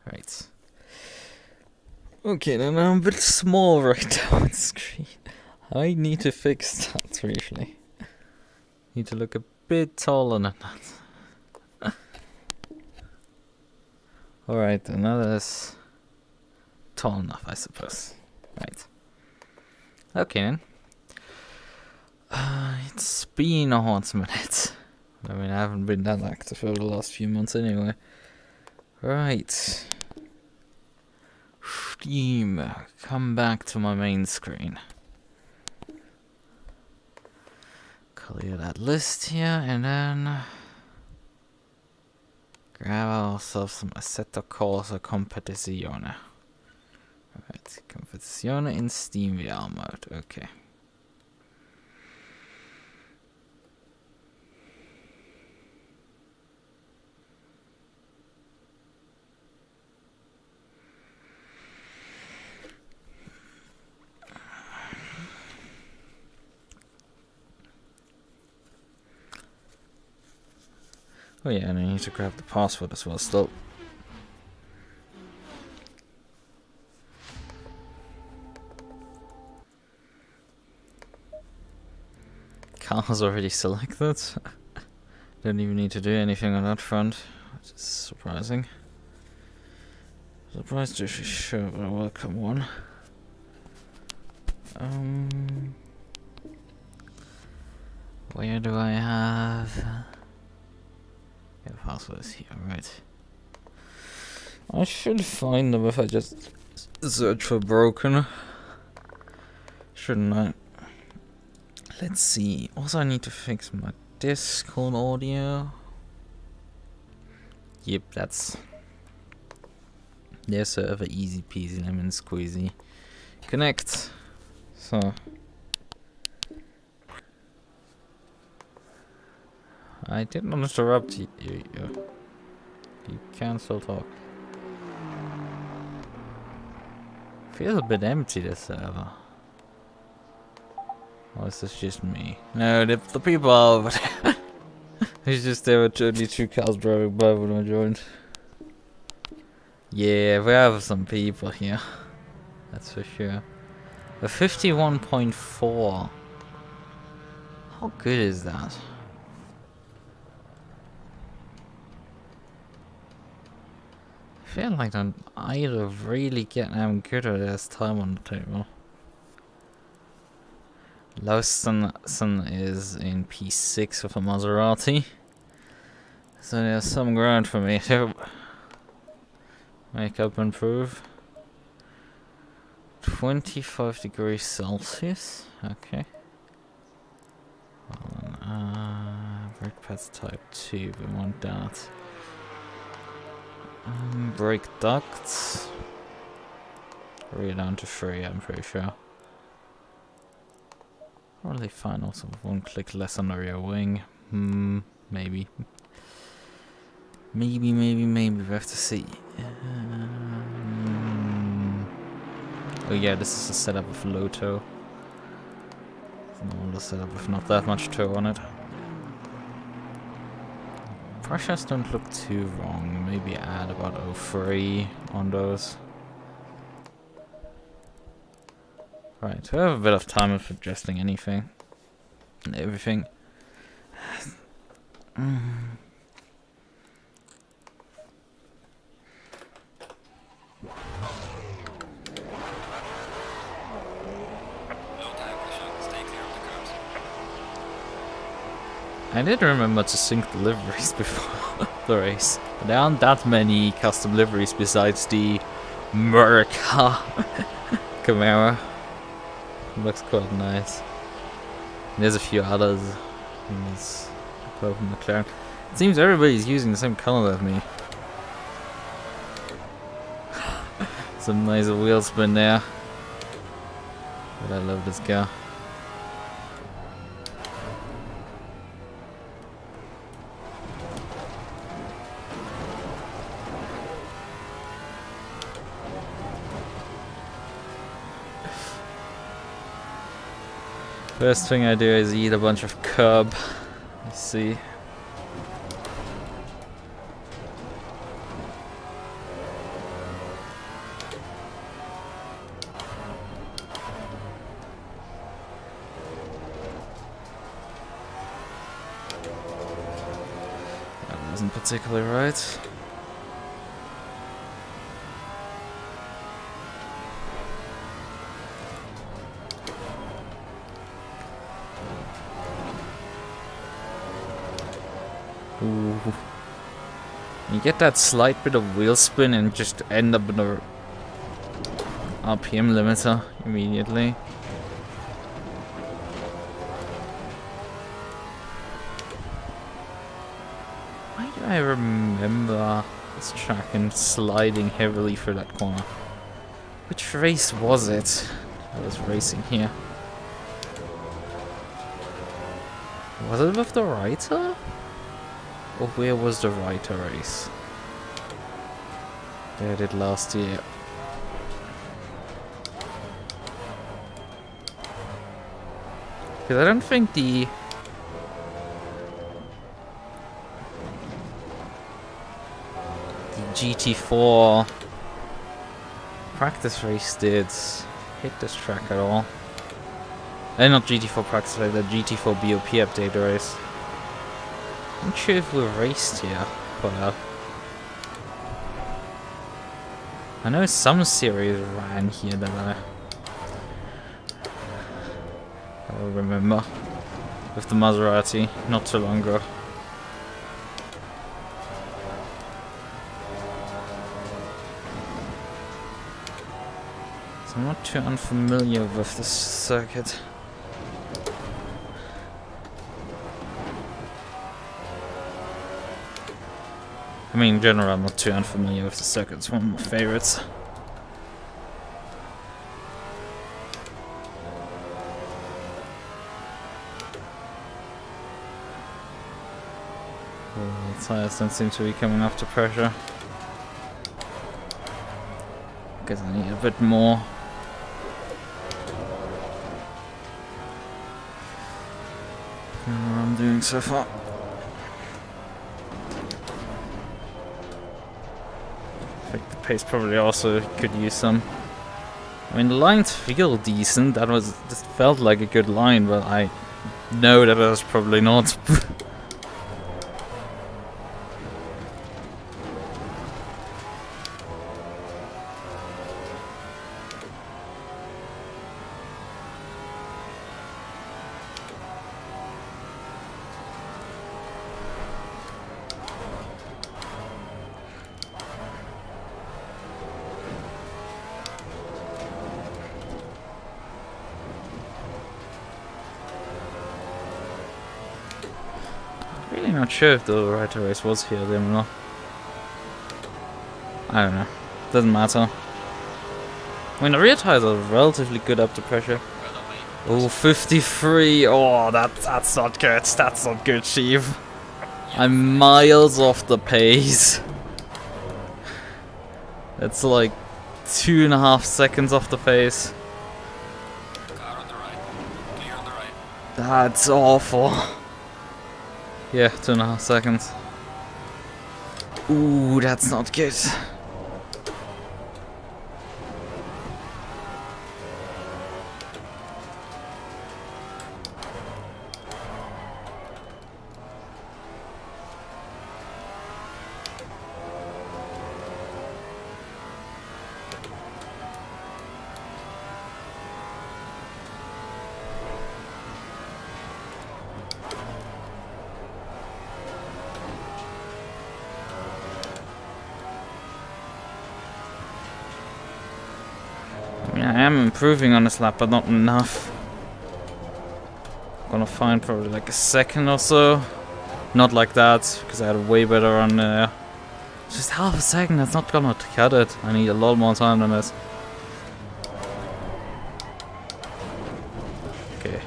Right. Okay, then I'm a bit small right now on the screen. I need to fix that, really. Need to look a bit taller than that. Alright, and that is tall enough, I suppose. Right. Okay, then. It's been a hot minute. I mean, I haven't been that active over the last few months anyway. Right. Steam. Come back to my main screen. Clear that list here, and then grab ourselves some Assetto Corsa Competizione. Alright, Competizione in Steam VR mode, okay. Oh yeah, and I need to grab the password as well still. Car's already selected. Don't even need to do anything on that front, which is surprising. Surprised to show a welcome one. Where do I have... Yeah, password is here, right. I should find them if I just search for broken. Shouldn't I? Let's see. Also, I need to fix my Discord audio. Yep, that's their server, easy peasy lemon squeezy. Connect. So I didn't interrupt you. You can still talk. Feels a bit empty, this server. Or is this just me? No, the people are over there. It's just there were only 2 cars driving by when I joined. Yeah, we have some people here. That's for sure. A 51.4. How good is that? I feel like I'm either really getting good or there's time on the table. Lichten is in P6 with a Maserati. So there's some ground for me to make up and prove. 25 degrees Celsius. Okay. Brake pads type 2, we want that. Brake ducts. Rear down to 3, I'm pretty sure. Probably fine also with 1 click less on the rear wing. Maybe. Maybe, we have to see. Oh yeah, this is a setup with low tow. Normal setup with not that much tow on it. Pressures don't look too wrong. Maybe add about 0.3 on those. Right, we have a bit of time of adjusting anything and everything. I did remember to sync the liveries before the race. But there aren't that many custom liveries besides the America Camaro. Looks quite nice. There's a few others. There's both McLaren. It seems everybody's using the same color as me. Some nice wheel spin there. But I love this car. First thing I do is eat a bunch of curb. Let's see. particularly right. Ooh. You get that slight bit of wheel spin and just end up in a RPM limiter immediately. Why do I remember this track and sliding heavily through that corner? Which race was it I was racing here? Was it with the writer? Or where was the writer race? They did last year. Because I don't think the GT4 practice race did hit this track at all. Not GT4 practice race, the GT4 BOP update race. I'm not sure if we raced here, but I know some series ran here that I remember with the Maserati not too long ago. So I'm not too unfamiliar with this circuit. I mean, in general, I'm not too unfamiliar with the circuit. It's one of my favorites. Oh, the tires don't seem to be coming up to pressure. Guess I need a bit more. What I'm doing so far. I think the pace probably also could use some. I mean, the lines feel decent. This felt like a good line, but I know that was probably not. Really not sure if the right race was here or not. I don't know. Doesn't matter. I mean, the rear tires are relatively good up to pressure. Oh, 53. Oh, that's not good. That's not good, Chief. I'm miles off the pace. It's like 2.5 seconds off the pace. Car on the right. Clear on the right. That's awful. Yeah, 2.5 seconds. Ooh, that's not good. I am improving on this lap, but not enough. Gonna find probably like a second or so. Not like that, because I had a way better run there. Just half a second, that's not gonna cut it. I need a lot more time than this. Okay.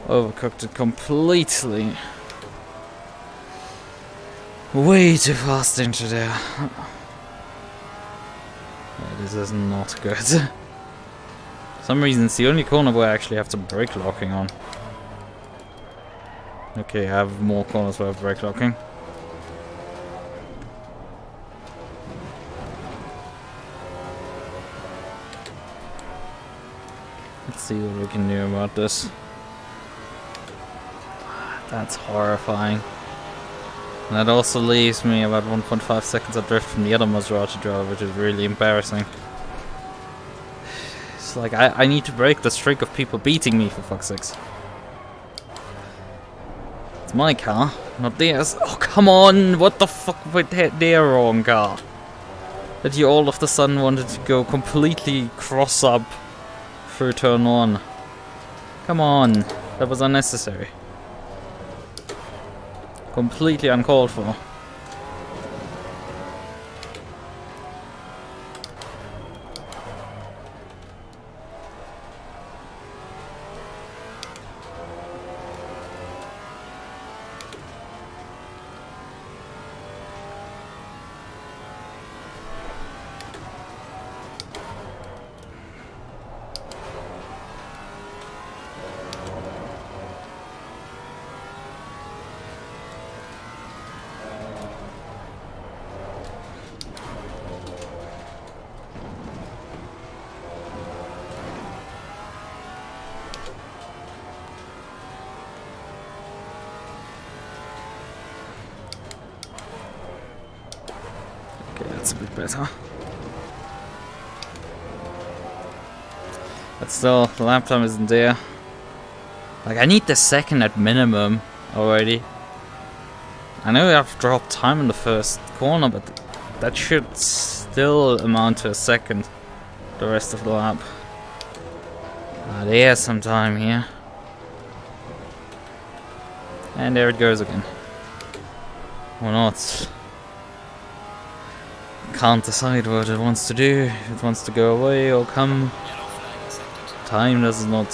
Overcooked it completely. Way too fast into there. This is not good. For some reason, it's the only corner where I actually have some brake locking on. Okay, I have more corners where I have brake locking. Let's see what we can do about this. That's horrifying. And that also leaves me about 1.5 seconds adrift from the other Maserati driver, which is really embarrassing. It's like, I need to break the streak of people beating me, for fuck's sakes. It's my car, not theirs. Oh, come on! What the fuck with their wrong car? That you all of a sudden wanted to go completely cross-up through turn 1. Come on, that was unnecessary. Completely uncalled for. That's a bit better. But still, the lap time isn't there. Like, I need the second at minimum already. I know I've dropped time in the first corner, but that should still amount to a second the rest of the lap. There's some time here. And there it goes again. Or not. Can't decide what it wants to do, if it wants to go away or come. Time does not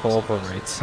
cooperate.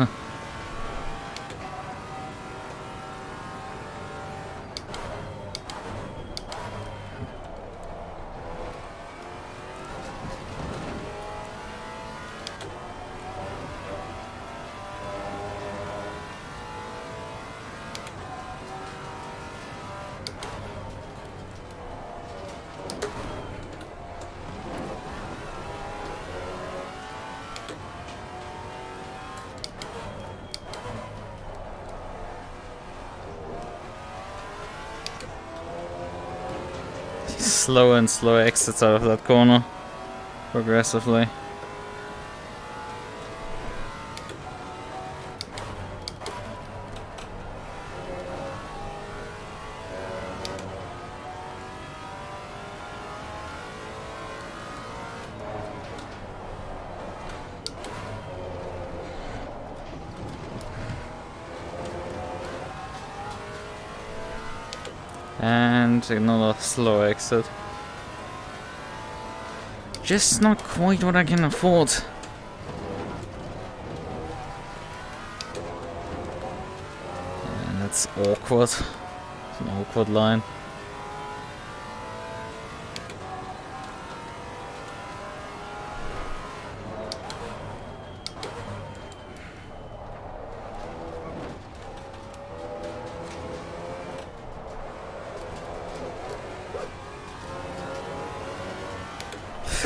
Slower and slower exits out of that corner, progressively. And another slow exit. Just not quite what I can afford. And that's awkward. It's an awkward line.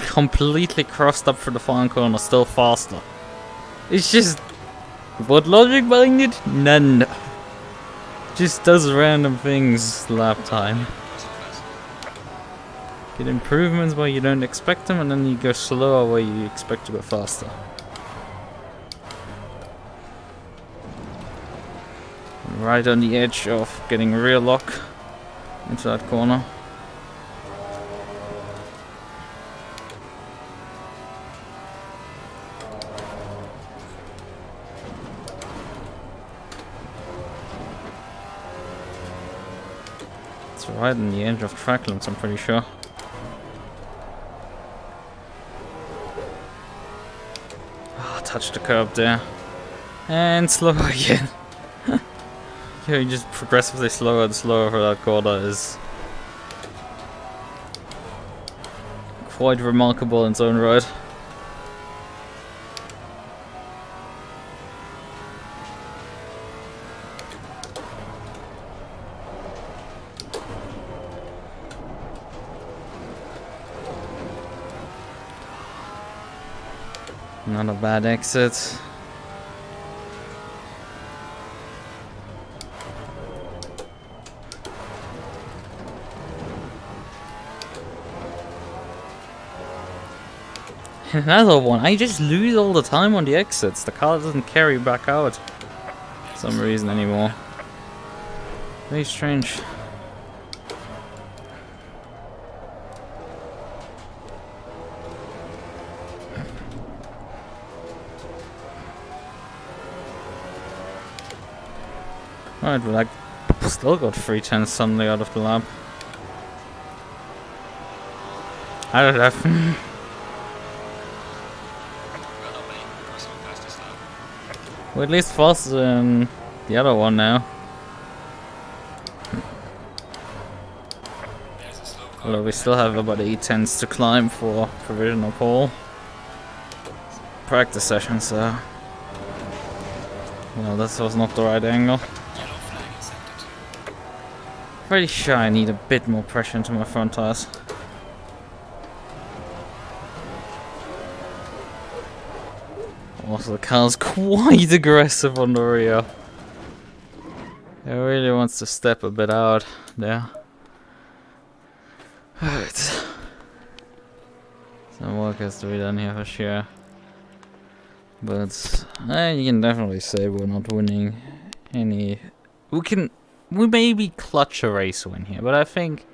Completely crossed up for the final corner, still faster. It's just... what logic behind it? None. Just does random things lap time. Get improvements where you don't expect them, and then you go slower where you expect to go faster. Right on the edge of getting rear lock into that corner. Right on the edge of track limits, I'm pretty sure. Oh, touch the curb there. And slow again. Yeah, you just progressively slower and slower for that corner is quite remarkable in its own right. Not a bad exit. Another one. I just lose all the time on the exits. The car doesn't carry back out for some reason anymore. Very strange. Alright, well, I still got 310 suddenly out of the lab. I don't know. We're at least faster than the other one now. Although we still have about 8 tenths to climb for provisional pole. Practice session, so. Well, this was not the right angle. Pretty sure I need a bit more pressure into my front tires. Also, the car's quite aggressive on the rear. It really wants to step a bit out there. Alright. Some work has to be done here for sure. But you can definitely say we're not winning any. We maybe clutch a race win here, but I think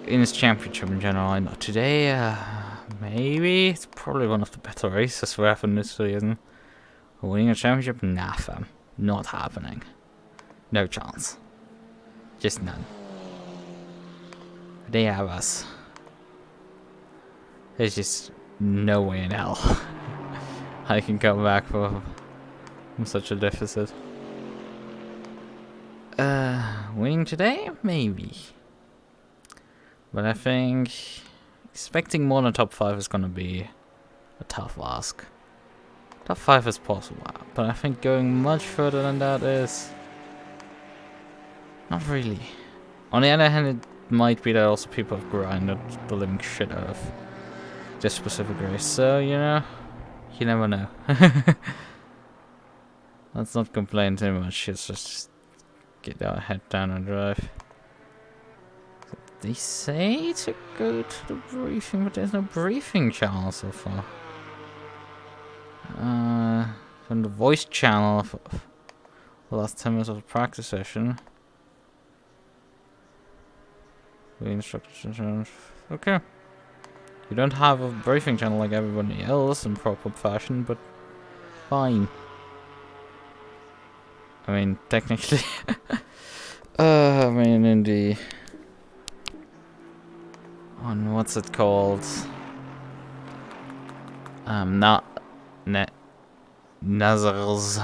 in this championship in general, I know today, maybe it's probably one of the better races we have in this season. Winning a championship? Nah, fam. Not happening. No chance. Just none. They have us. There's just no way in hell I can come back from such a deficit. Winning today? Maybe. But I think expecting more than top 5 is gonna be a tough ask. Top 5 is possible, but I think going much further than that is not really. On the other hand, it might be that also people have grinded the living shit out of this specific race, so you know, you never know. Let's not complain too much, it's just get our head down and drive. They say to go to the briefing, but there's no briefing channel so far. From the voice channel for the last 10 minutes of the practice session. The instructions. Okay. You don't have a briefing channel like everybody else in proper fashion, but fine. I mean, technically. I mean, in the. On what's it called? Nazar's.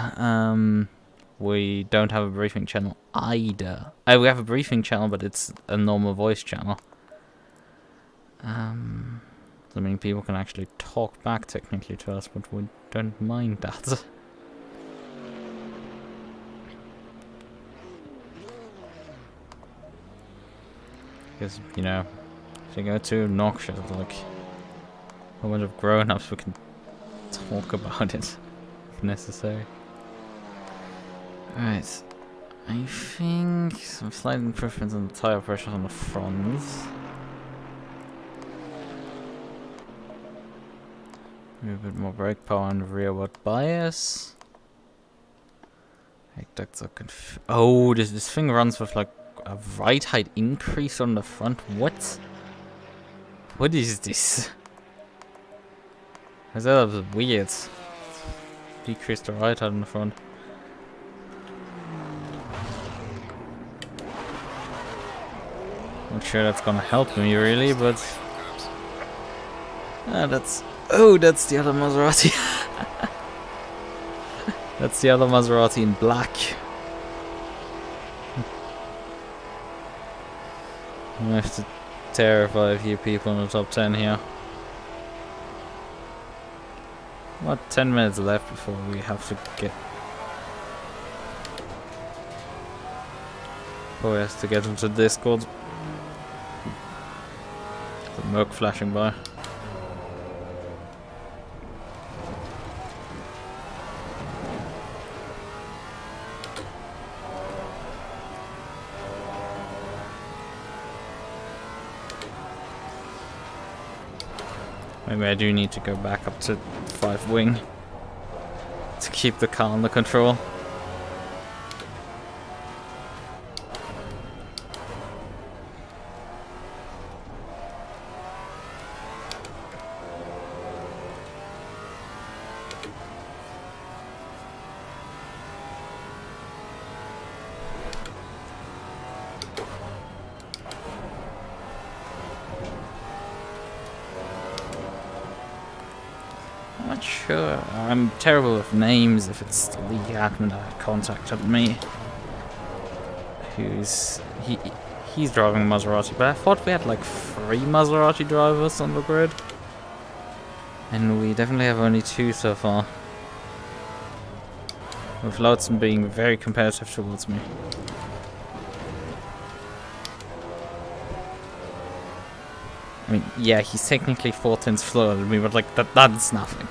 We don't have a briefing channel either. We have a briefing channel, but it's a normal voice channel. I mean, people can actually talk back technically to us, but we don't mind that. Because, you know, if you go too obnoxious, like a bunch of grown-ups, we can talk about it if necessary. Alright, I think some slight improvements in the tire pressure on the front. Maybe a bit more brake power on the rearward bias. Like that's so oh, this thing runs with like a right height increase on the front. What? What is this? That was weird. Decrease the right height on the front. Not sure that's gonna help me really, but that's the other Maserati. That's the other Maserati in black. I have to terrify a few people in the top 10 here. About 10 minutes left before we have to get. Before we have to get into Discord. The MUQU flashing by. Maybe I do need to go back up to 5 wing to keep the car under control. Not sure. I'm terrible with names. If it's the admin that contacted me, he's driving Maserati, but I thought we had like 3 Maserati drivers on the grid, and we definitely have only 2 so far. With Lichten being very competitive towards me. I mean, yeah, he's technically 4 tenths slower than me, but like that's nothing.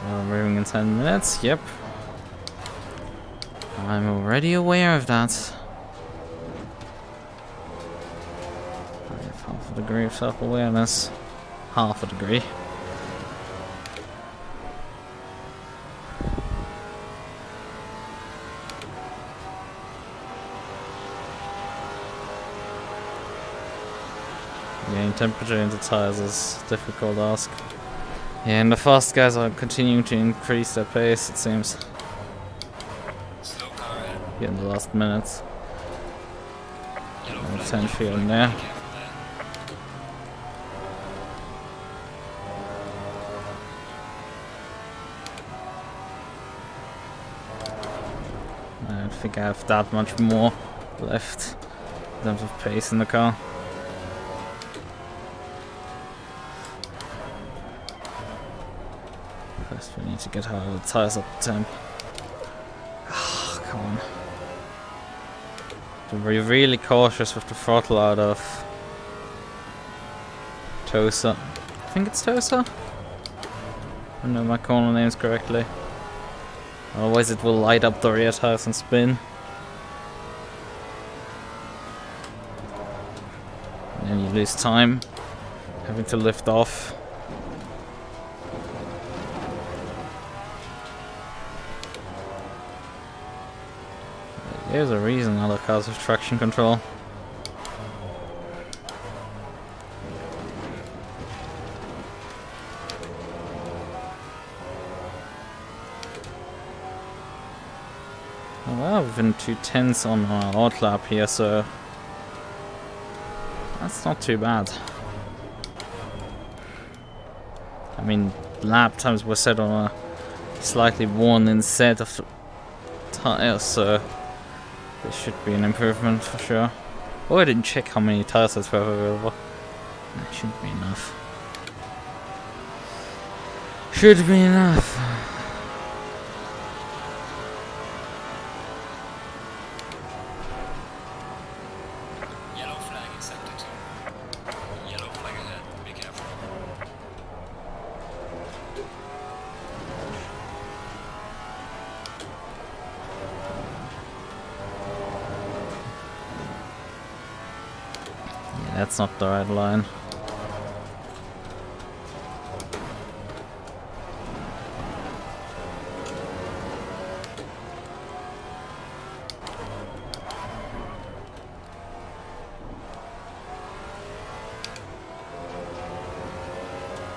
Well, moving in 10 minutes, yep. I'm already aware of that. I have half a degree of self-awareness. Half a degree. Getting temperature into tires is a difficult task. Yeah, and the fast guys are continuing to increase their pace, it seems. Slow car ahead. Here in the last minutes. Yellow And flag, 10 yellow feet flag, in there. be careful there. I don't think I have that much more left in terms of pace in the car. First we need to get our tires up to temp. Oh, come on. To be really cautious with the throttle out of Tosa. I think it's Tosa? I don't know my corner names correctly. Otherwise it will light up the rear tires and spin. And then you lose time, having to lift off. There's a reason other cars have traction control. Well, we've been 2 tenths on our outlap here, so that's not too bad. I mean, lap times were set on a slightly worn in set of tires, so this should be an improvement for sure. Oh, I didn't check how many tire sets were available. That should be enough. Should be enough. Yellow flag in sector 2. Yellow flag ahead, be careful. Yeah, that's not the right line.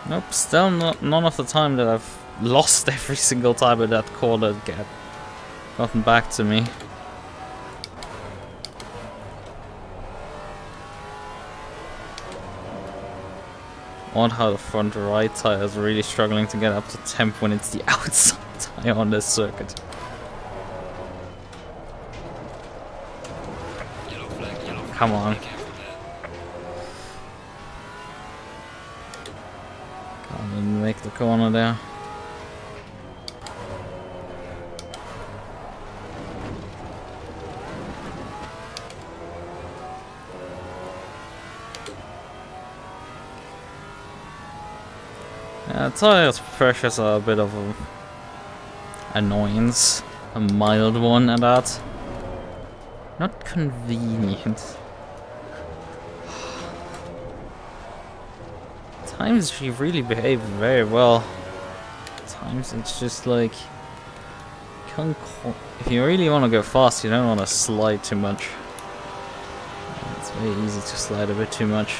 Nope, still none of the time that I've lost every single time in that corner gotten back to me. Odd how the front right tire is really struggling to get up to temp when it's the outside tire on this circuit. Yellow flag, Come on. be careful there. Can't even make the corner there. Tire pressures are a bit of an annoyance, a mild one at that. Not convenient. Times she really behaved very well. Times it's just like, if you really want to go fast, you don't want to slide too much. It's very easy to slide a bit too much.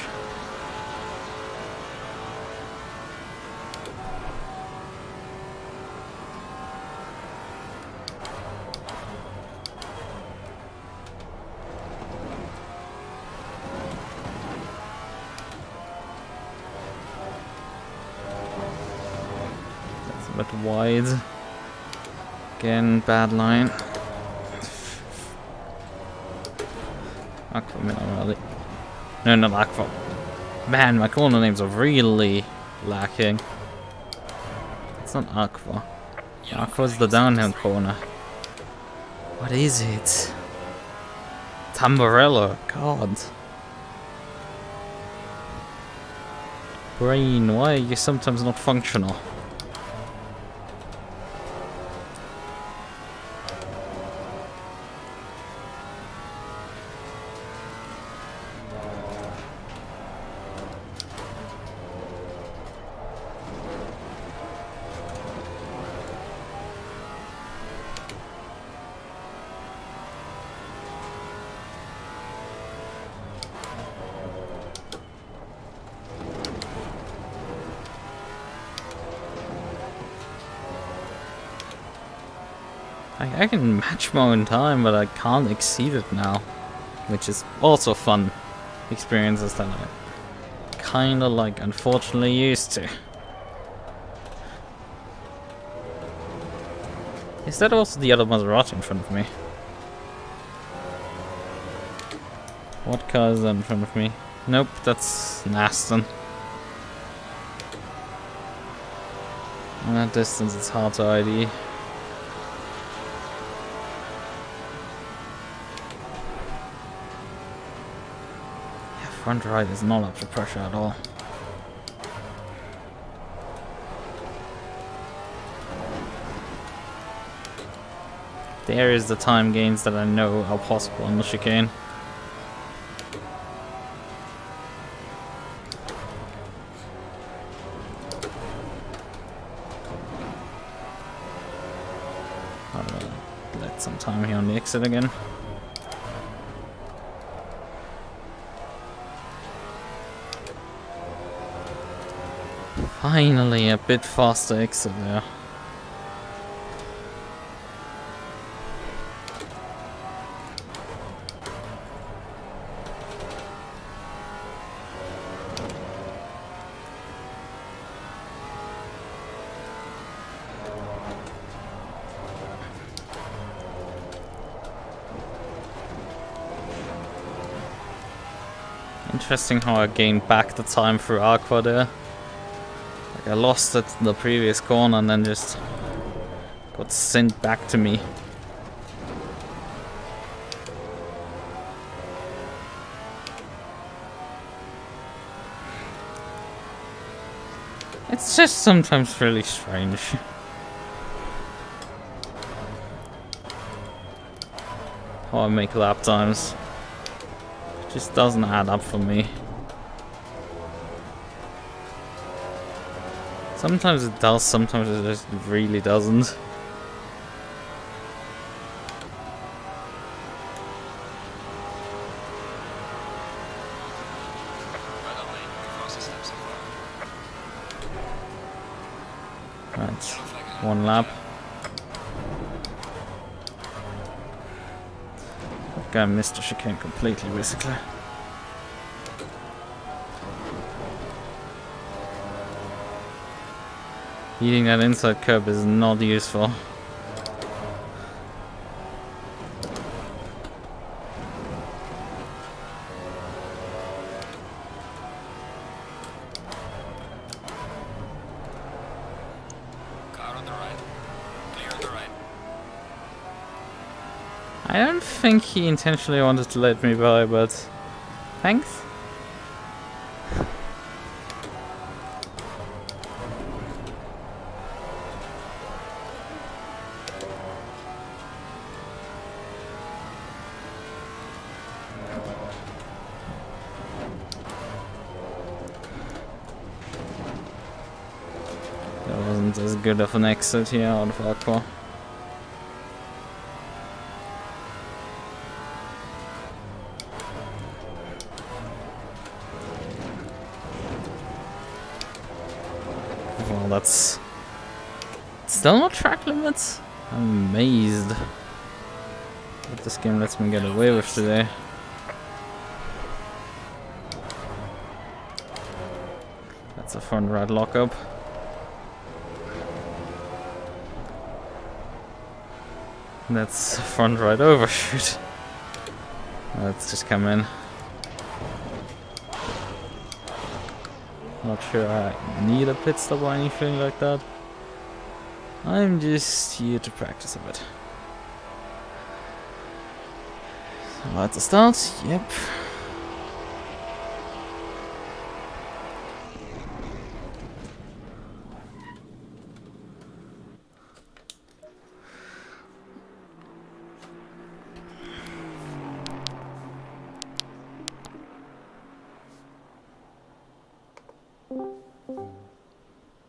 That's a bit wide. Again, bad line. Aqua Minerali. No, not Aqua. Man, my corner names are really lacking. It's not Aqua. Aqua's the downhill corner. What is it? Tamburello. God. Brain, why are you sometimes not functional? I can match my own time, but I can't exceed it now, which is also fun experiences that I kinda like, unfortunately used to. Is that also the other Maserati in front of me? What car is that in front of me? Nope, that's an Aston. At that distance it's hard to ID. Front right is not up to pressure at all. There is the time gains that I know are possible on the chicane. I'll let some time here on the exit again. Finally, a bit faster exit there. Interesting how I gained back the time through Aqua there. I lost it in the previous corner and then just got sent back to me. It's just sometimes really strange. How I make lap times. It just doesn't add up for me. Sometimes it does, sometimes it just really doesn't. Right, one lap. That guy missed the chicane completely, basically. Eating that inside curb is not useful. Car on the right. Clear on the right. I don't think he intentionally wanted to let me by, but thanks. not as good of an exit here out of Aqua. Well, that's still not track limits? I'm amazed that this game lets me get away with today. That's a front right lockup. That's a front right overshoot. Let's just come in. Not sure I need a pit stop or anything like that. I'm just here to practice a bit. About to start? Yep.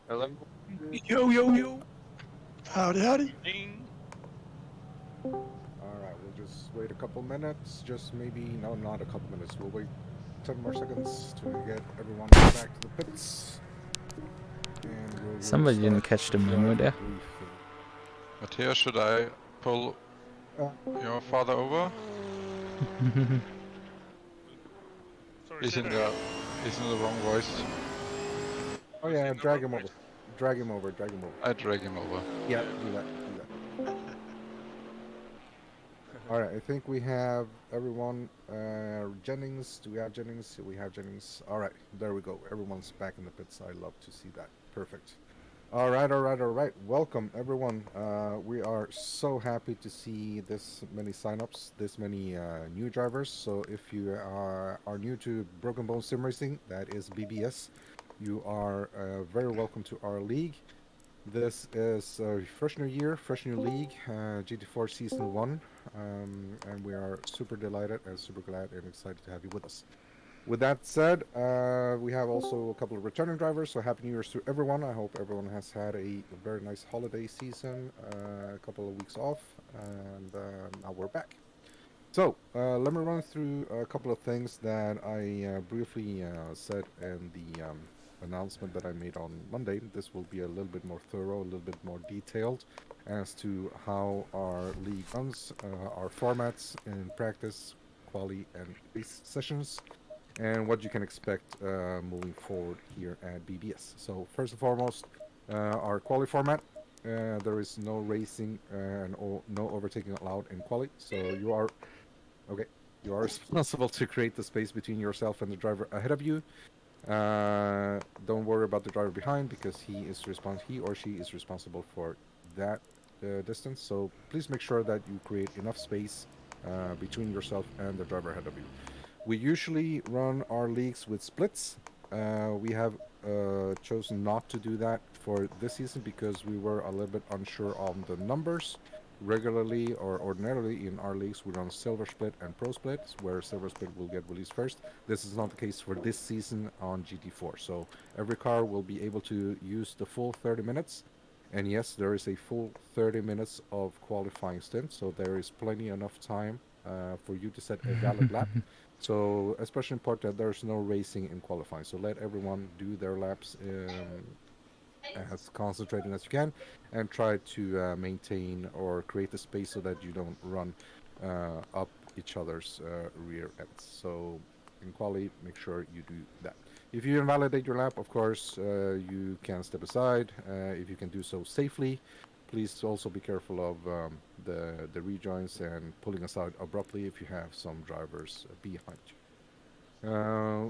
Hello? Yo, yo, yo. Howdy, howdy. Alright, we'll just wait a couple minutes. Just maybe, no, not a couple minutes. We'll wait 10 more seconds to get everyone back to the pits. And we'll Somebody didn't restart catch the memo there. briefly. Matthias, should I pull your father over? He's in the wrong voice. Oh yeah, drag him over. Drag him over, drag him over. I drag him over. Yeah, do that, do that. Alright, I think we have everyone. Jennings, do we have Jennings? We have Jennings. Alright, there we go. Everyone's back in the pits. I love to see that. Perfect. Alright, alright, alright. Welcome, everyone. We are so happy to see this many signups, this many new drivers. So if you are new to Broken Bone Sim Racing, that is BBS, you are very welcome to our league. This is a fresh new year, fresh new league, GT4 Season 1, and we are super delighted and super glad and excited to have you with us. With that said, we have also a couple of returning drivers, so Happy New Year's to everyone. I hope everyone has had a very nice holiday season, a couple of weeks off, and now we're back. So, let me run through a couple of things that I briefly said in the announcement that I made on Monday. This will be a little bit more thorough, a little bit more detailed as to how our league runs, our formats in practice, quali, and race sessions, and what you can expect moving forward here at BBS. So first and foremost, our quali format. There is no racing and no overtaking allowed in quali. So you are responsible to create the space between yourself and the driver ahead of you. Don't worry about the driver behind, because he or she is responsible for that distance. So please make sure that you create enough space between yourself and the driver ahead of you. We usually run our leagues with splits. We have chosen not to do that for this season because we were a little bit unsure on the numbers. Regularly or ordinarily in our leagues we run Silver Split and Pro Split, where Silver Split will get released first. This is not the case for this season on GT4. So every car will be able to use the full 30 minutes. And yes, there is a full 30 minutes of qualifying stint, so there is plenty enough time for you to set a valid lap. So especially important that there's no racing in qualifying. So let everyone do their laps as concentrated as you can, and try to maintain or create a space so that you don't run up each other's rear ends. So in quali, make sure you do that. If you invalidate your lap, of course, you can step aside. If you can do so safely, please also be careful of the rejoins and pulling aside abruptly if you have some drivers behind you.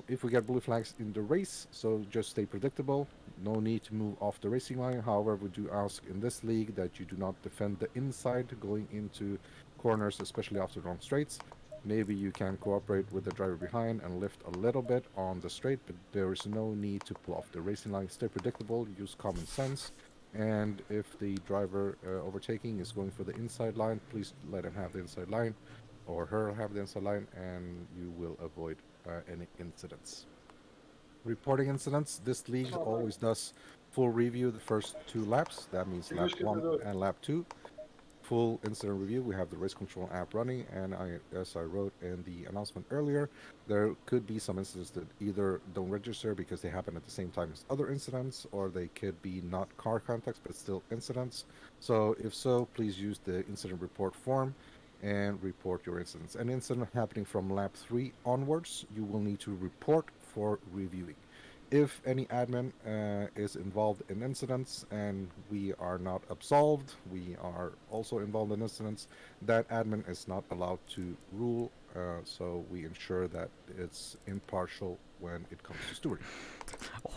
If we get blue flags in the race, so just stay predictable. No need to move off the racing line. However, we do ask in this league that you do not defend the inside going into corners, especially after long straights. Maybe you can cooperate with the driver behind and lift a little bit on the straight, but there is no need to pull off the racing line. Stay predictable, use common sense. And if the driver overtaking is going for the inside line, please let him have the inside line, or her have the inside line, and you will avoid any incidents. reporting incidents. This league always does full review the first 2 laps. That means lap 1 and lap 2. Full incident review. We have the race control app running, and as I wrote in the announcement earlier, there could be some incidents that either don't register because they happen at the same time as other incidents, or they could be not car contacts but still incidents. So if so, please use the incident report form and report your incidents. Any incident happening from lap 3 onwards, you will need to report for reviewing. If any admin is involved in incidents and we are not absolved, we are also involved in incidents, that admin is not allowed to rule, so we ensure that it's impartial when it comes to stewarding.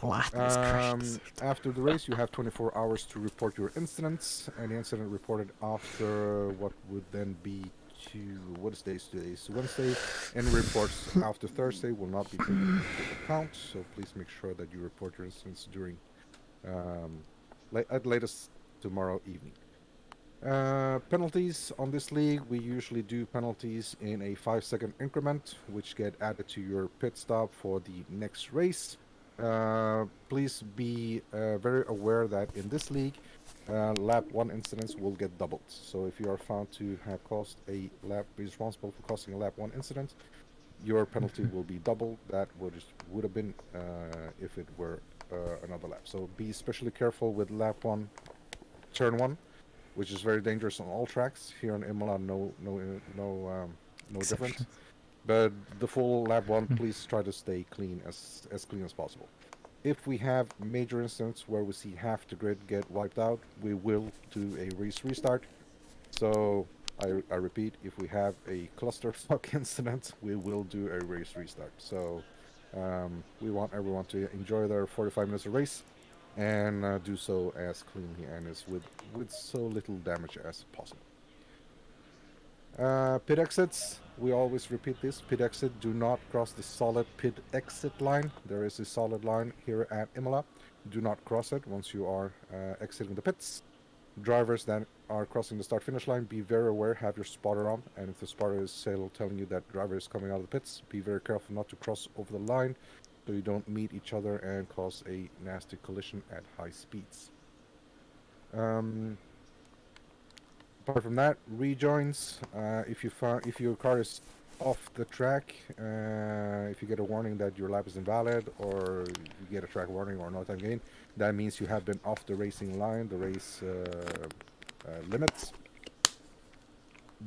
Oh, that is great. After the race, you have 24 hours to report your incidents. Any incident reported after what would then be what is days today? It's Wednesday. Any reports after Thursday will not be taken into account. So please make sure that you report your incidents during at latest tomorrow evening. Penalties on this league, we usually do penalties in a 5-second increment, which get added to your pit stop for the next race. Please be very aware that in this league, lap 1 incidents will get doubled. So if you are found to have caused a lap, responsible for causing a lap 1 incident, your penalty will be doubled. That would have been if it were another lap. So be especially careful with lap 1, turn 1, which is very dangerous on all tracks. Here on Imola, no different. But the full lap 1, please try to stay clean as clean as possible. If we have major incidents where we see half the grid get wiped out, we will do a race restart. So I repeat, if we have a clusterfuck incident, we will do a race restart. So we want everyone to enjoy their 45 minutes of race and do so as cleanly and as with so little damage as possible. Pit exits, we always repeat this. Pit exit, do not cross the solid pit exit line. There is a solid line here at Imola. Do not cross it once you are exiting the pits. Drivers that are crossing the start finish line, be very aware, have your spotter on, and if the spotter is telling you that driver is coming out of the pits, be very careful not to cross over the line so you don't meet each other and cause a nasty collision at high speeds. Apart from that, rejoins. If your car is off the track, if you get a warning that your lap is invalid, or you get a track warning or no time gain, that means you have been off the racing line, the race limits.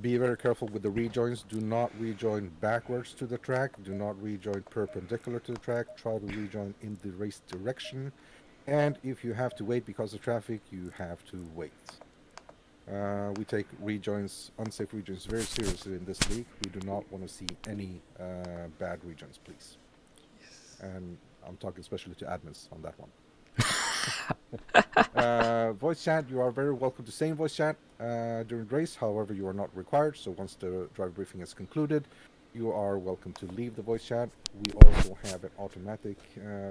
Be very careful with the rejoins. Do not rejoin backwards to the track. Do not rejoin perpendicular to the track. Try to rejoin in the race direction. And if you have to wait because of traffic, you have to wait. We take rejoins, unsafe rejoins, very seriously in this league. We do not want to see any bad rejoins, please. Yes. And I'm talking especially to admins on that one. Voice chat, you are very welcome to stay in voice chat during the race. However, you are not required. So once the driver briefing is concluded, you are welcome to leave the voice chat. We also have an automatic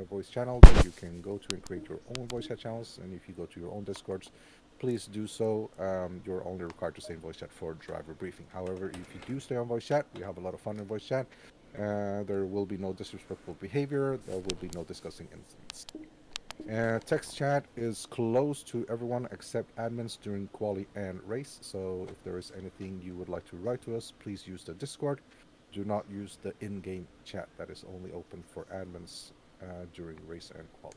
voice channel that you can go to and create your own voice chat channels. And if you go to your own Discords, please do so. You're only required to stay in voice chat for driver briefing. However, if you do stay on voice chat, we have a lot of fun in voice chat. There will be no disrespectful behavior. There will be no discussing incidents. Text chat is closed to everyone except admins during quali and race. So if there is anything you would like to write to us, please use the Discord. Do not use the in-game chat. That is only open for admins during race and quali.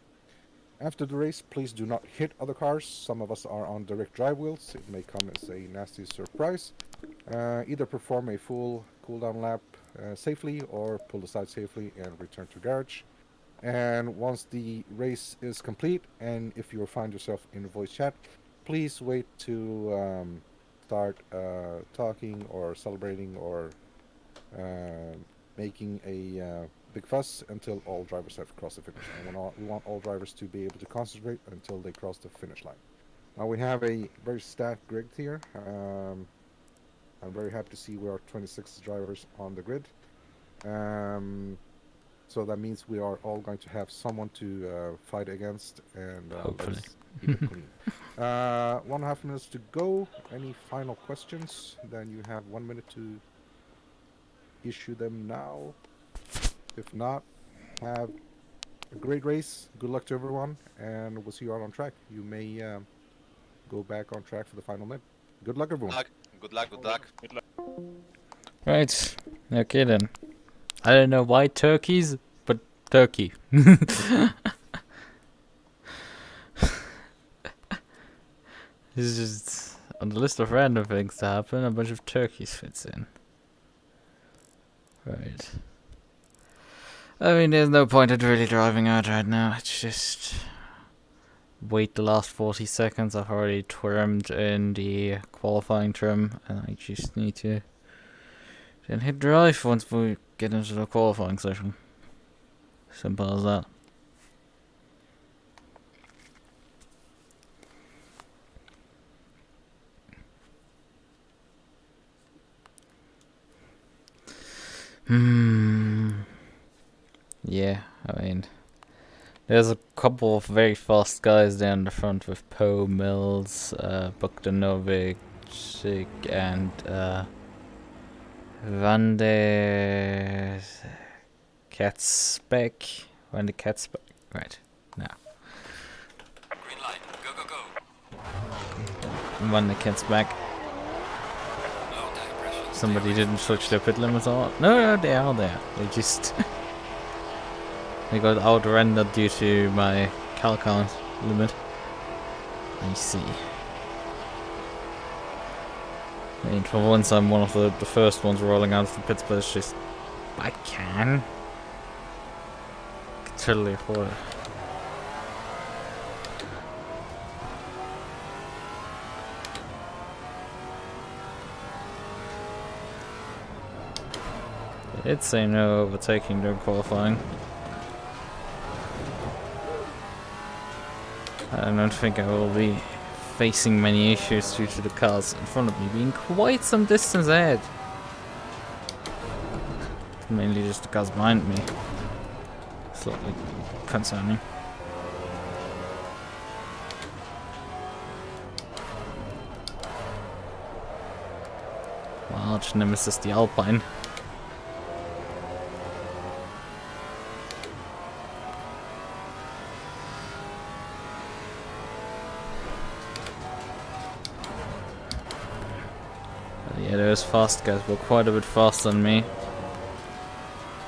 After the race, please do not hit other cars. Some of us are on direct drive wheels. It may come as a nasty surprise. Either perform a full cooldown lap safely or pull aside safely and return to garage. And once the race is complete, and if you find yourself in a voice chat, please wait to start talking or celebrating or making a big fuss until all drivers have crossed the finish line. We want all drivers to be able to concentrate until they cross the finish line. Now we have a very stacked grid here. I'm very happy to see we are 26 drivers on the grid. So that means we are all going to have someone to fight against, and let's keep it clean. 1.5 minutes to go. Any final questions? Then you have 1 minute to issue them now. If not, have a great race. Good luck to everyone, and we'll see you out on track. You may go back on track for the final map. Good luck, everyone. Good luck, good luck. Right. Okay then. I don't know why turkeys, but turkey. This is just on the list of random things to happen. A bunch of turkeys fits in. Right. I mean, there's no point in really driving out right now. It's just wait the last 40 seconds. I've already trimmed in the qualifying trim, and I just need to then hit drive once we get into the qualifying session. Simple as that. Yeah, I mean, there's a couple of very fast guys down the front with Poe, Mills, Bogdanovic, and Van de Katzbeck. Van de Katzbeck. Right, now. Green light. Go, go, go. Van de Katzbeck. Low tire pressure. Somebody didn't switch their pit limits on. No, they are there. They just they got out-rendered due to my cal count limit. I see. I mean, for once I'm one of the first ones rolling out of the pits, but it's just I can totally afford it. They did say no overtaking during qualifying. I don't think I will be facing many issues due to the cars in front of me being quite some distance ahead. Mainly just the cars behind me. Slightly concerning. My arch nemesis, the Alpine. Yeah, those fast guys were quite a bit faster than me.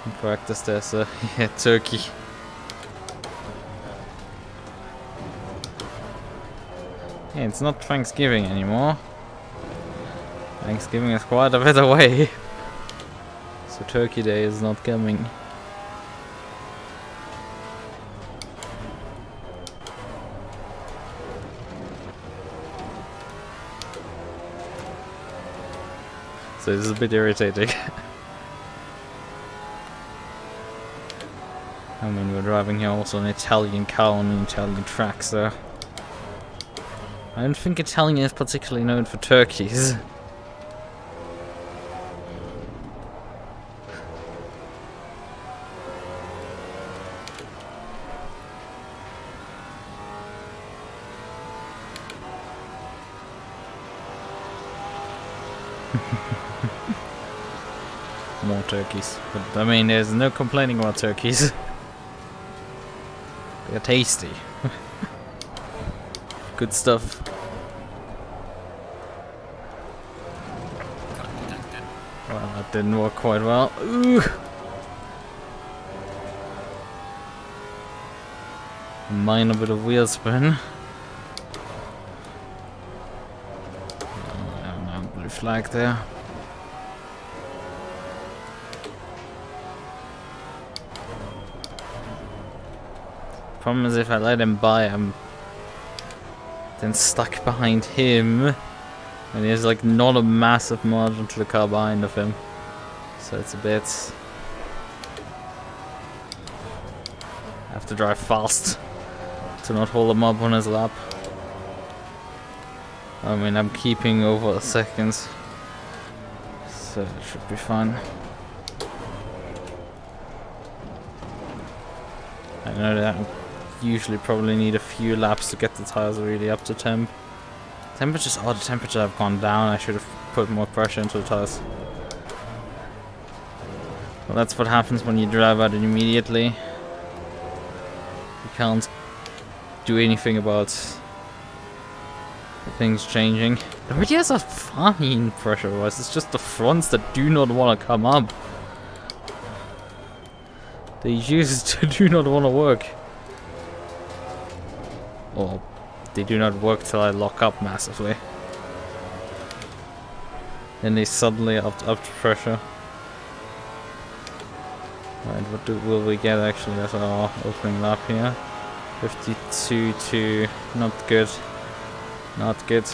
In practice there's a yeah, turkey. Yeah, it's not Thanksgiving anymore. Thanksgiving is quite a bit away. So Turkey Day is not coming. So this is a bit irritating. I mean, we're driving here also an Italian car on an Italian track, so I don't think Italian is particularly known for turkeys. More turkeys. But I mean, there's no complaining about turkeys. They're tasty. Good stuff. Well, that didn't work quite well. Ooh. Minor bit of wheel spin. Oh, blue flag there. Problem is, if I let him by, I'm then stuck behind him, and he has like not a massive margin to the car behind of him, so it's a bit. I have to drive fast to not hold him up on his lap. I mean, I'm keeping over a second, so it should be fine. I know that I usually probably need a few laps to get the tires really up to temp. Temperatures, oh, the temperatures have gone down. I should have put more pressure into the tires. Well, that's what happens when you drive out immediately. can't do anything about things changing. The radiators are fine pressure-wise, it's just the fronts that do not want to come up. They just do not want to work. Or they do not work till I lock up massively. Then they suddenly up to pressure. Right, what will we get actually as our opening lap here? 52 to not good. Not good.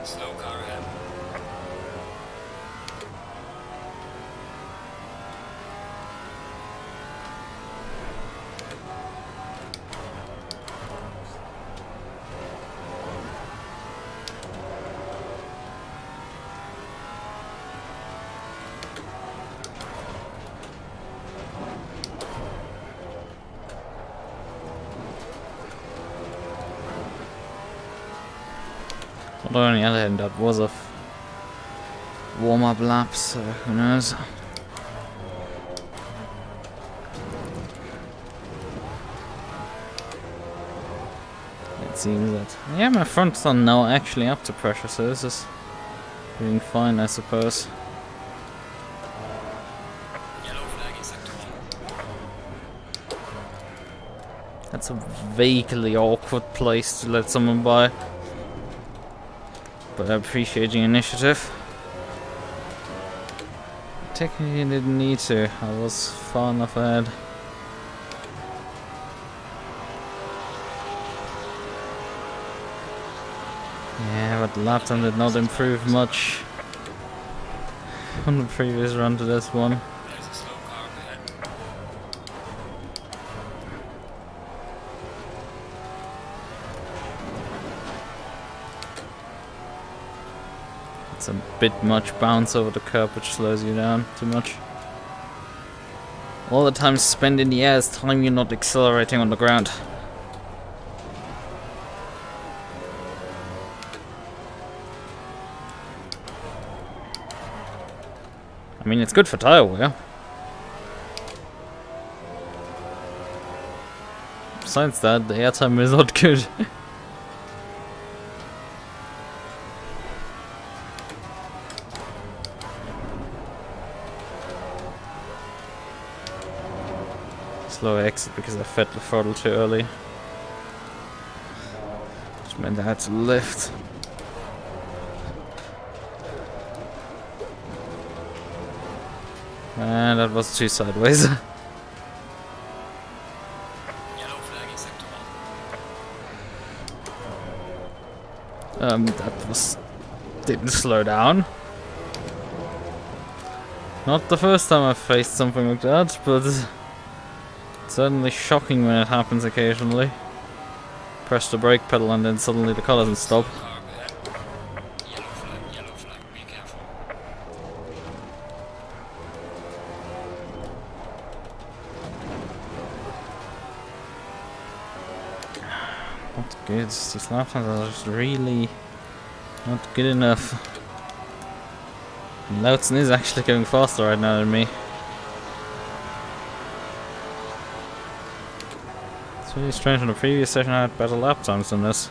Slow car ahead. Although on the other hand, that was a warm-up lap, so who knows. It seems that... yeah, my fronts are now actually up to pressure, so this is doing fine, I suppose. Yellow flag in sector 1. That's a vaguely awkward place to let someone by. But I appreciate the initiative. Technically didn't need to, I was far enough ahead. Yeah, but the lap time did not improve much from the previous run to this one. There's a slow car up ahead. It's a bit much bounce over the curb, which slows you down too much. All the time spent in the air is time you're not accelerating on the ground. I mean, it's good for tire wear. Besides that, the airtime is not good. Slow exit because I fed the throttle too early. Which meant I had to lift. And that was too sideways. Yellow flag in sector 1. That was... didn't slow down. Not the first time I've faced something like that, but it's certainly shocking when it happens occasionally. Press the brake pedal and then suddenly the car doesn't stop. Car up ahead. Yellow flag, be careful. Not good. These lap times are just really not good enough. Lichten is actually going faster right now than me. It's really strange. In the previous session I had better lap times than this.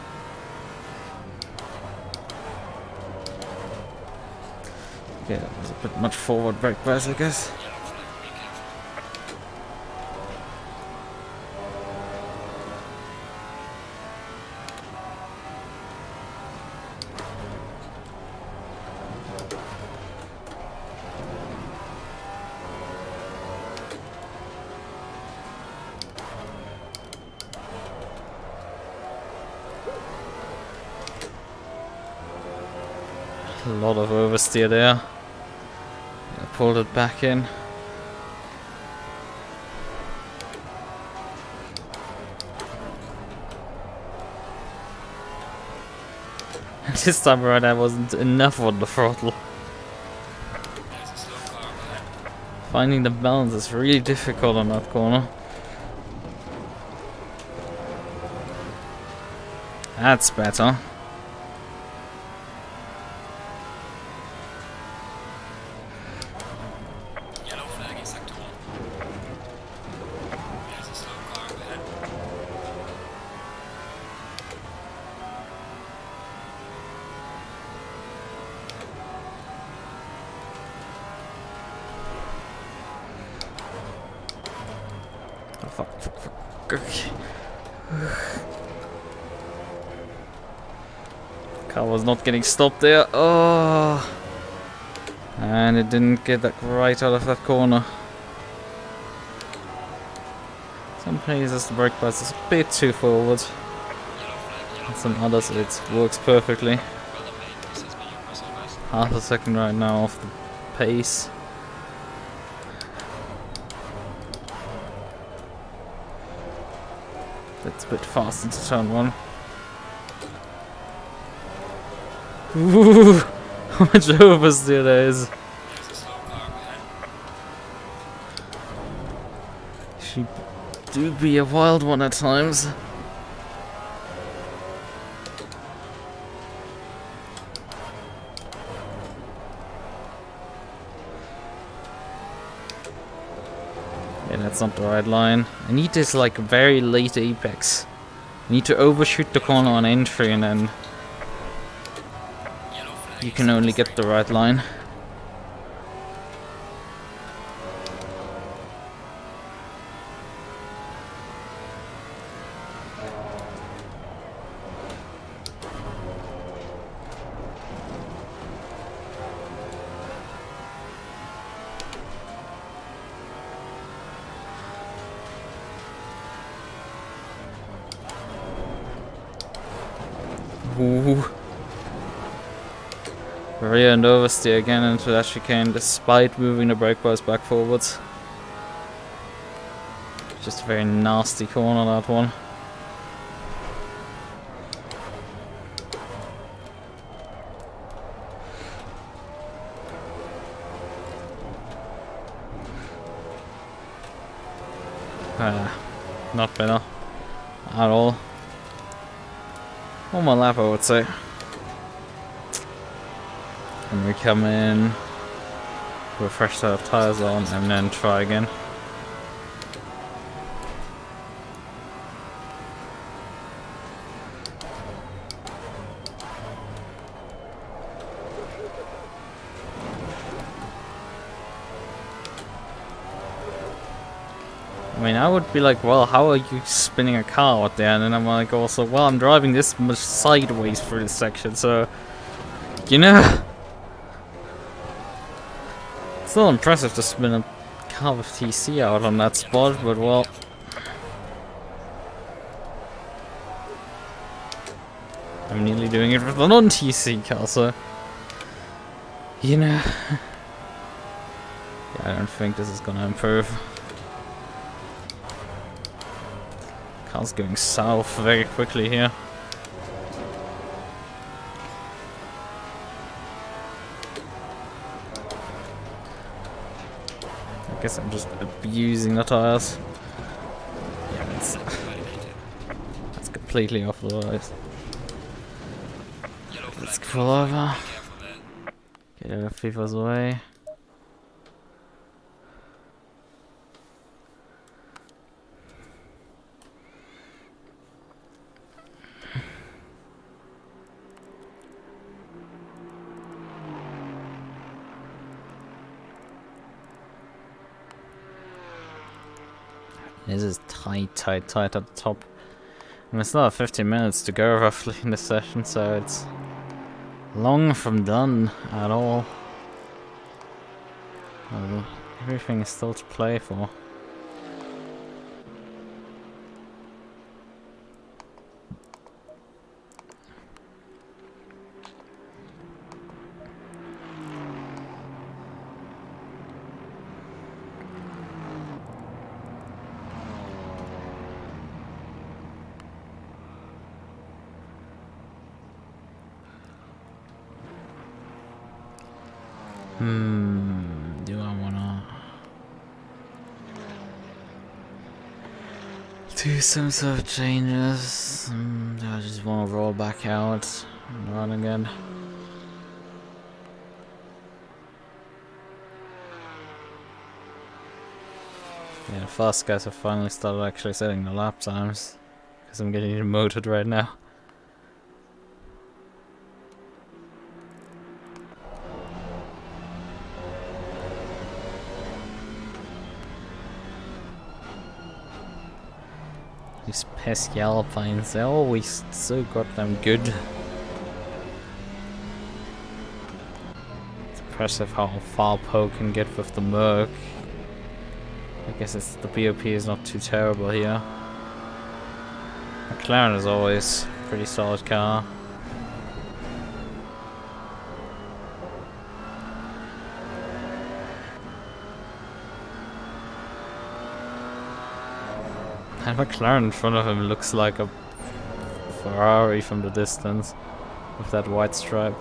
Okay, that was a bit much forward brake press, I guess. Yellow flag, be careful. A lot of oversteer there. I pulled it back in. this time around I wasn't enough on the throttle. There's a slow car ahead. Finding the balance is really difficult on that corner. That's better. Yellow flag in sector 1. There's a slow car ahead. Oh, fuck. Okay. Car was not getting stopped there. Oh, and it didn't get that right out of that corner. Some places the brake pass is a bit too forward. And some others it works perfectly. Well made, this has been your personal best. Half a second right now off the pace. That's a bit fast into turn 1. Ooh, how much oversteer there is. There's a slow car ahead. She do be a wild one at times. Yeah, that's not the right line. I need this like very late apex. I need to overshoot the corner on entry and then Yellow flag you in can only sector get the right line. Ooh. Rear and oversteer again into that chicane despite moving the brake bars back forwards. Just a very nasty corner, that one. Not better at all. On my lap, I would say. And we come in, put a fresh set of tires on, and then try again. I mean, I would be like, well, how are you spinning a car out there? And then I'm like, also, well, I'm driving this much sideways through this section, so, you know. It's still impressive to spin a car with TC out on that spot, but well. I'm nearly doing it with a non-TC car, so. You know. Yeah, I don't think this is gonna improve. Car's going south very quickly here. I guess I'm just abusing the tires. Yeah, that's completely off the road. Yellow Let's flag. pull over. Careful there. Get out of FIFA's way. This is tight at the top. And it's not 15 minutes to go roughly in the session, so it's long from done at all. Everything is still to play for. Do I wanna do some sort of changes? Do I just wanna roll back out and run again? Yeah, the fast guys have finally started actually setting the lap times, because I'm getting demoted right now. These pesky Alpines, they're always so goddamn good. It's impressive how far Poe can get with the MUQU. I guess it's the BOP is not too terrible here. McLaren is always a pretty solid car. And McLaren in front of him looks like a Ferrari from the distance with that white stripe.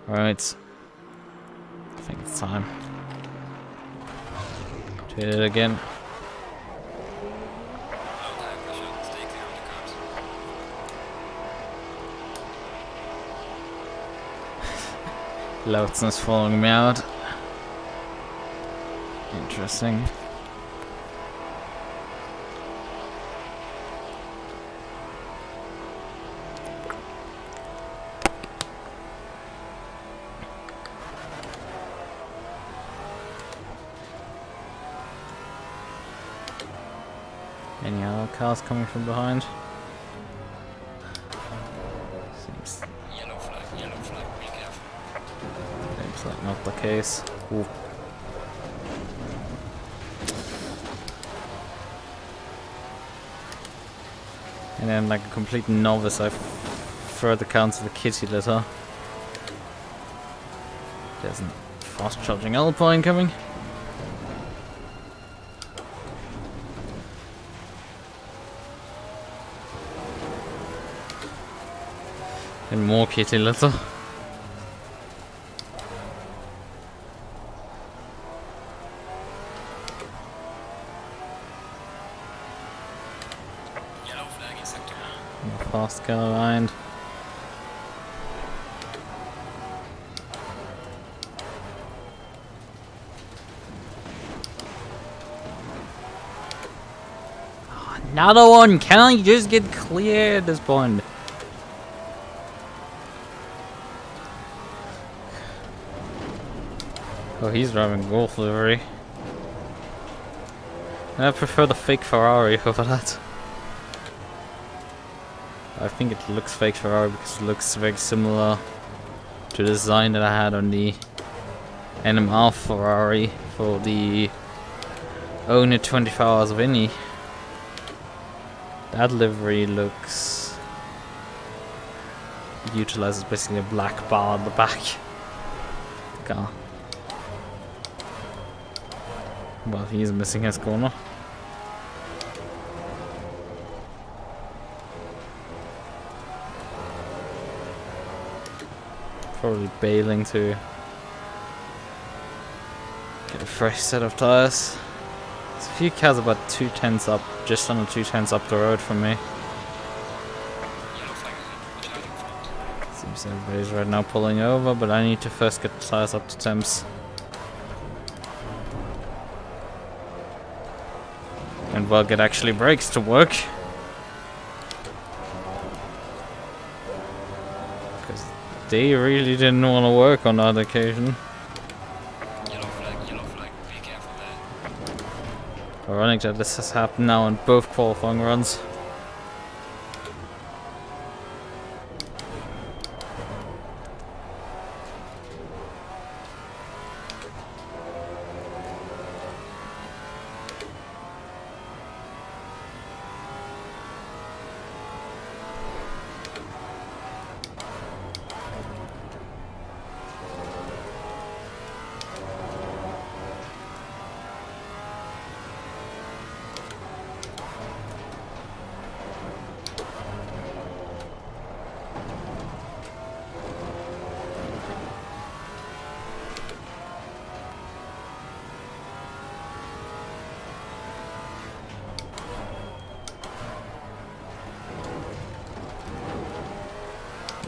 Right, I think it's time to hit it again. No time pressure. Stay clear of the curbs. Lichten is following me out. Interesting. Any other cars coming from behind? Seems Yellow flag, be careful. like not the case. Ooh. And then, like a complete novice, I further counter the kitty litter. There's a fast charging Alpine coming. And more kitty litter. Yellow flag in sector 1. More fast car aligned. Another one! Can I just get clear at this point? Oh, he's driving Golf livery. I prefer the fake Ferrari over that. I think it looks fake Ferrari because it looks very similar to the design that I had on the NMR Ferrari for the Own It 24 Hours of Indy. That livery looks... utilizes basically a black bar at the back of the car. Well, he's missing his corner. Probably bailing to get a fresh set of tires. There's a few cars about 2/10 up, just under 2/10 up the road from me. Yellow flag ahead. Watch out in front. Seems everybody's right now pulling over, but I need to first get the tires up to temps. And well, get actually brakes to work. Because they really didn't want to work on that occasion. Yellow flag, be careful there. Ironic that this has happened now on both qualifying runs.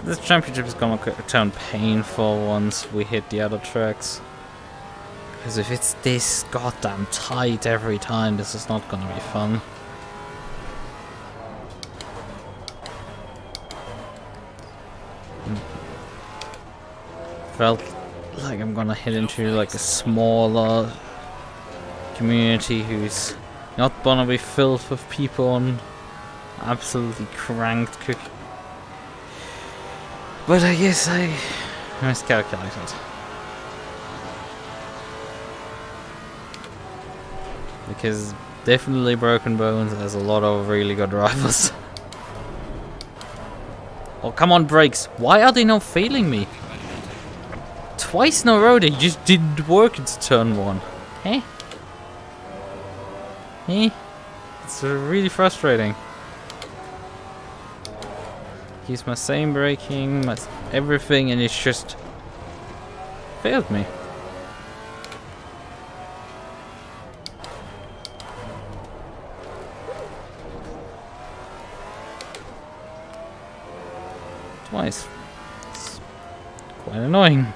This championship is gonna turn painful once we hit the other tracks. Because if it's this goddamn tight every time, this is not gonna be fun. Felt like I'm gonna hit into like a smaller community who's not gonna be filled with people on absolutely cranked cook. But I guess I miscalculated. Because definitely Broken Bones has a lot of really good drivers. Oh, come on, brakes. Why are they not failing me? Twice in a row they just didn't work into turn 1. Eh? Eh? It's really frustrating. Use my same braking, my everything, and it's just failed me. Twice. It's quite annoying.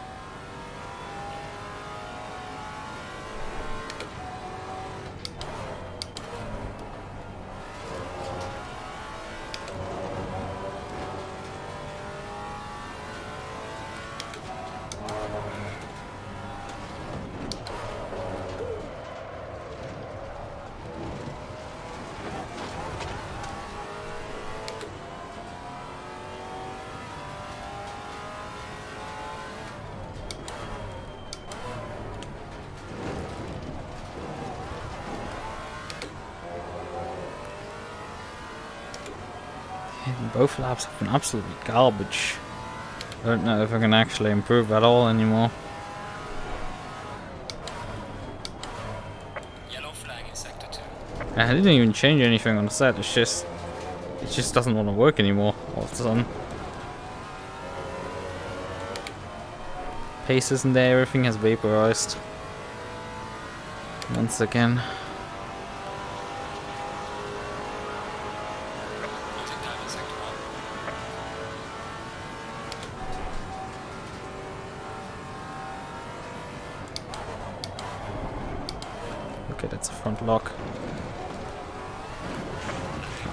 Both laps have been absolutely garbage. I don't know if I can actually improve at all anymore. Yellow flag in sector 2. I didn't even change anything on the set, it just doesn't want to work anymore all of a sudden. Pace isn't there, everything has vaporized. Once again. Losing time in sector 1. Okay, that's a front lock.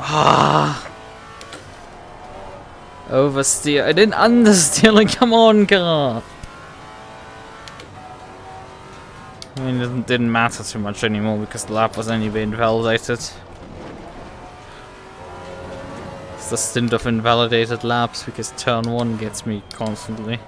Ah! Oversteer. I didn't understeer, like, come on, car! I mean, it didn't matter too much anymore because the lap was anyway invalidated. It's the stint of invalidated laps because turn 1 gets me constantly.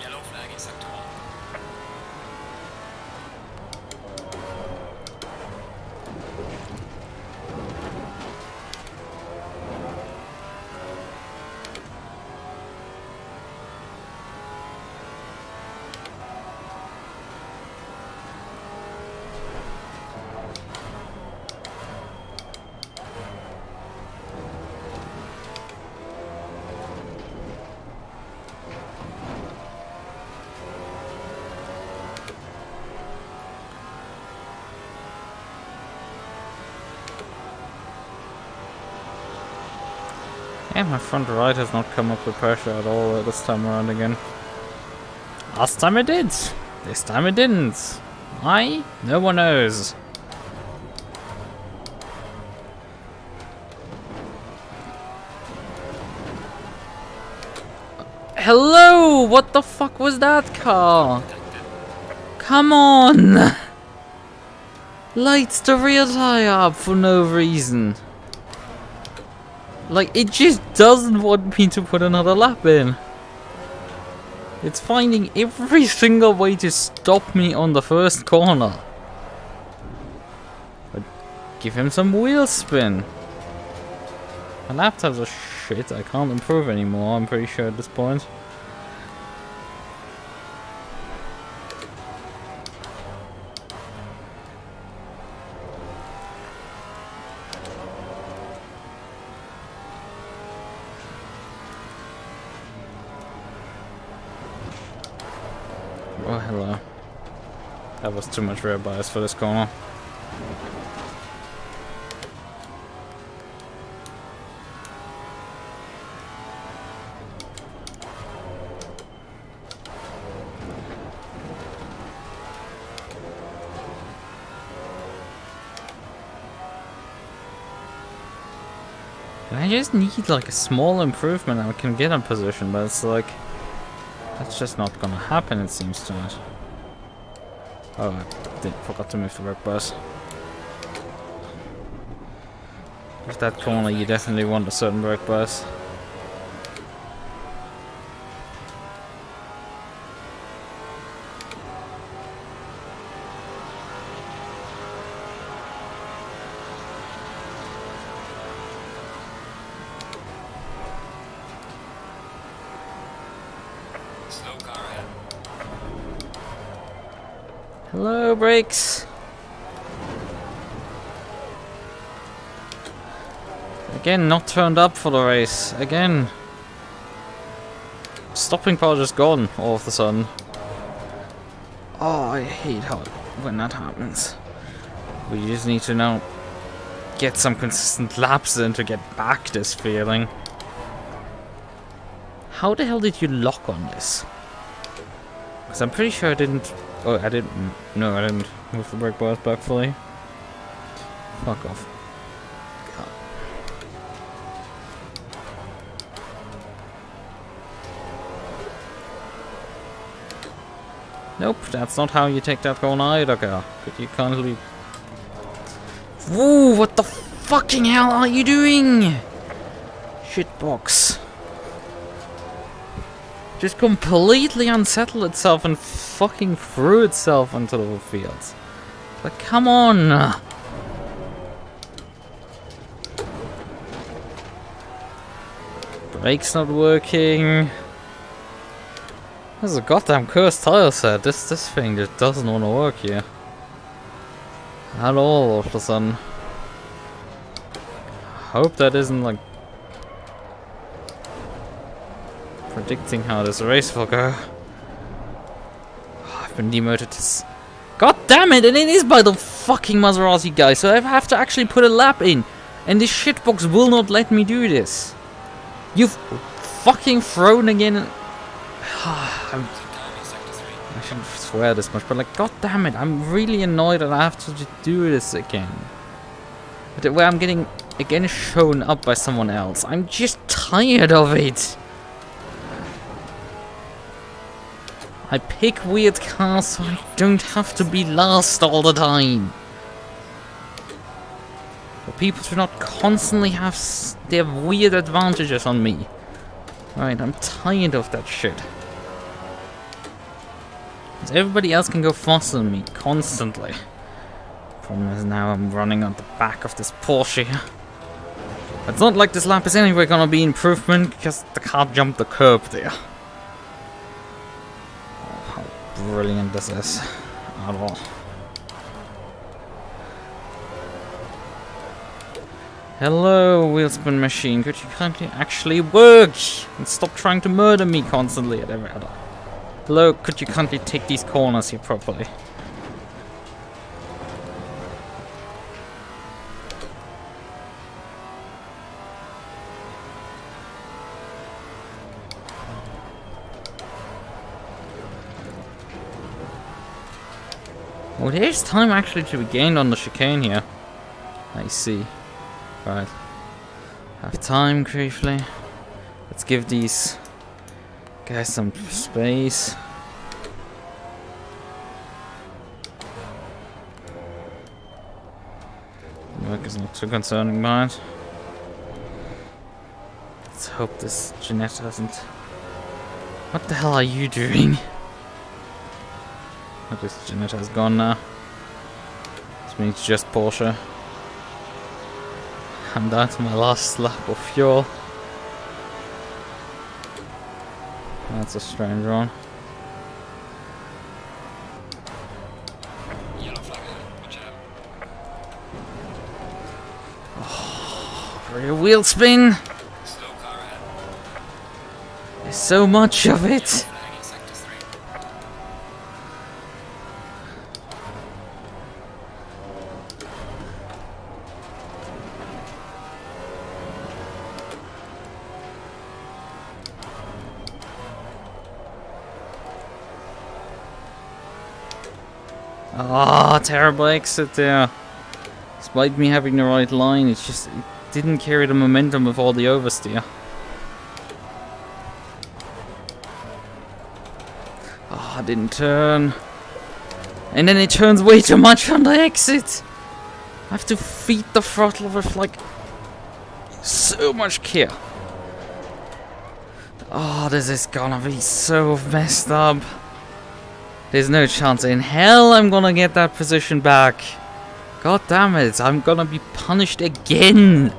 Yellow flag in sector 1. Yeah, my front right has not come up with pressure at all this time around again. Last time it did. This time it didn't. Why? No one knows. Hello! What the fuck was that car? Come on! Lights the rear tire up for no reason. Like, it just doesn't want me to put another lap in. It's finding every single way to stop me on the first corner. But give him some wheel spin. My laptops are shit. I can't improve anymore, I'm pretty sure at this point. Oh, hello. That was too much rear bias for this corner. I just need like a small improvement and I can get in position, but it's like that's just not gonna happen, it seems to us. Oh, I forgot to move the brake bus. With that corner, you definitely want a certain brake bus. Slow car ahead. Hello, brakes. Again, not turned up for the race. Again. Stopping power just gone all of a sudden. Oh, I hate when that happens. We just need to now get some consistent laps in to get back this feeling. How the hell did you lock on this? Because I'm pretty sure I didn't... Oh, I didn't... No, I didn't move the brake bars back fully. Fuck off. God. Nope, that's not how you take that corner either, girl. Could you kindly... Whoa, what the fucking hell are you doing? Shitbox. Just completely unsettled itself and fucking threw itself into the fields. Like, come on! Brake's not working. This is a goddamn cursed tire set. This thing just doesn't want to work here. At all of a sudden. Hope that isn't like predicting how this race will go. Oh, I've been demoted to... God damn it! And it is by the fucking Maserati guy, so I have to actually put a lap in. And this shitbox will not let me do this. You've fucking thrown again. I shouldn't swear this much, but like, god damn it, I'm really annoyed that I have to just do this again. But where I'm getting again shown up by someone else. I'm just tired of it. I pick weird cars so I don't have to be last all the time. For people to not constantly have their weird advantages on me. Alright, I'm tired of that shit. Because everybody else can go faster than me, constantly. Problem is now I'm running on the back of this Porsche. It's not like this lap is anyway gonna be improvement, because the car jumped the curb there. Oh, how brilliant this is. At all. Hello, wheelspin machine. Could you kindly actually work? And stop trying to murder me constantly at every other. Hello, could you kindly take these corners here properly? Well, there's time actually to be gained on the chicane here. I see. Right. Have time briefly. Let's give these guys some space. Work is not too concerning, mind. Let's hope this Jeanette doesn't. What the hell are you doing? Oh, this Jeanette has gone now. This means just Porsche. I'm down to my last lap of fuel. That's a strange one. Yellow flag ahead. Watch out. Rear wheel spin! Slow car ahead. There's so much of it! Flag in sector 3. Ah, terrible exit there. Despite me having the right line, it didn't carry the momentum of all the oversteer. Ah, I didn't turn. And then it turns way too much on the exit. I have to feed the throttle with like so much care. Oh, this is gonna be so messed up. There's no chance in hell I'm gonna get that position back. God damn it, I'm gonna be punished again.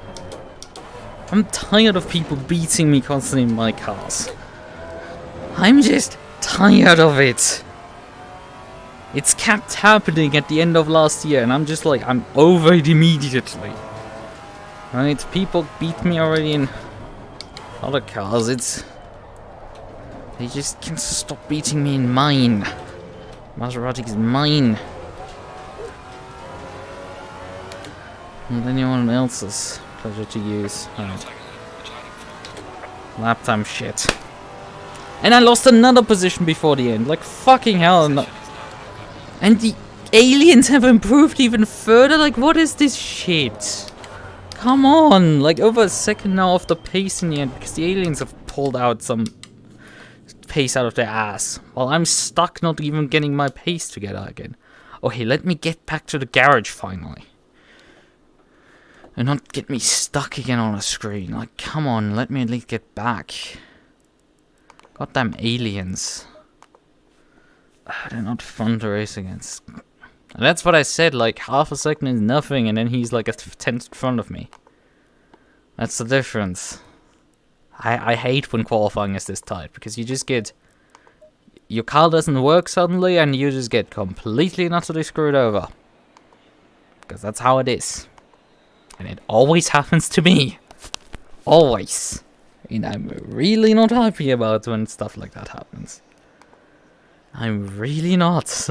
I'm tired of people beating me constantly in my cars. I'm just tired of it. It's kept happening at the end of last year and I'm just like, I'm over it immediately. Right, people beat me already in other cars, they just can't stop beating me in mine. Maserati is mine. And anyone else's pleasure to use. Yellow Right. flag ahead. Watch out. Lap time shit. And I lost another position before the end. Like fucking hell. And the aliens have improved even further. Like what is this shit? Come on. Like over a second now off the pace in the end. Because the aliens have pulled out some pace out of their ass. While I'm stuck not even getting my pace together again. Okay, let me get back to the garage finally. And not get me stuck again on a screen. Like, come on, let me at least get back. Goddamn aliens. They're not fun to race against. And that's what I said, like, half a second is nothing, and then he's like a tenth in front of me. That's the difference. I hate when qualifying is this tight, because you just get... Your car doesn't work suddenly, and you just get completely and utterly screwed over. Because that's how it is. And it always happens to me. Always. And I'm really not happy about when stuff like that happens. I'm really not.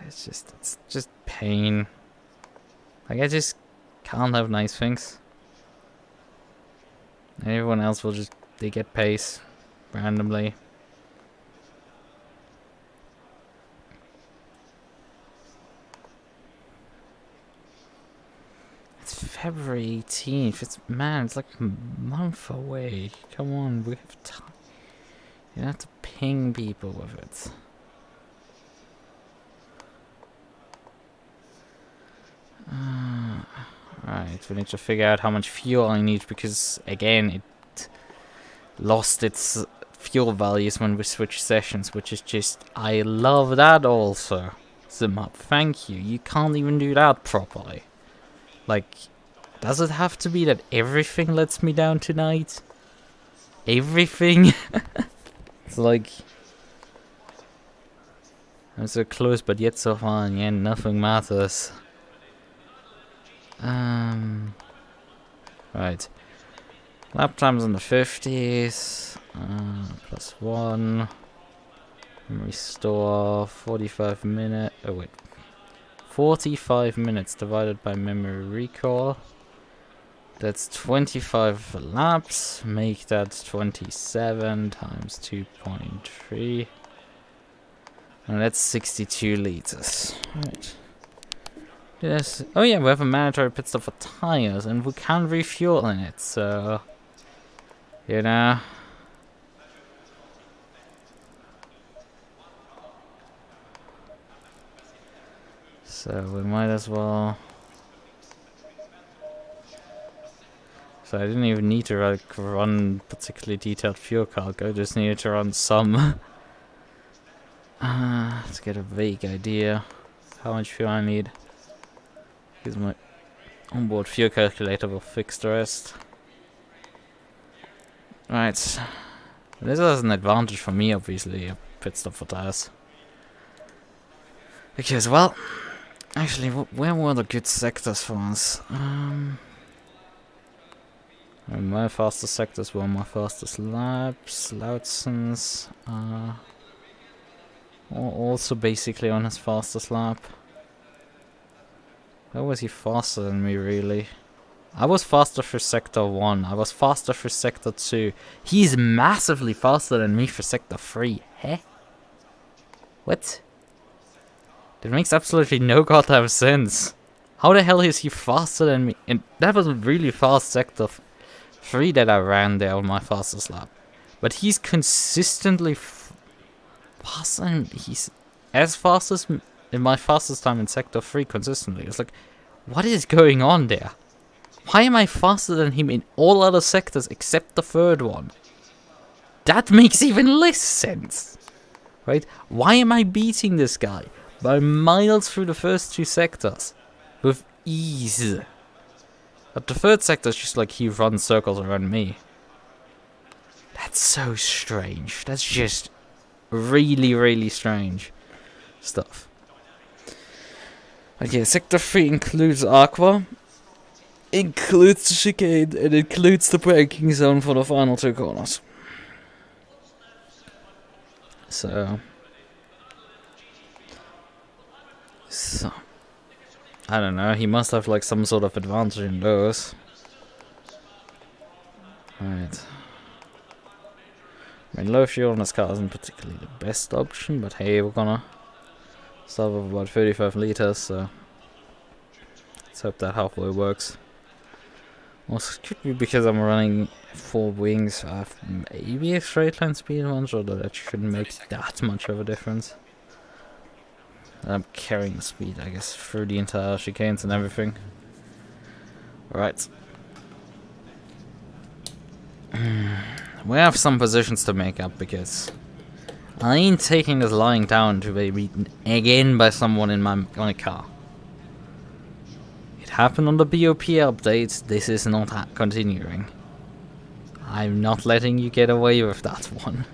It's just pain. Like, I just can't have nice things. Everyone else will just, they get pace randomly. It's February 18th. It's like a month away. Come on, we have time. You have to ping people with it. Right, we need to figure out how much fuel I need because, again, it lost its fuel values when we switched sessions, which is just, I love that also. Zimap, thank you. You can't even do that properly. Like, does it have to be that everything lets me down tonight? Everything? It's like... I'm so close, but yet so far, and yeah, nothing matters. Right. Lap times in the 50s. +1. Memory store. 45 minutes. Oh, wait. 45 minutes divided by memory recall. That's 25 laps. Make that 27 times 2.3. And that's 62 liters. Right. Yes. Oh yeah, we have a mandatory pit stop for tires, and we can refuel in it. So, you know. So we might as well. So I didn't even need to like run particularly detailed fuel calc. I just needed to run some to get a vague idea how much fuel I need. Because my onboard fuel calculator will fix the rest. Right. This is an advantage for me, obviously, a pit stop for tires. Because, well, actually, where were the good sectors for us? My fastest sectors were my fastest laps. Lautson's also basically on his fastest lap. Where was he faster than me, really? I was faster for sector 1. I was faster for sector 2. He's massively faster than me for sector 3. Huh? What? That makes absolutely no goddamn sense. How the hell is he faster than me? And that was a really fast sector 3 that I ran there on my fastest lap. But he's consistently faster than me. He's as fast as in my fastest time in sector 3 consistently. It's like, what is going on there? Why am I faster than him in all other sectors except the third one? That makes even less sense. Right? Why am I beating this guy by miles through the first 2 sectors? With ease. But the third sector is just like he runs circles around me. That's so strange. That's just really, really strange stuff. Okay, sector 3 includes Aqua, includes the chicane, and includes the braking zone for the final 2 corners. So, I don't know, he must have like some sort of advantage in those. Right. I mean, low fuel on this car isn't particularly the best option, but hey, we're gonna start with about 35 liters, so let's hope that halfway works. Also, it could be because I'm running 4 wings, I have maybe a straight line speed advantage, although that shouldn't make that much of a difference. I'm carrying the speed, I guess, through the entire chicanes and everything. Right. We have some positions to make up, because I ain't taking this lying down to be beaten again by someone in my car. It happened on the BOP update, this is not continuing. I'm not letting you get away with that one.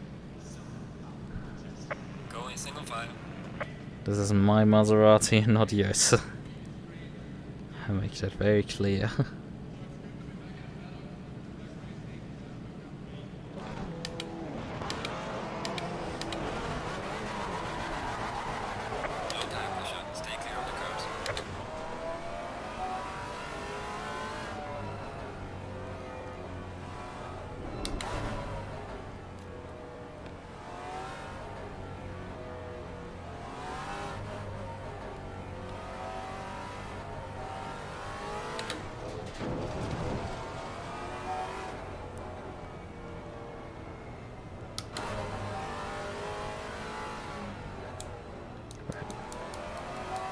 Go in single file. This is my Maserati, not yours. I make that very clear. No time pressure. Stay clear of the curves.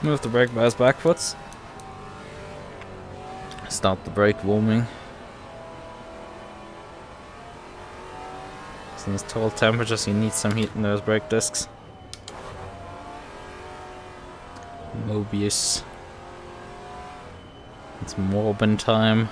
Move the brake bias backwards. Start the brake warming. In these tall temperatures, you need some heat in those brake discs. Mobius. It's Morbin time.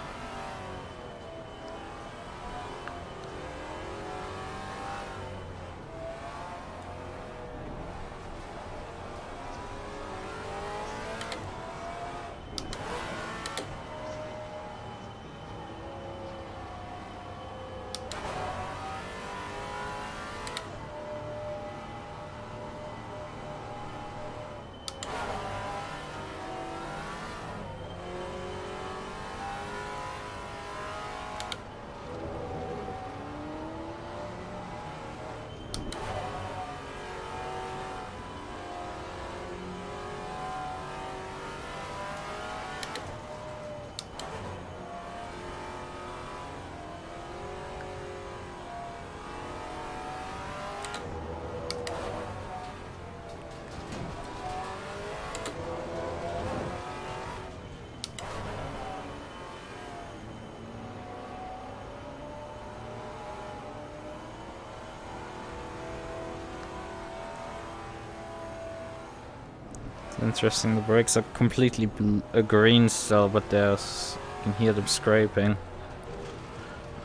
Interesting, the brakes are completely a green still, but there's... you can hear them scraping.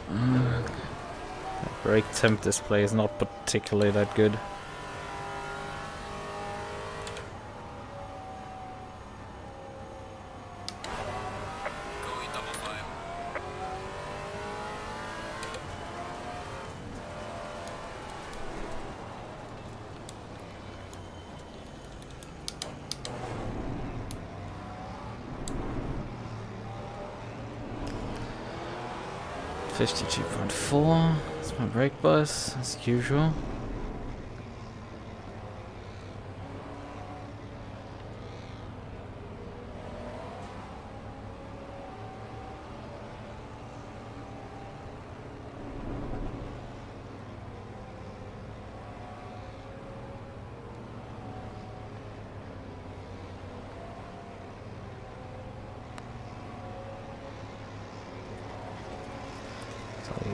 The brake temp display is not particularly that good. Going double five. .4. That's my brake bus, as usual.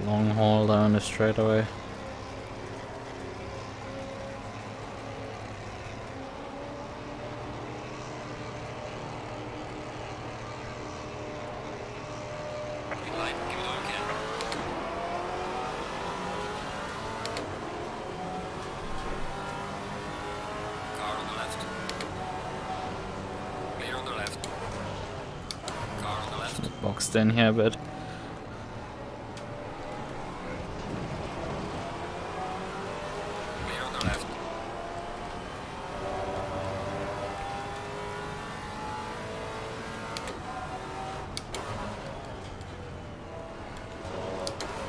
Long haul down the straightaway. Green light, give it all you can. Car on the left. Clear on the left. Car on the left. Boxed in here a bit. Clear on the left.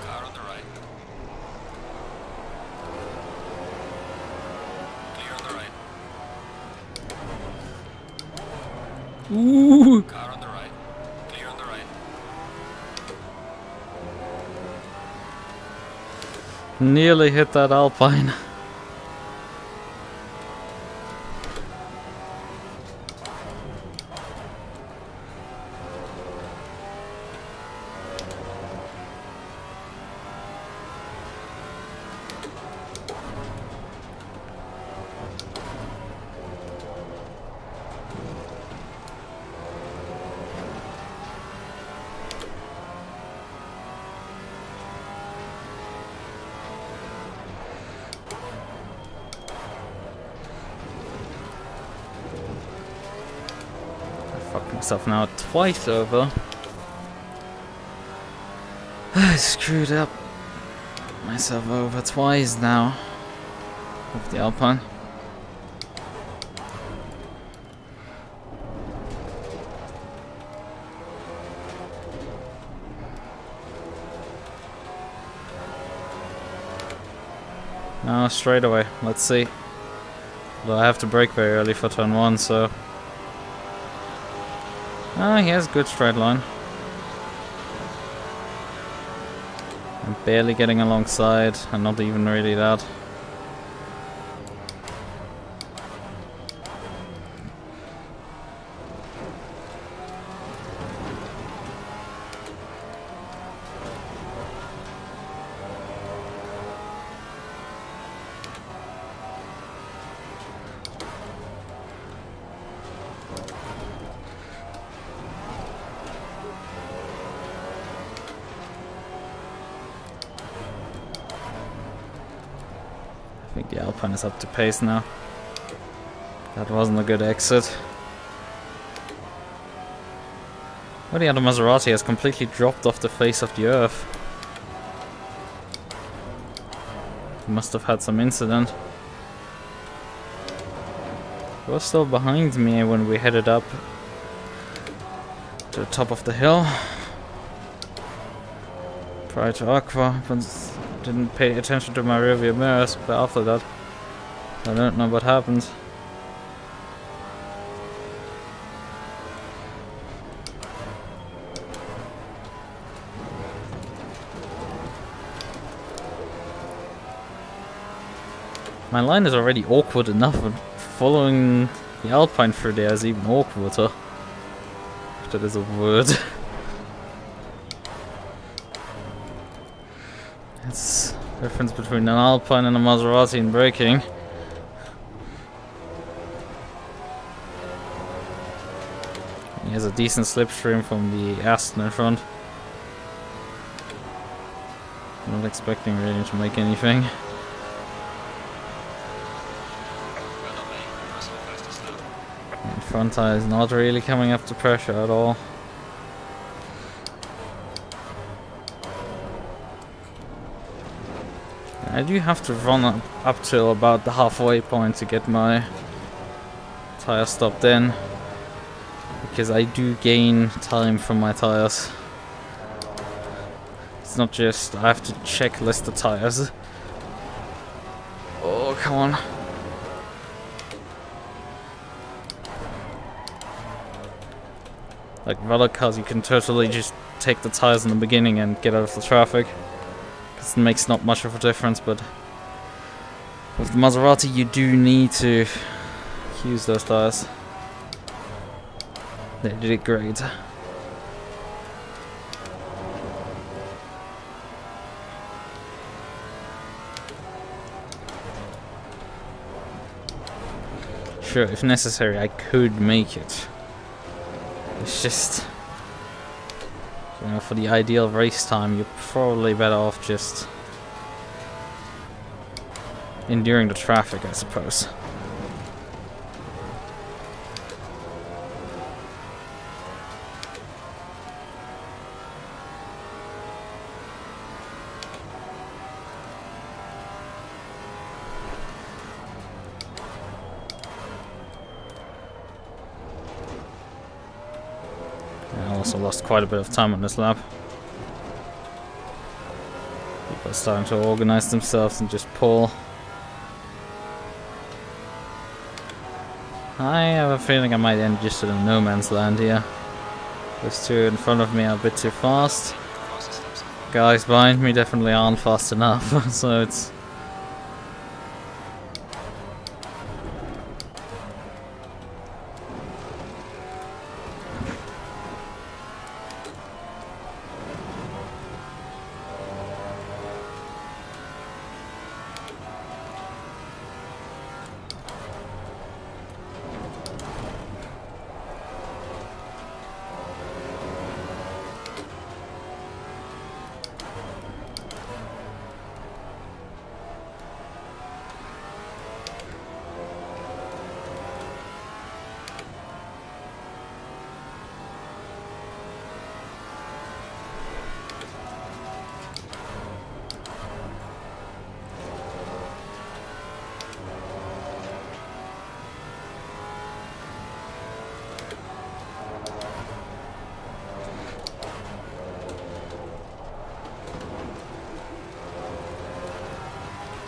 Car on the right. Clear on the right. Ooh! Car on the right. Clear on the right. Nearly hit that Alpine. Fucked myself now twice over. I screwed up myself over twice now with the Alpine. Now straight away, let's see. Although I have to brake very early for turn 1, so... Ah, he has good straight line. I'm barely getting alongside, and not even really that. I think the Alpine is up to pace now. That wasn't a good exit. Well, the other Maserati has completely dropped off the face of the earth. He must have had some incident. He was still behind me when we headed up to the top of the hill. Prior to Aqua, but didn't pay attention to my rearview mirrors, but after that, I don't know what happened. My line is already awkward enough, and following the Alpine through there is even awkwarder. If that is a word. It's the difference between an Alpine and a Maserati in braking. decent slipstream from the Aston in front. Not expecting Radeon to make anything. Well done, mate. Personal fastest lap. And front tire is not really coming up to pressure at all. I do have to run up till about the halfway point to get my tire stopped in, because I do gain time from my tires. It's not just I have to checklist the tires. Oh, come on. Like other cars, you can totally just take the tires in the beginning and get out of the traffic. It makes not much of a difference, but with the Maserati you do need to use those tires. They did it great. Sure, if necessary I could make it. It's just, you know, for the ideal race time, you're probably better off just enduring the traffic, I suppose. I also lost quite a bit of time on this lap. People are starting to organize themselves and just pull. I have a feeling I might end just in a no man's land here. Those two in front of me are a bit too fast. Fastest lap so far. Guys behind me definitely aren't fast enough, so it's...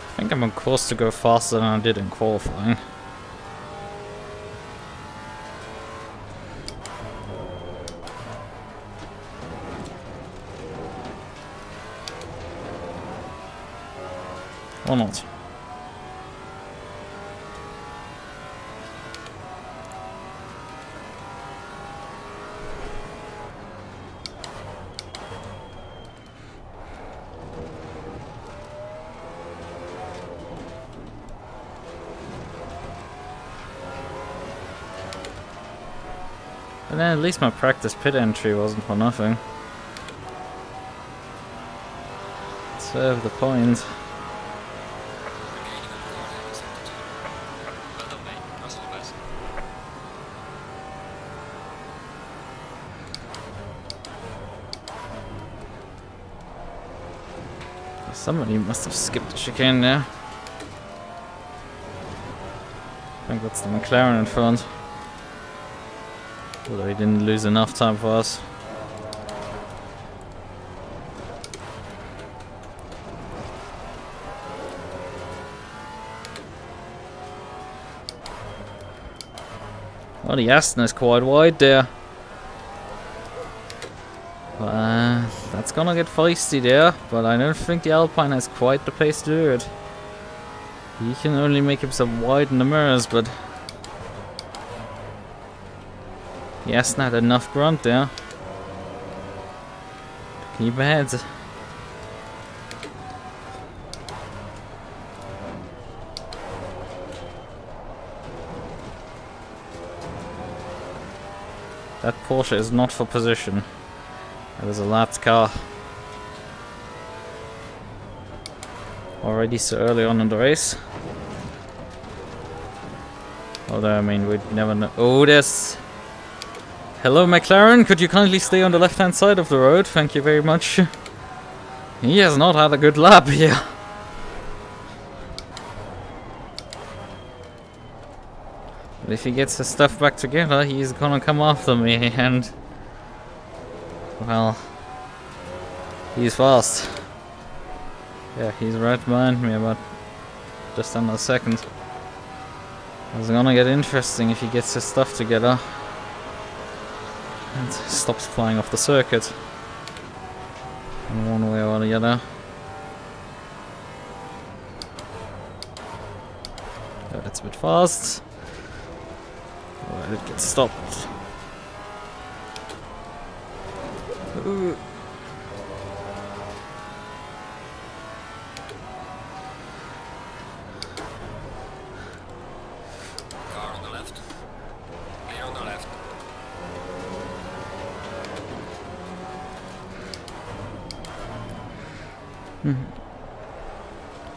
I think I'm on course to go faster than I did in qualifying. Or not. And then at least my practice pit entry wasn't for nothing. Serve the point. Well done, mate. Personal best. Somebody must have skipped the chicane there. I think that's the McLaren in front. Although he didn't lose enough time for us. Well, the Aston is quite wide there. That's gonna get feisty there, but I don't think the Alpine has quite the pace to do it. He can only make himself wide in the mirrors, but the Aston had enough grunt there. Keep ahead. That Porsche is not for position. That is a lapped car. Already so early on in the race. Although, I mean, we'd never know. Oh, there's... Hello, McLaren. Could you kindly stay on the left-hand side of the road? Thank you very much. He has not had a good lap here. But if he gets his stuff back together, he's gonna come after me, and... Well... He's fast. Yeah, he's right behind me, about just under a second. It's gonna get interesting if he gets his stuff together and stops flying off the circuit in one way or the other. Oh, that's a bit fast. Oh, it gets stopped. Ooh.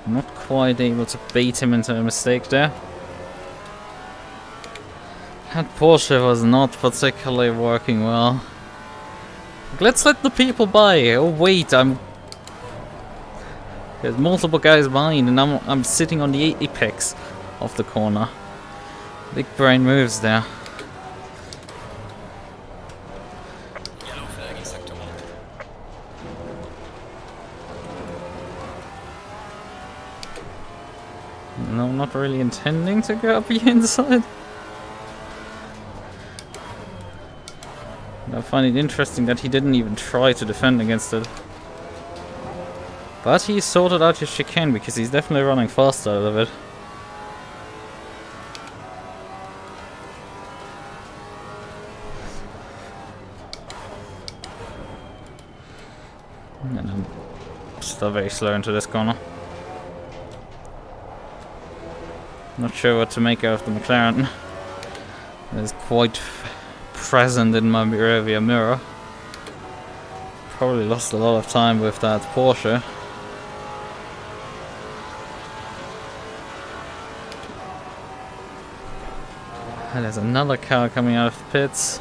Not quite able to bait him into a mistake there. That Porsche was not particularly working well. Let's let the people by. Oh wait, there's multiple guys behind, and I'm sitting on the apex of the corner. Big brain moves there. Yellow flag in sector 1. No, not really intending to go up the inside. I find it interesting that he didn't even try to defend against it. But he sorted out his chicane because he's definitely running fast out of it. And I'm still very slow into this corner. Not sure what to make out of the McLaren. It's quite present in my rearview mirror. Probably lost a lot of time with that Porsche. And there's another car coming out of the pits.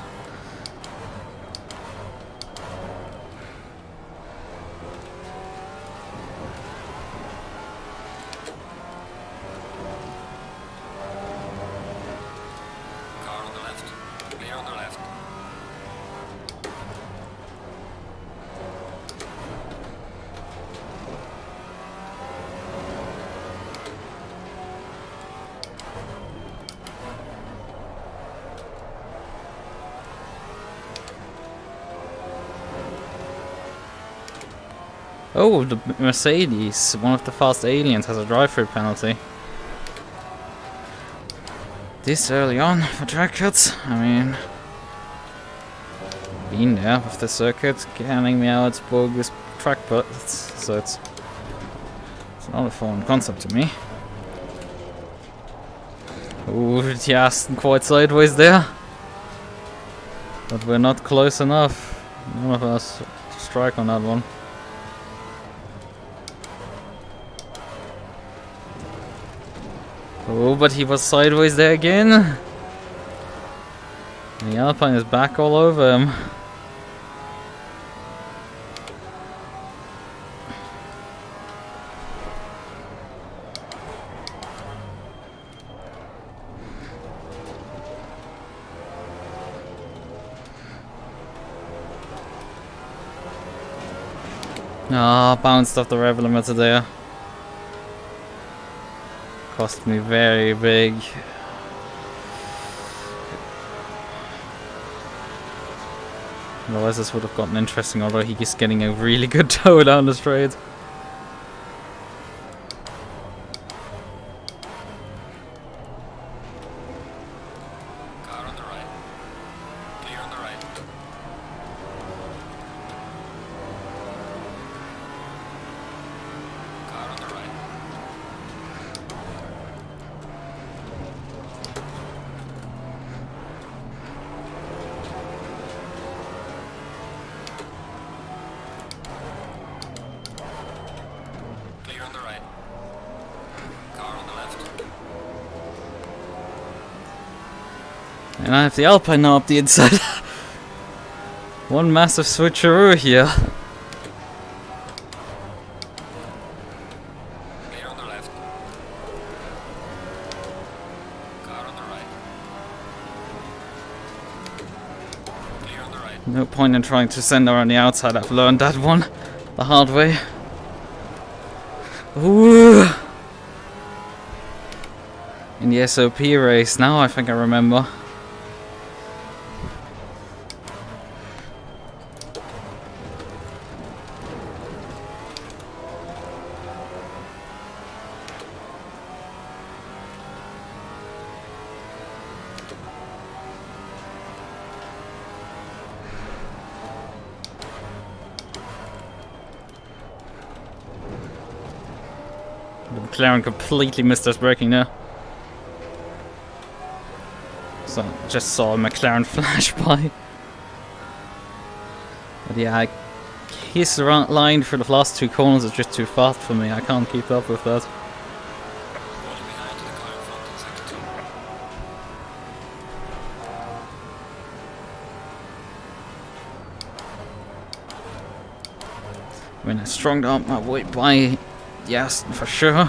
Oh, the Mercedes, one of the fast aliens, has a drive-through penalty. This early on for track cuts, I mean... Been there with the circuit, getting me out bogus track cuts, so it's not a foreign concept to me. Ooh, the Aston quite sideways there. But we're not close enough. None of us to strike on that one. Oh, but he was sideways there again. The Alpine is back all over him. Ah, bounced off the rev limiter there. Cost me very big. Otherwise this would have gotten interesting, although he's getting a really good toe down the straight. Car on the right. Clear on the right. Car on the right. And I have the Alpine now up the inside. One massive switcheroo here. Clear on the left. Car on the right. Clear on the right. No point in trying to send her on the outside. I've learned that one the hard way. Ooh. In the SOP race, now I think I remember. The McLaren completely missed us braking there. So just saw a McLaren flash by. But yeah, his line for the last two corners is just too fast for me. I can't keep up with that. Falling behind to the car in front in sector 2. I mean, I stronged up my way by, yes, for sure.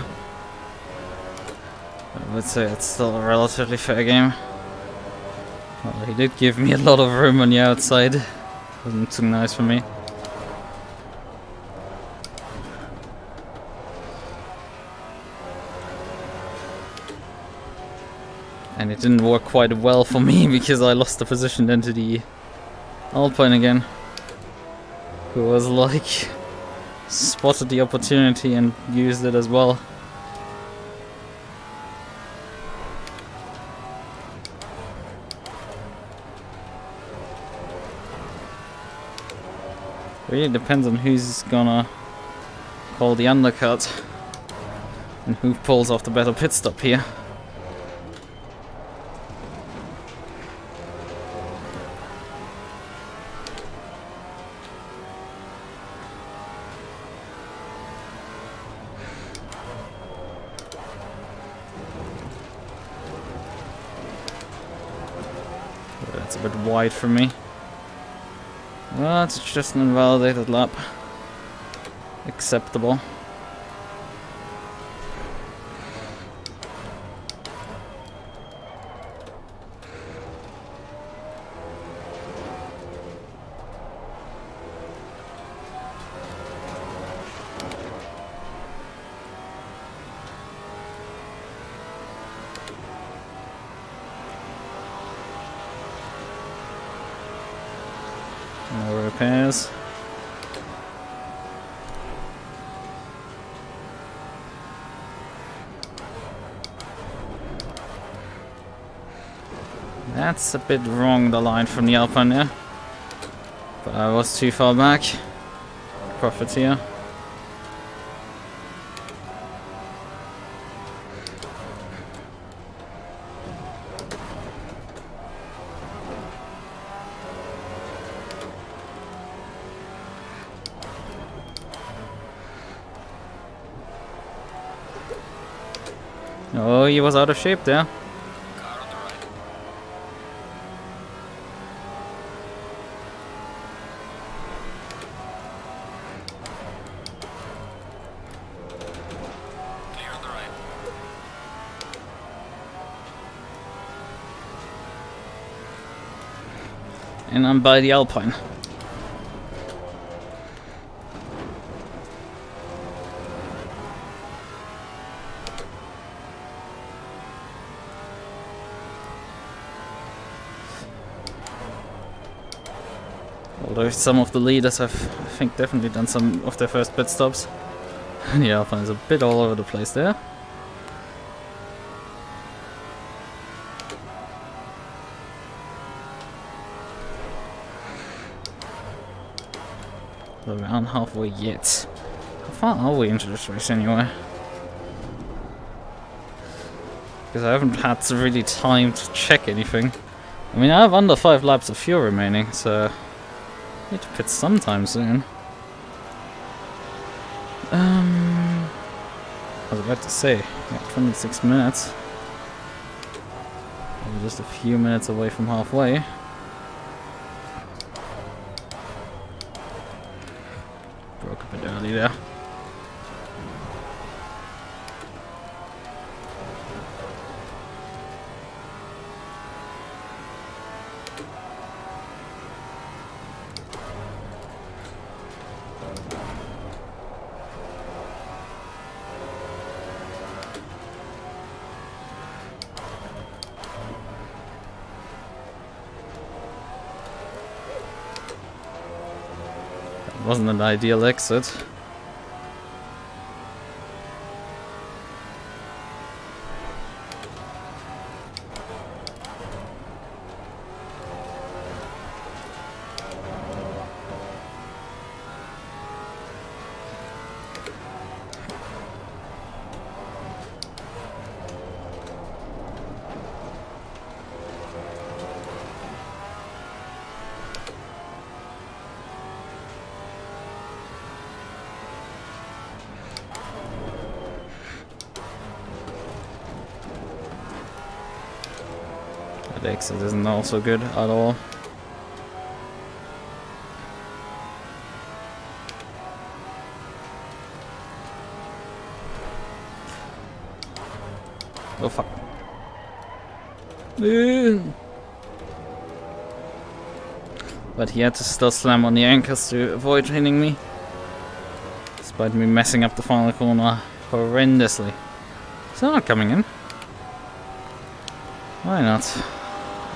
I would say it's still a relatively fair game. Well, he did give me a lot of room on the outside. Wasn't too nice for me. And it didn't work quite well for me because I lost the position then to the Alpine again, who was like spotted the opportunity and used it as well. Really depends on who's gonna call the undercut and who pulls off the better pit stop here. That's a bit wide for me. Well, it's just an invalidated lap. Acceptable. No repairs. That's a bit wrong, the line from the Alpine there. But I was too far back. Profiteer. Oh, he was out of shape there. Car on the right. Clear on the right. And I'm by the Alpine. Although some of the leaders have, I think, definitely done some of their first pit stops. And the Alpine is a bit all over the place there. But we aren't halfway yet. How far are we into this race anyway? Because I haven't had really time to check anything. I mean, I have under 5 laps of fuel remaining, so I need to pit sometime soon. I was about to say, yeah, 26 minutes. We're just a few minutes away from halfway. Broke a bit early there. Wasn't an ideal exit. That exit isn't also good at all. Oh fuck. But he had to still slam on the anchors to avoid hitting me. Despite me messing up the final corner horrendously. Is that not coming in? Why not?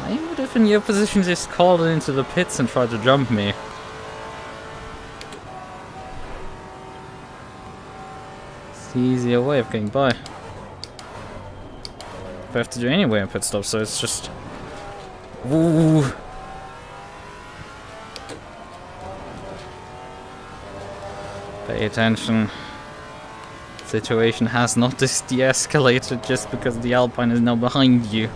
I would have in your position just called it into the pits and tried to jump me. It's the easier way of getting by. I have to do anyway in pit stop, so it's just... Ooh. Pay attention. Situation has not de-escalated just because the Alpine is now behind you.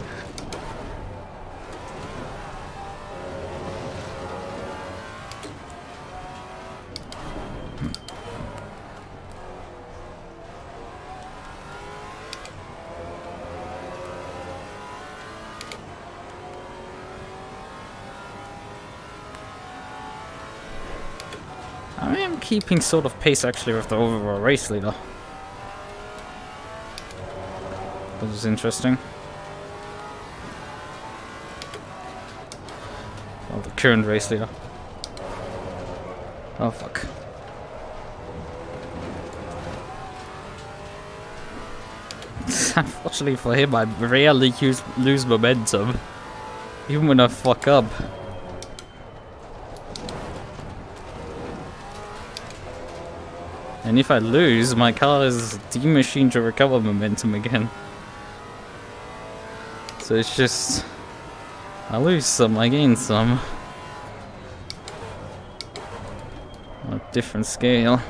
I am keeping sort of pace actually with the overall race leader. This is interesting. Oh, the current race leader. Oh fuck. Unfortunately for him, I rarely lose momentum. Even when I fuck up. And if I lose, my car is demachined to recover momentum again. So it's just... I lose some, I gain some. On a different scale.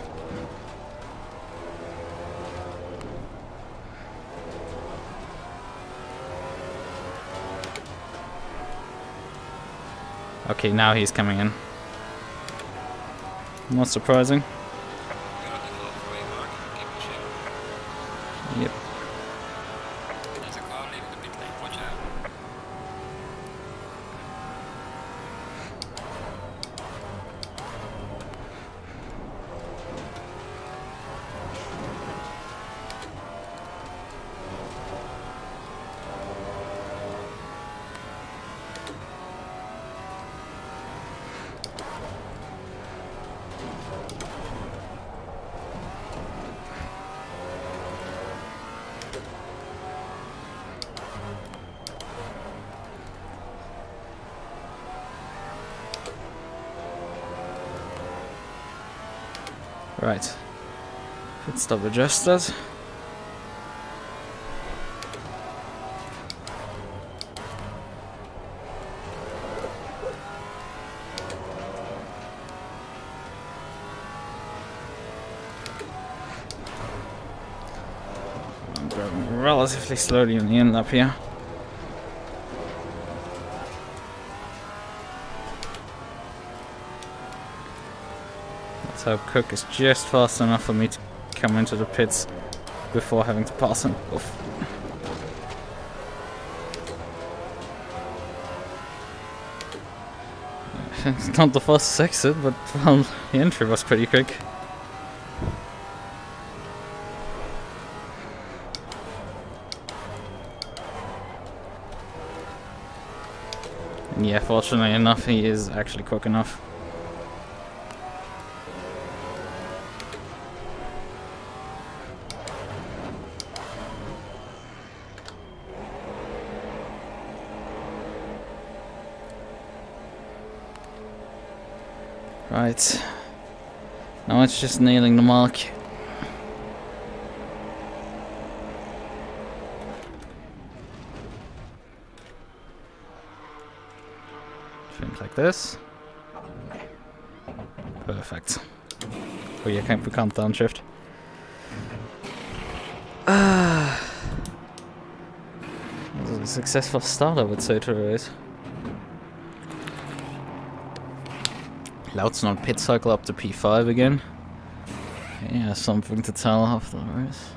Okay, now he's coming in. Not surprising. Yep. There's a car leaving the pit lane, watch out. Right. Pit stop adjusted. I'm driving relatively slowly on the end up here. So Cook is just fast enough for me to come into the pits before having to pass him. Oof. It's not the fastest exit, but well, the entry was pretty quick. And yeah, fortunately enough, he is actually quick enough. Right. Now it's just nailing the mark. Think like this. Perfect. Oh yeah, we can't downshift. This is a successful start, I would say, to the race. Loud's not pit cycle up to P5 again. Yeah, something to tell after the race.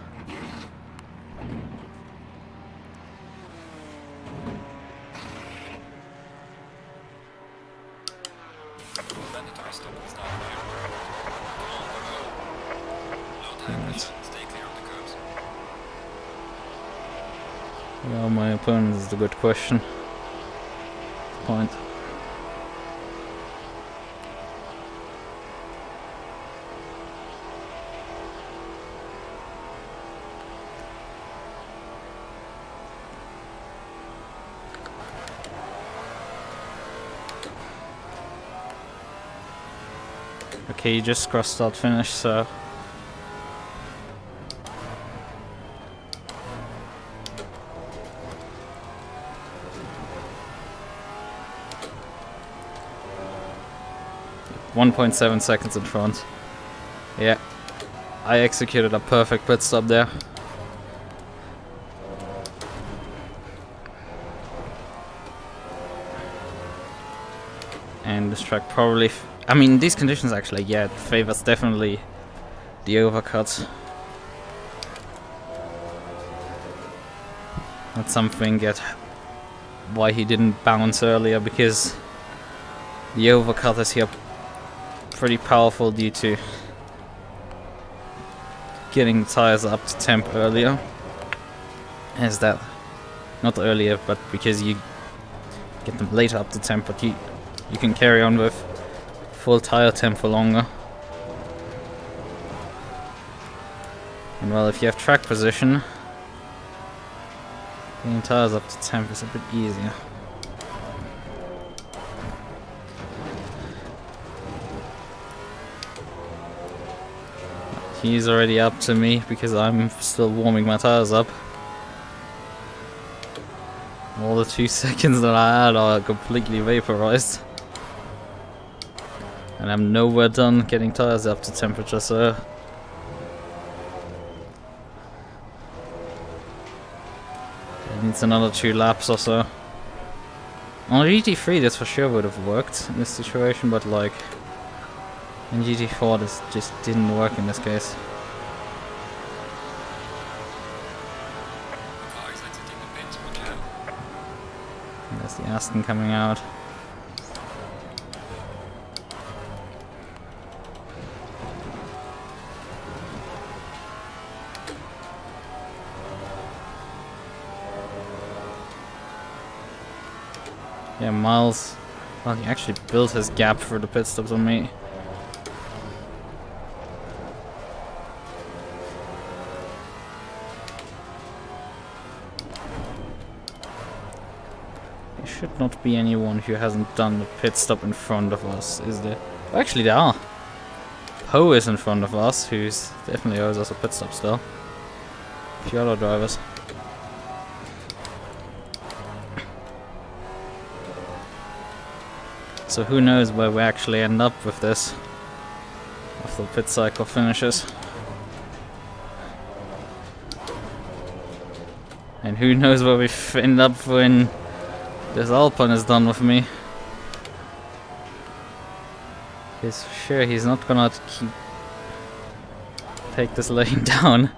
Mandatory stop is not clear. Come on, Right. stay clear of the curbs. Well, my opponent is the good question. Point. Okay, you just crossed start finish, so 1.7 seconds in front. Yeah, I executed a perfect pit stop there. And this track probably, I mean, these conditions actually, yeah, it favors definitely the overcut. That's something that why he didn't bounce earlier, because the overcut is here pretty powerful due to getting the tires up to temp earlier. As that, not earlier, but because you get them later up to temp, but you can carry on with full tire temp for longer. And well, if you have track position, getting tires up to temp is a bit easier. He's already up to me because I'm still warming my tires up. All the 2 seconds that I had are completely vaporized. And I'm nowhere done getting tires up to temperature, so it needs another 2 laps or so. On GT3 this for sure would have worked in this situation, but like in GT4 this just didn't work in this case. Car is exiting the pits, watch out. There's the Aston coming out. Yeah, Miles, well, he actually built his gap for the pit stops on me. There should not be anyone who hasn't done the pit stop in front of us, is there? Well, actually there are. Poe is in front of us, who's definitely owes us a pit stop still. A few other drivers. So who knows where we actually end up with this after the pit cycle finishes. And who knows where we end up when this Alpine is done with me. Because sure, he's not gonna take this lane down.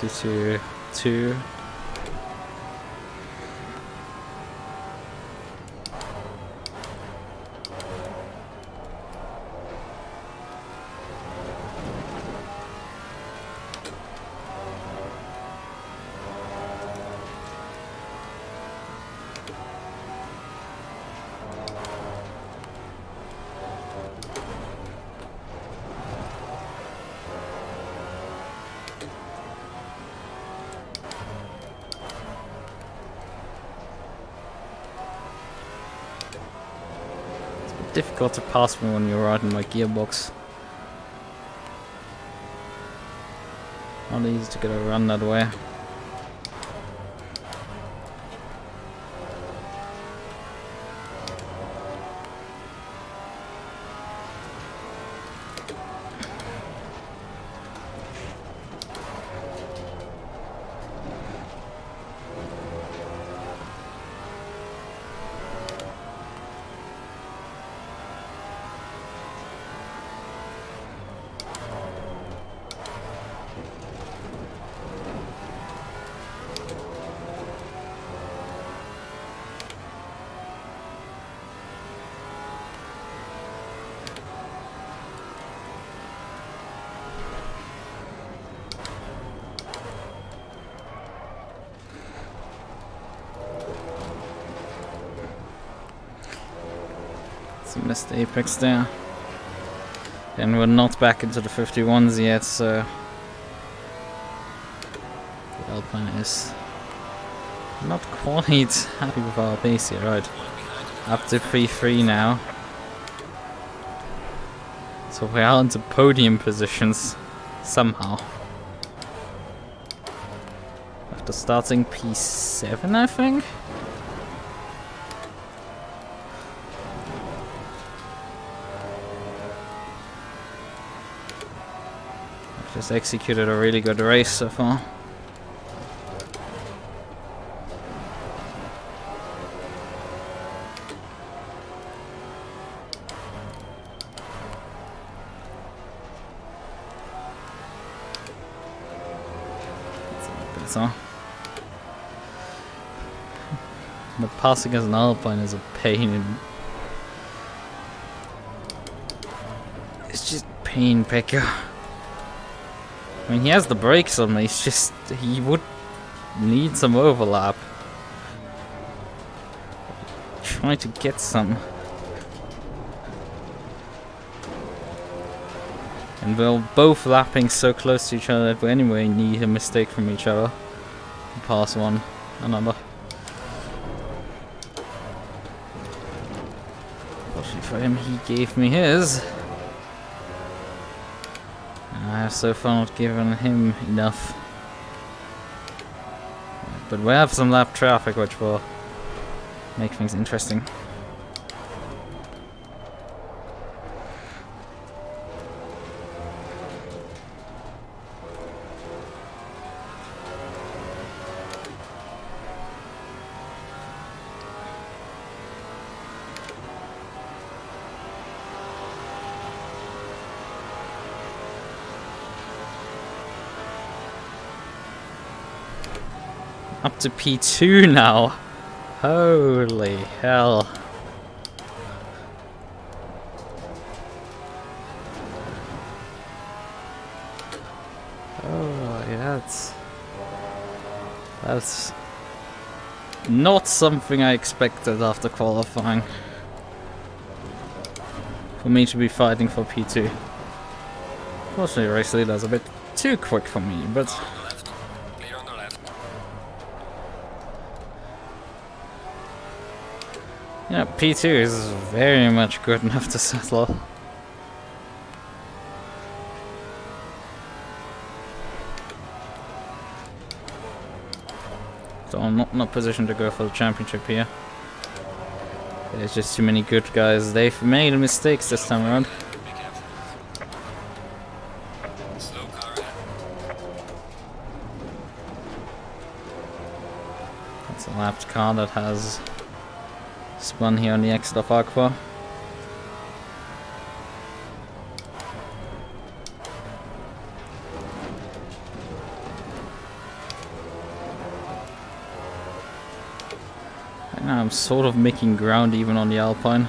52.2. Difficult to pass me when you're riding my gearbox. Not easy to get a run that way. Missed apex there. And we're not back into the 51s yet, so the Alpine is not quite happy with our pace here, right? Up to 3-3 now. So we are into podium positions somehow. After starting P7, I think? Just executed a really good race so far. That's a bit better. But passing as an Alpine is a pain in... It's just pain picker. I mean, he has the brakes on me, it's just, he would need some overlap. Try to get some. And we're both lapping so close to each other that we anyway need a mistake from each other to pass one another. Fortunately for him, he gave me his. I have so far not given him enough. But we have some lap traffic which will make things interesting. Up to P2 now. Holy hell. Oh, yeah, that's not something I expected after qualifying. For me to be fighting for P2. Fortunately, race leader's a bit too quick for me, but yeah, P2 is very much good enough to settle. So I'm not in a position to go for the championship here. There's just too many good guys. They've made mistakes this time around. Be careful. Slow car ahead. That's a lapped car that has spun here on the exit of Aqua. I'm sort of making ground even on the Alpine.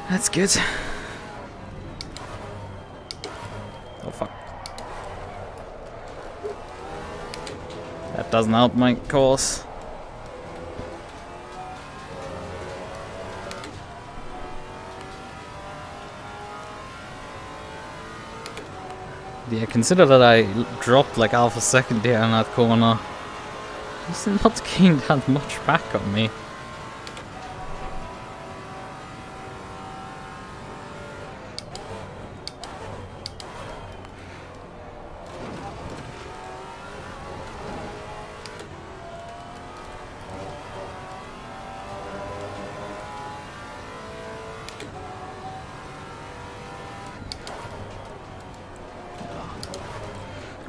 That's good. Oh fuck. That doesn't help my course. Yeah, consider that I dropped like half a second there in that corner. He's not getting that much back on me.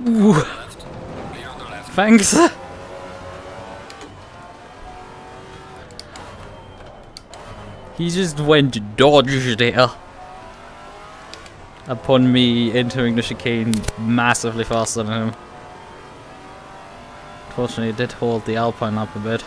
Ooh. Left. Clear on the left. Thanks. He just went dodge there. Upon me entering the chicane massively faster than him. Fortunately, it did hold the Alpine up a bit.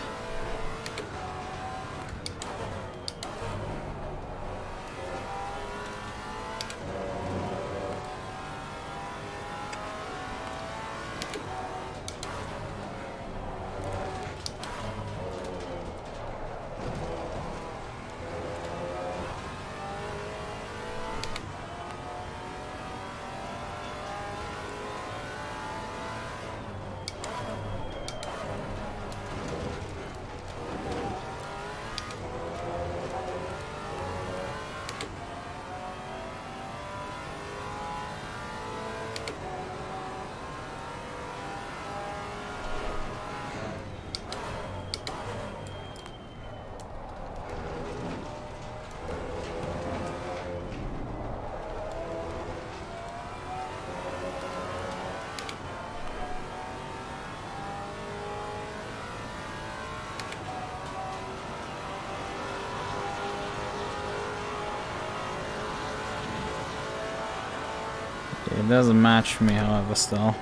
It doesn't match me, however, still.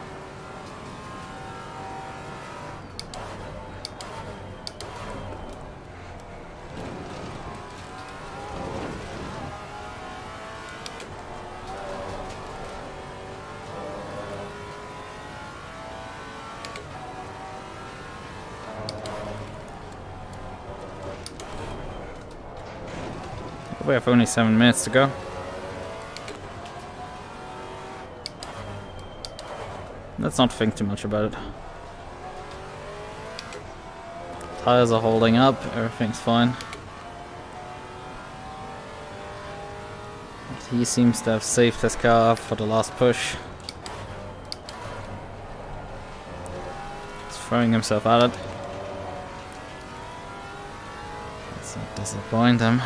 We have only 7 minutes to go. Let's not think too much about it. Tires are holding up, everything's fine. He seems to have saved his car up for the last push. He's throwing himself at it. Let's not disappoint him.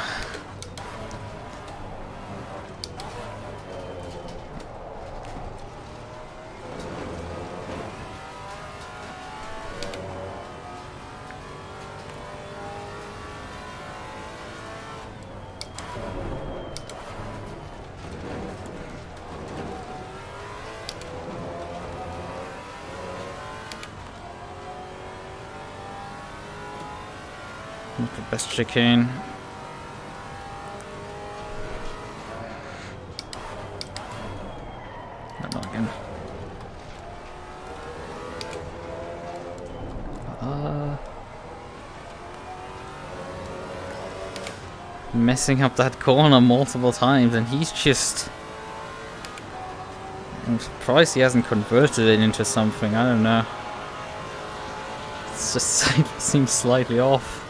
Not the best chicane. Not again. Messing up that corner multiple times, and he's just... I'm surprised he hasn't converted it into something, I don't know. It's just seems slightly off.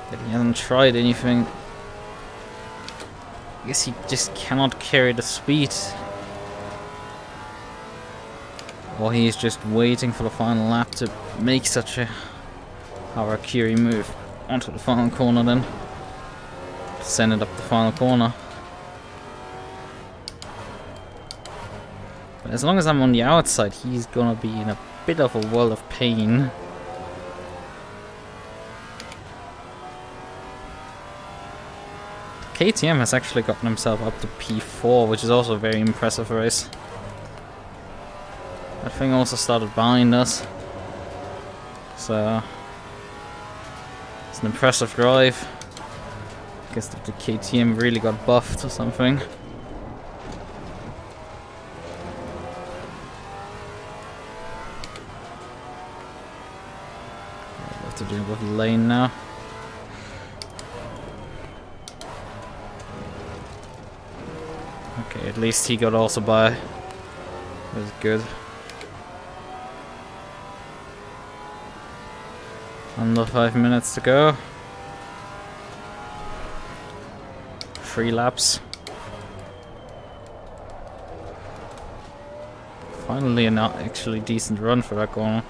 But he hasn't tried anything. I guess he just cannot carry the speed. Or he's just waiting for the final lap to make such a harakiri move onto the final corner then. Send it up the final corner. But as long as I'm on the outside, he's gonna be in a bit of a world of pain. KTM has actually gotten himself up to P4, which is also a very impressive race. That thing also started behind us. So it's an impressive drive. I guess that the KTM really got buffed or something. I have to deal with the lane now. Okay, at least he got also by. That was good. Under 5 minutes to go. 3 laps. Finally an actually decent run for that corner.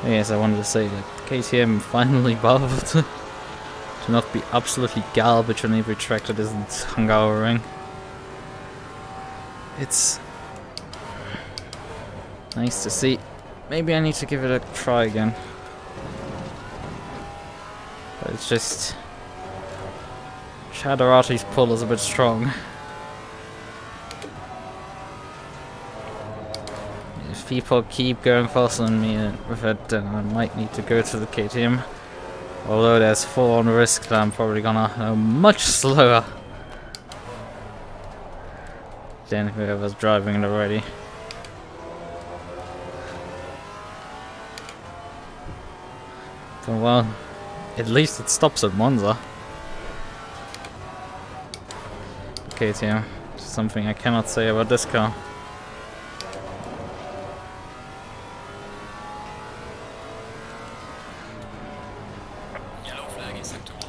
Yes, I wanted to say that KTM finally evolved to not be absolutely garbage on every track that isn't Hungaroring. It's nice to see. Maybe I need to give it a try again. But it's just Chaderati's pull is a bit strong. If people keep going faster than me with it, then I might need to go to the KTM. Although there's full on risk that I'm probably gonna go much slower than whoever's driving it already. But well, at least it stops at Monza. KTM, something I cannot say about this car. Yellow flag in sector 1.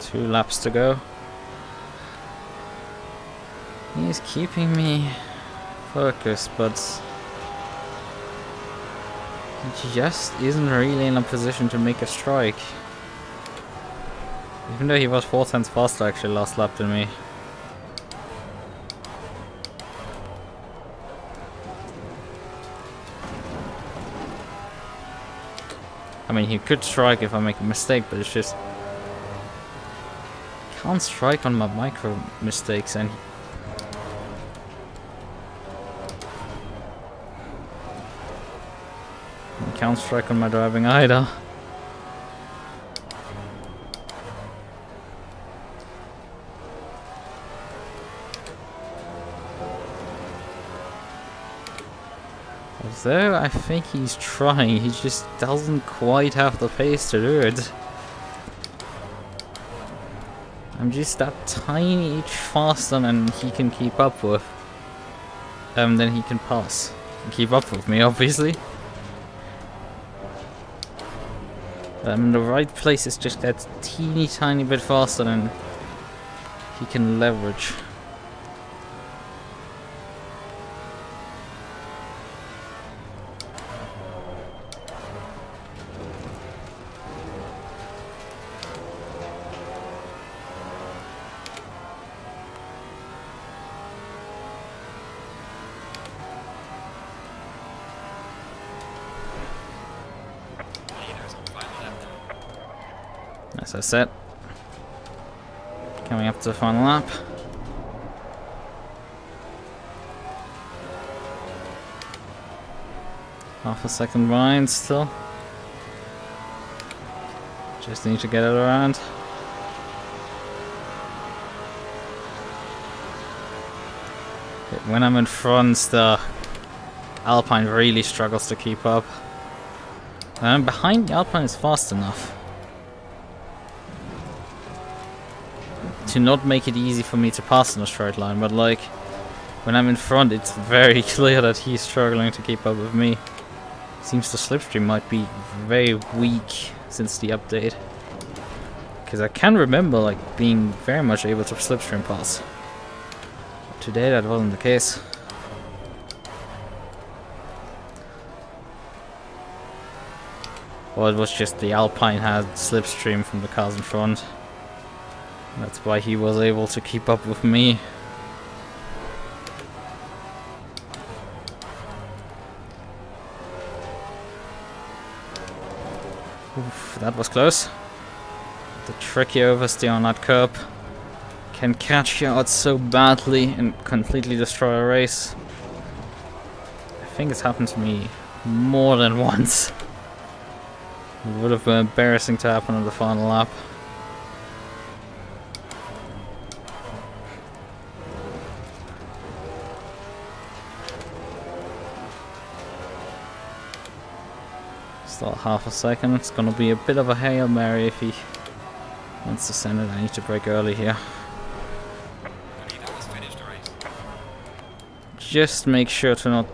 Two laps to go. He's keeping me focused, but he just isn't really in a position to make a strike. Even though he was 4 tenths faster actually last lap than me. I mean, he could strike if I make a mistake, but it's just can't strike on my micro mistakes, and he can't strike on my driving either. Although I think he's trying, he just doesn't quite have the pace to do it. I'm just that tiny inch faster than he can keep up with. Then he can pass. And keep up with me, obviously. The right place is just that teeny tiny bit faster than he can leverage. As I said, coming up to the final lap. Half a second behind still. Just need to get it around. When I'm in front, the Alpine really struggles to keep up. Behind the Alpine is fast enough to not make it easy for me to pass in a straight line, but like when I'm in front it's very clear that he's struggling to keep up with me. Seems the slipstream might be very weak since the update, because I can remember like being very much able to slipstream pass. Today that wasn't the case. Well, it was just the Alpine had slipstream from the cars in front. That's why he was able to keep up with me. Oof, that was close. The tricky oversteer on that curb can catch you out so badly and completely destroy a race. I think it's happened to me more than once. It would have been embarrassing to happen on the final lap. Still half a second. It's gonna be a bit of a Hail Mary if he wants to send it. I need to brake early here. Just make sure to not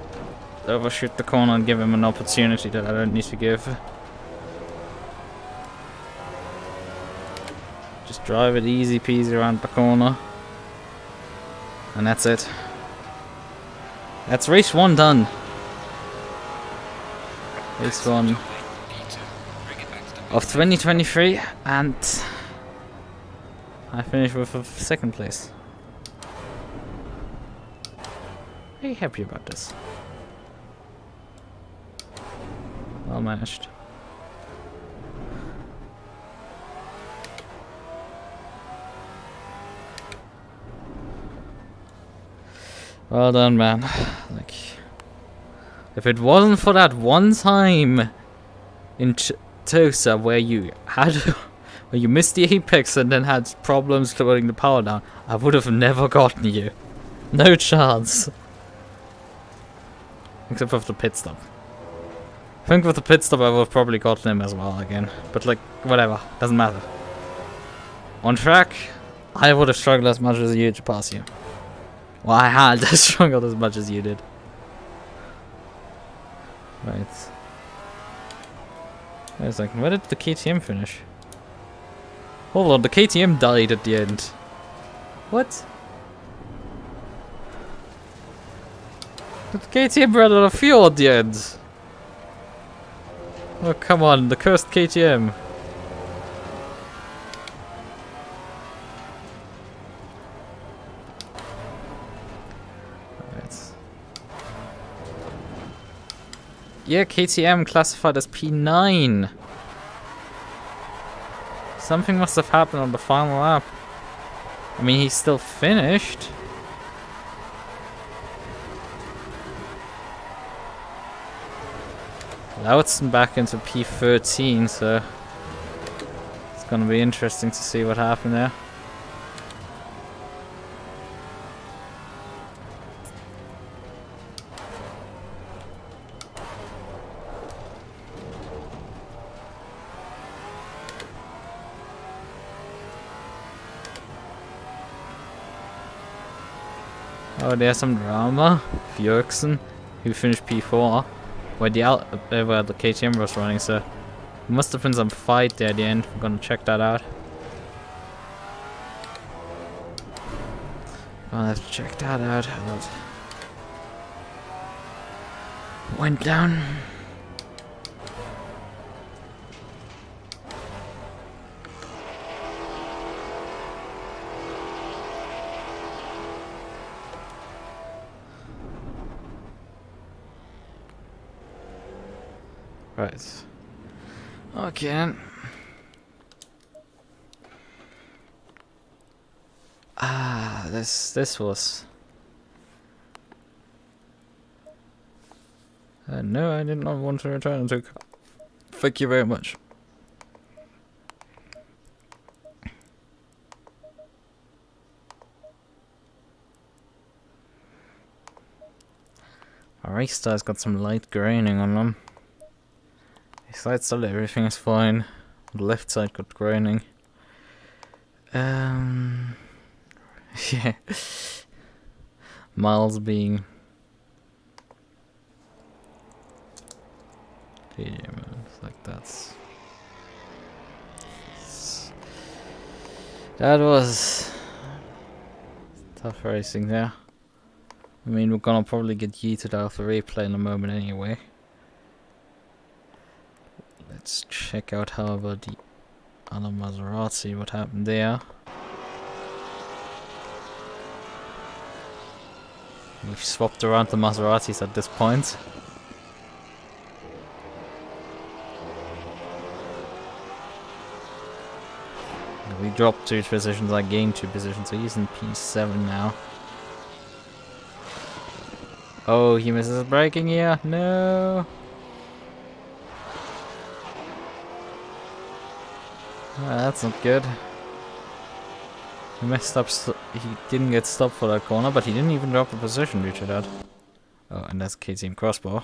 overshoot the corner and give him an opportunity that I don't need to give. Just drive it easy peasy around the corner. And that's it. That's race 1 done. Race 1 of 2023, and I finished with a 2nd place. Very happy about this. Well managed. Well done, man. Like, if it wasn't for that one time in Tosa where you missed the apex and then had problems putting the power down, I would have never gotten you. No chance. Except for the pit stop. I think with the pit stop I would have probably gotten him as well again. But like, whatever. Doesn't matter. On track, I would have struggled as much as you to pass you. Well, I had struggled as much as you did. Right. Wait a second, where did the KTM finish? Hold on, the KTM died at the end. What? The KTM ran out of fuel at the end. Oh, come on, the cursed KTM. Yeah, KTM classified as P9. Something must have happened on the final lap. I mean, he's still finished. Lichten back into P13, so it's gonna be interesting to see what happened there. Oh, there's some drama. Björksen, who finished P4, where the KTM was running, so there must have been some fight there at the end. I'm gonna check that out. I'll have to check that out. How that went down. Right. Okay. This was. No, I did not want to return to. Thank you very much. Our race star's got some light graining on them. Side side, everything is fine. The left side got groaning. Yeah. Miles being... Yeah, man, it's like that was tough racing there. I mean, we're gonna probably get yeeted out of the replay in a moment anyway. Let's check out, however, the other Maserati, what happened there. We've swapped around the Maseratis at this point. We dropped 2 positions, I gained 2 positions, so he's in P7 now. Oh, he misses braking here. No. That's not good. He messed up. He didn't get stopped for that corner, but he didn't even drop a position due to that. Oh, and that's KTM crossbar.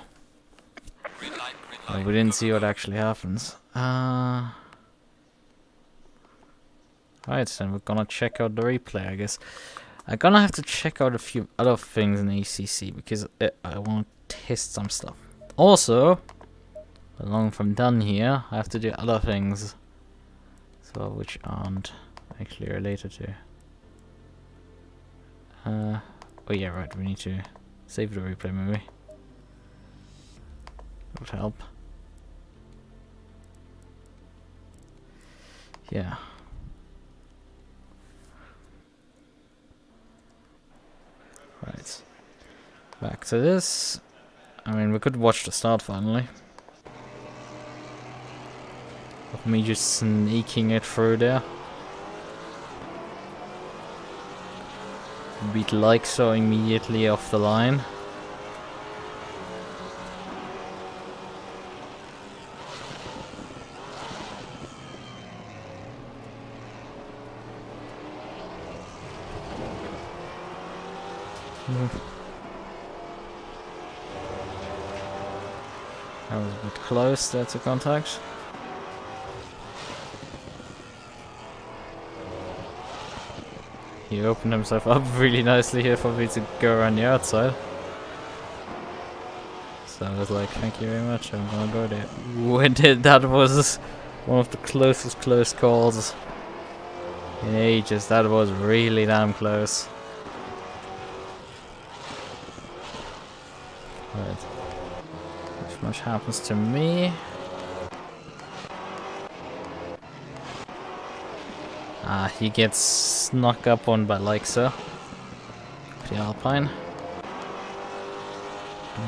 Green light, Oh, we didn't see what actually happens. Right, then we're gonna check out the replay, I guess. I'm gonna have to check out a few other things in ACC because I want to test some stuff. Also, along from done here, I have to do other things as well, which aren't actually related to. Oh yeah, right. We need to save the replay, maybe. That would help. Yeah. Right. Back to this. I mean, we could watch the start finally. Of me just sneaking it through there. Beat like so immediately off the line. That was a bit close there to contact. He opened himself up really nicely here for me to go around the outside. So I was like, thank you very much, I'm gonna go there. When that was one of the closest close calls in ages. That was really damn close. Right. If much happens to me. He gets snuck up on by Lixa. The Alpine.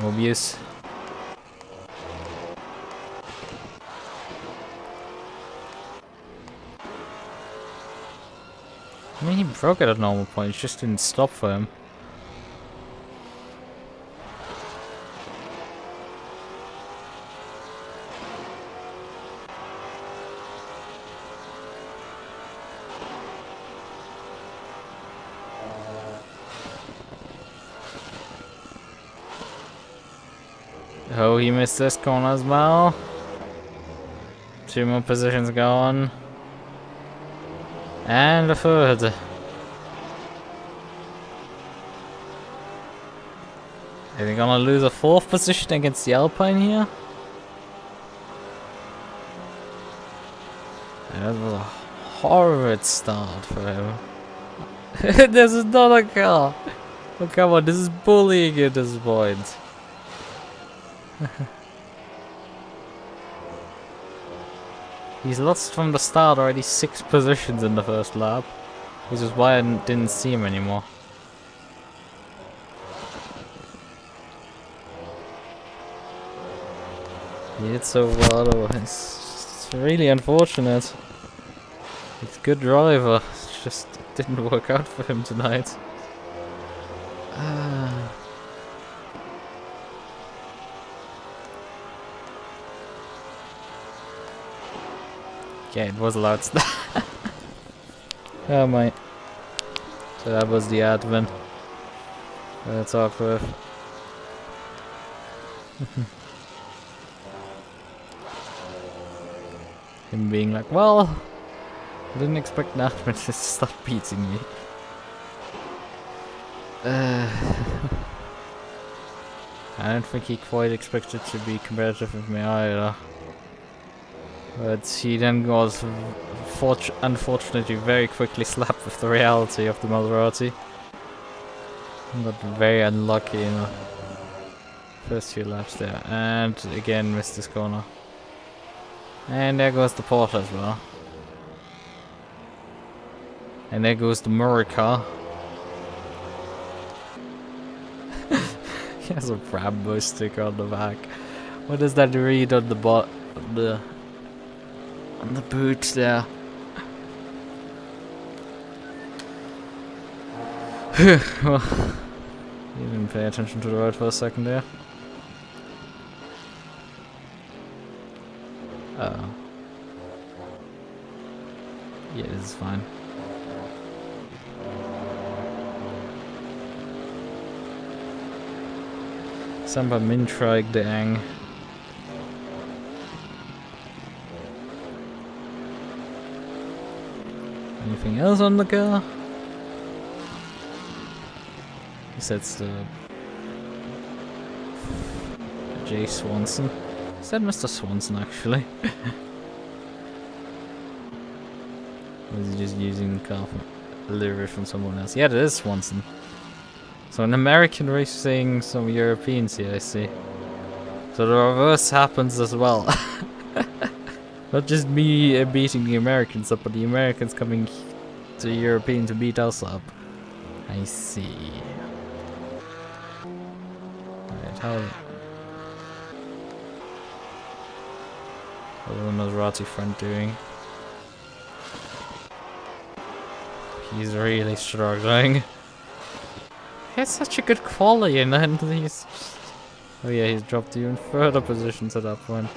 Mobius. I mean, he broke it at normal points, just didn't stop for him. Oh, he missed this corner as well. 2 more positions gone. And a third. Are they gonna lose a 4th position against the Alpine here? That was a horrid start for him. There's another car! Oh, come on, this is bullying at this point. He's lost from the start already 6 positions in the first lap, which is why I didn't see him anymore. He did so well though. It's really unfortunate. He's a good driver, it's just it didn't work out for him tonight. Yeah, it was loud. Oh my. So that was the admin. Let's talk with. Him being like, well, I didn't expect that, but just stop beating me. I don't think he quite expected to be competitive with me either. But he then was unfortunately very quickly slapped with the reality of the Maserati. Got very unlucky in the first few laps there. And again missed this corner. And there goes the Porsche as well. And there goes the Murray car. He has a Rambo sticker on the back. What does that read on the on the boot there? Well, you didn't pay attention to the road for a second there. Oh. Yeah, this is fine. Samba Mintrag Dang. Anything else on the car? He says the J. Swanson. Is that Mr. Swanson actually? Or is he just using the car for delivery from someone else? Yeah, that is Swanson. So an American racing some Europeans here, I see. So the reverse happens as well. Not just me beating the Americans up, but the Americans coming to European to beat us up. I see. Right, how's the Maserati friend doing? He's really struggling. He has such a good quality, and then he's... Oh yeah, he's dropped even further positions at that point.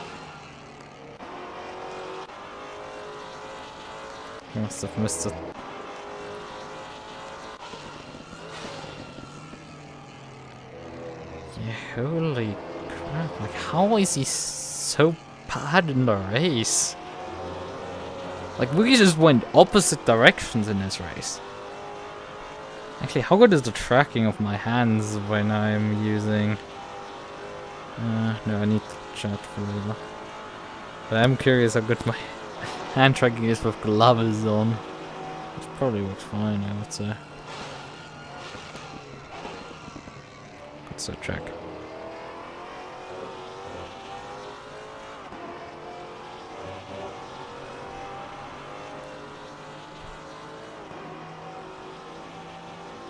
He must have missed it. Yeah, holy crap, like how is he so bad in the race? Like we just went opposite directions in this race. Actually, how good is the tracking of my hands when I'm using... no, I need to chat for later. But I'm curious how good my hand tracking is with gloves on. It probably works fine, I would say. Let's check.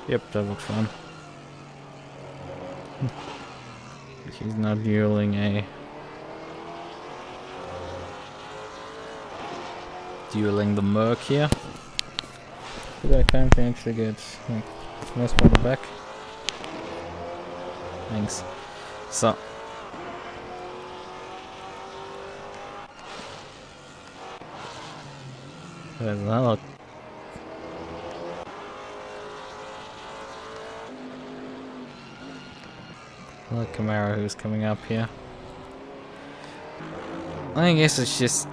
Yep, that looks fun. He's not yielding a... Dueling the Merc here. Did I time to actually get nice on the back? Thanks. So. There's another. Another Camaro who's coming up here. I guess it's just...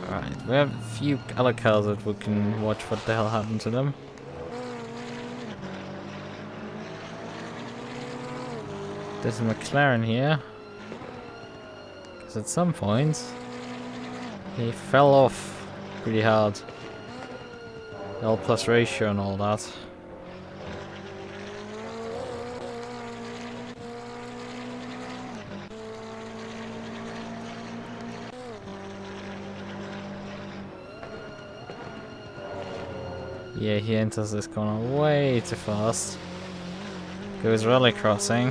Alright, we have a few other cars that we can watch what the hell happened to them. There's a McLaren here. Because at some point, he fell off pretty hard. L plus ratio and all that. Yeah, he enters this corner way too fast. Goes rally crossing.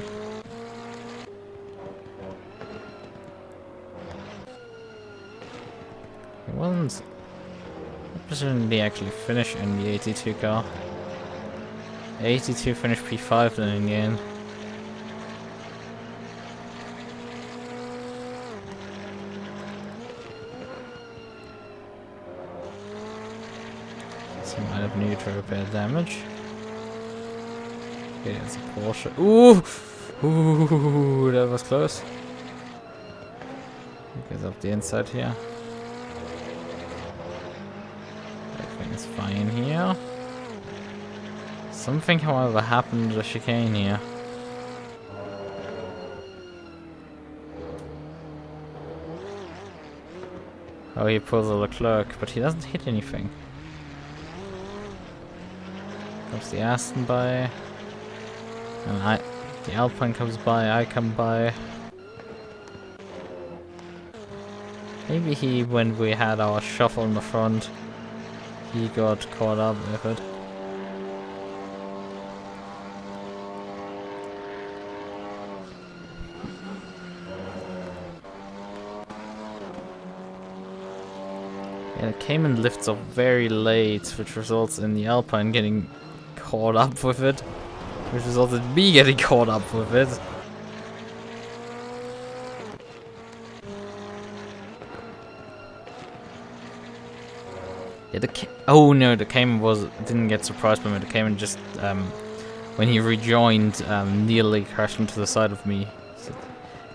It wasn't... What did he actually finish in the 82 car? 82 finished P5 then in the end. He might have neutral repair damage. Okay, it's a Porsche. Ooh! Ooh, that was close. Goes up the inside here. Everything is fine here. Something, however, happened to the chicane here. Oh, he pulls a Leclerc, but he doesn't hit anything. Comes the Aston by. And the Alpine comes by, I come by. Maybe when we had our shuffle in the front, he got caught up with it. Yeah, the Cayman lifts off very late, which results in the Alpine getting caught up with it. Which results in me getting caught up with it. Yeah, oh no, the Cayman didn't get surprised by me. The Cayman just, when he rejoined, nearly crashed into the side of me. So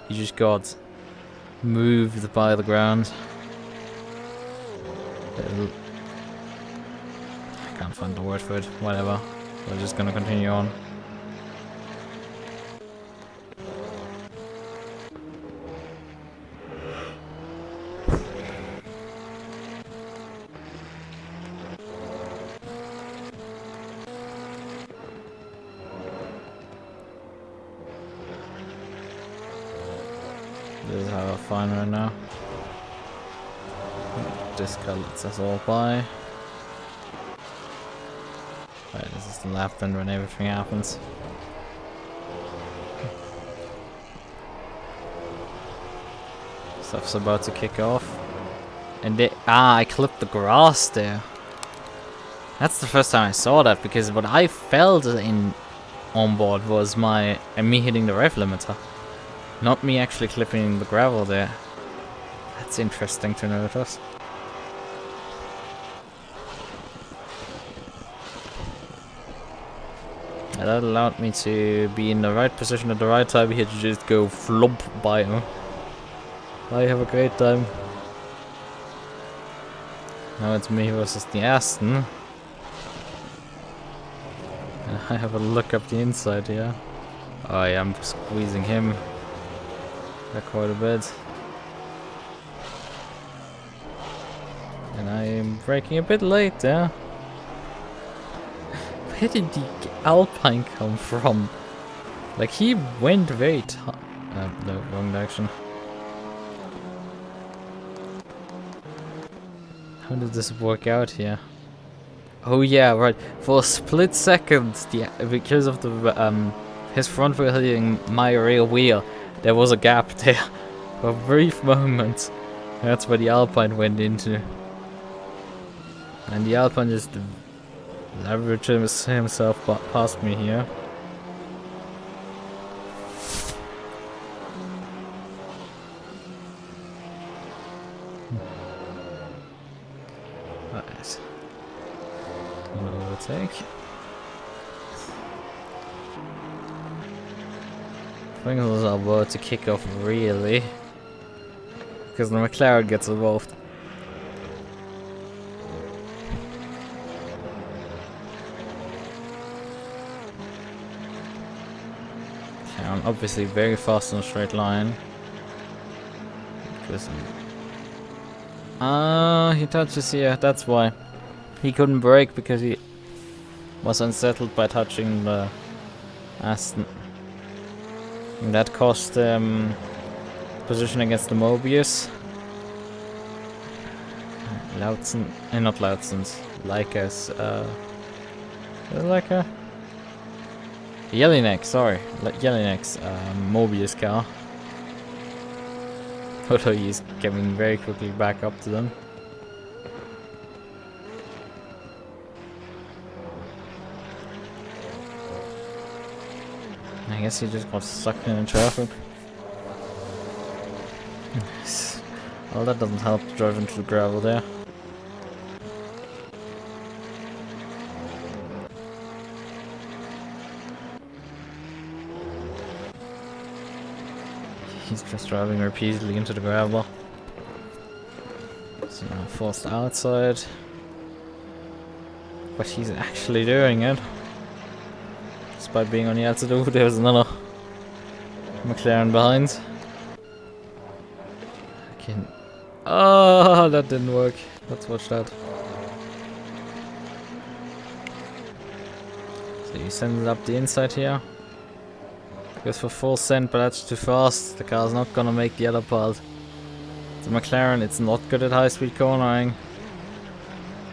he just got moved by the ground. I can't find the word for it. Whatever. We're just gonna continue on. This is how I find right now. This car lets us all by. Right, this is the lap then when everything happens. Stuff's about to kick off. And I clipped the grass there. That's the first time I saw that, because what I felt on board was me hitting the rev limiter. Not me actually clipping the gravel there. That's interesting to notice. And that allowed me to be in the right position at the right time here to just go flump by him. I have a great time. Now it's me versus the Aston. And I have a look up the inside here. Oh yeah, I'm squeezing him by quite a bit. And I am braking a bit late there. Where did the Alpine come from? Like, he went very no, wrong direction. How did this work out here? Oh yeah, right. For a split second, because of the his front wheel hitting my rear wheel, there was a gap there for a brief moment. That's where the Alpine went into. And the Alpine just leveraged himself past me here. Right. One overtake. Pringles are about to kick off really, because the McLaren gets involved. I'm obviously very fast in a straight line. Because he touches here, that's why. He couldn't brake because he was unsettled by touching the Aston. And that cost position against the Mobius. Lichten, not Lichtens, Leica's, Leica? Jelinek, sorry, Jelinek's Mobius car. Although he's coming very quickly back up to them. I guess he just got stuck in traffic. Well, that doesn't help to drive into the gravel there. He's just driving repeatedly into the gravel. So now forced outside. But he's actually doing it. Despite being on the outside. Oh, there's another McLaren behind. I can. Oh, that didn't work. Let's watch that. So he sends it up the inside here. Goes for full send, but that's too fast. The car's not gonna make the other part. The McLaren, it's not good at high speed cornering.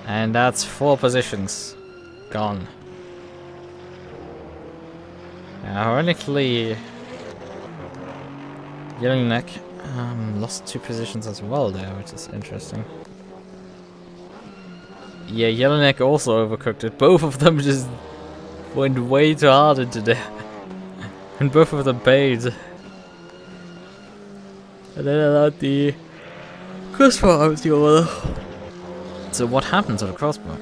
And that's 4 positions gone. Ironically, Yellowneck lost 2 positions as well there, which is interesting. Yeah, Yellowneck also overcooked it. Both of them just went way too hard into there. And both of them paid. And then allowed the crossbar out the other. So what happened to the crossbar?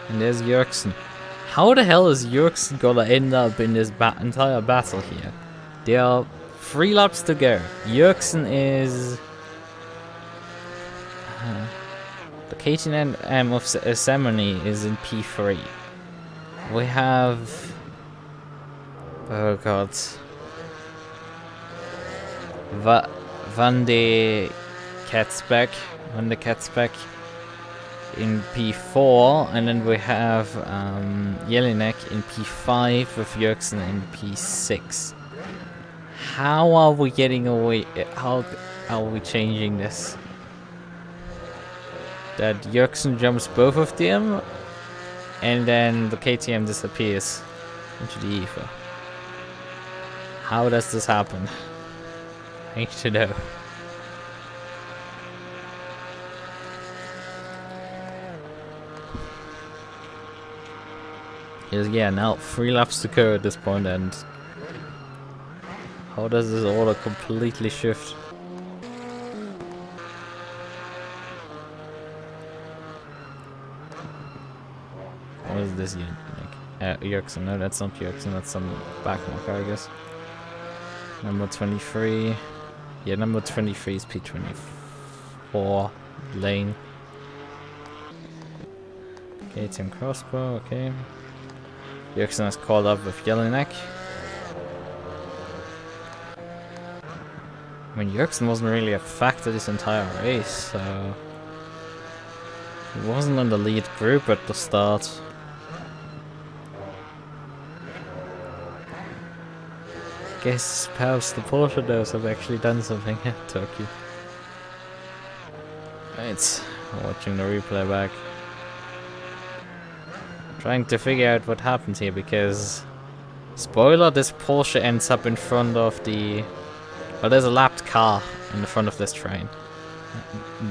And there's Jörgsen. How the hell is Jörgsen gonna end up in this entire battle here? There are 3 laps to go. Jörgsen is... the KTM of Semony is in P3. We have... oh god. Van de Katzbeck in P4, and then we have Jelinek in P5 with Jörgsen in P6. How are we getting away? How are we changing this? That Jörgsen jumps both of them, and then the KTM disappears into the ether. How does this happen? I need to know. Yeah, now 3 laps to go at this point, and how does this order completely shift? What is this unit? Like, Jörgsen, no, that's not Jörgsen, that's some backmarker, I guess. Number 23. Yeah, number 23 is P24 lane. KTM crossbow, okay. Jörgsen has called up with Jelinek. I mean, Jörgsen wasn't really a factor this entire race, so... he wasn't in the lead group at the start. Guess perhaps the Porsche those have actually done something in Turkey. Right, watching the replay back. Trying to figure out what happened here, because... spoiler, this Porsche ends up in front of the... well, there's a lapped car in the front of this train.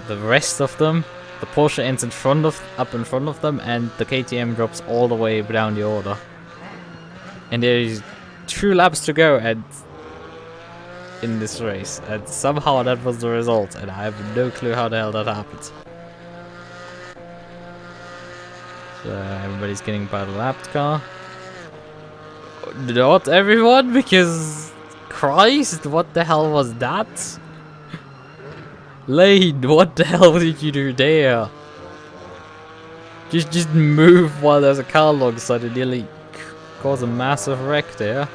The rest of them, the Porsche ends in front of, up in front of them, and the KTM drops all the way down the order. And there's 2 laps to go in this race, and somehow that was the result, and I have no clue how the hell that happened. So everybody's getting by the lapped car. Not everyone, because... Christ, what the hell was that? Lane, what the hell did you do there? Just move while there's a car alongside and nearly cause a massive wreck there.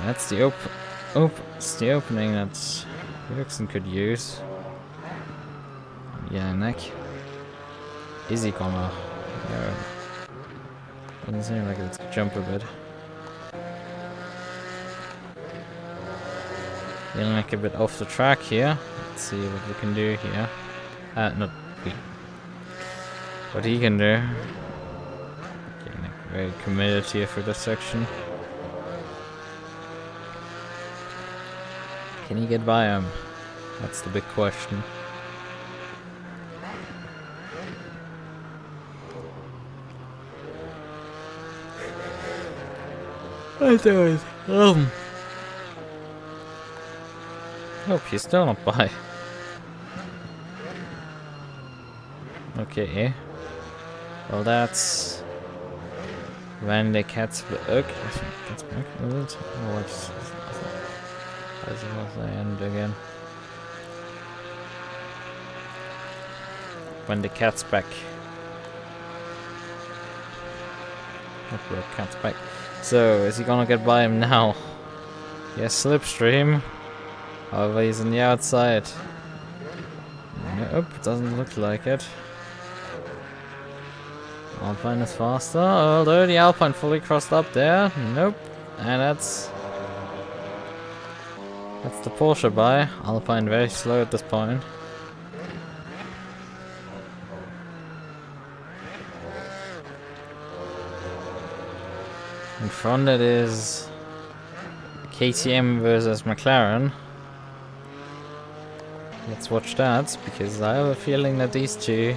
That's the it's the opening that Jörgsen could use. Yeah, neck. Is he gonna? No. Doesn't seem like it's jump a bit. Like a bit off the track here. Let's see what we can do here. Not we. What he can do. Getting like very committed here for this section. Can he get by him? That's the big question. I do it. Nope, he's still not by. Okay. Well, that's when the cat's okay. I think that's back, is it? Or what's the end again? When the cat's back. Cat's back. So, is he gonna get by him now? Yes, slipstream. However, he's on the outside. Nope, doesn't look like it. Alpine is faster, although the Alpine fully crossed up there. Nope. And that's the Porsche by. Alpine very slow at this point. In front it is KTM versus McLaren. Let's watch that, because I have a feeling that these two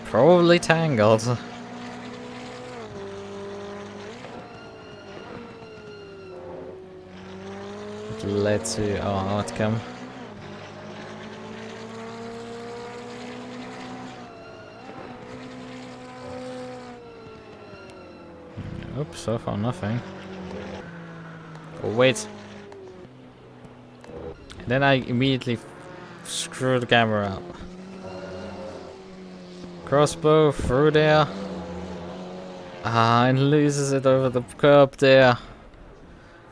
probably tangled. It led to outcome. Oops, so far nothing. Oh wait. And then I immediately screw the camera up. Crossbow through there. And loses it over the curb there.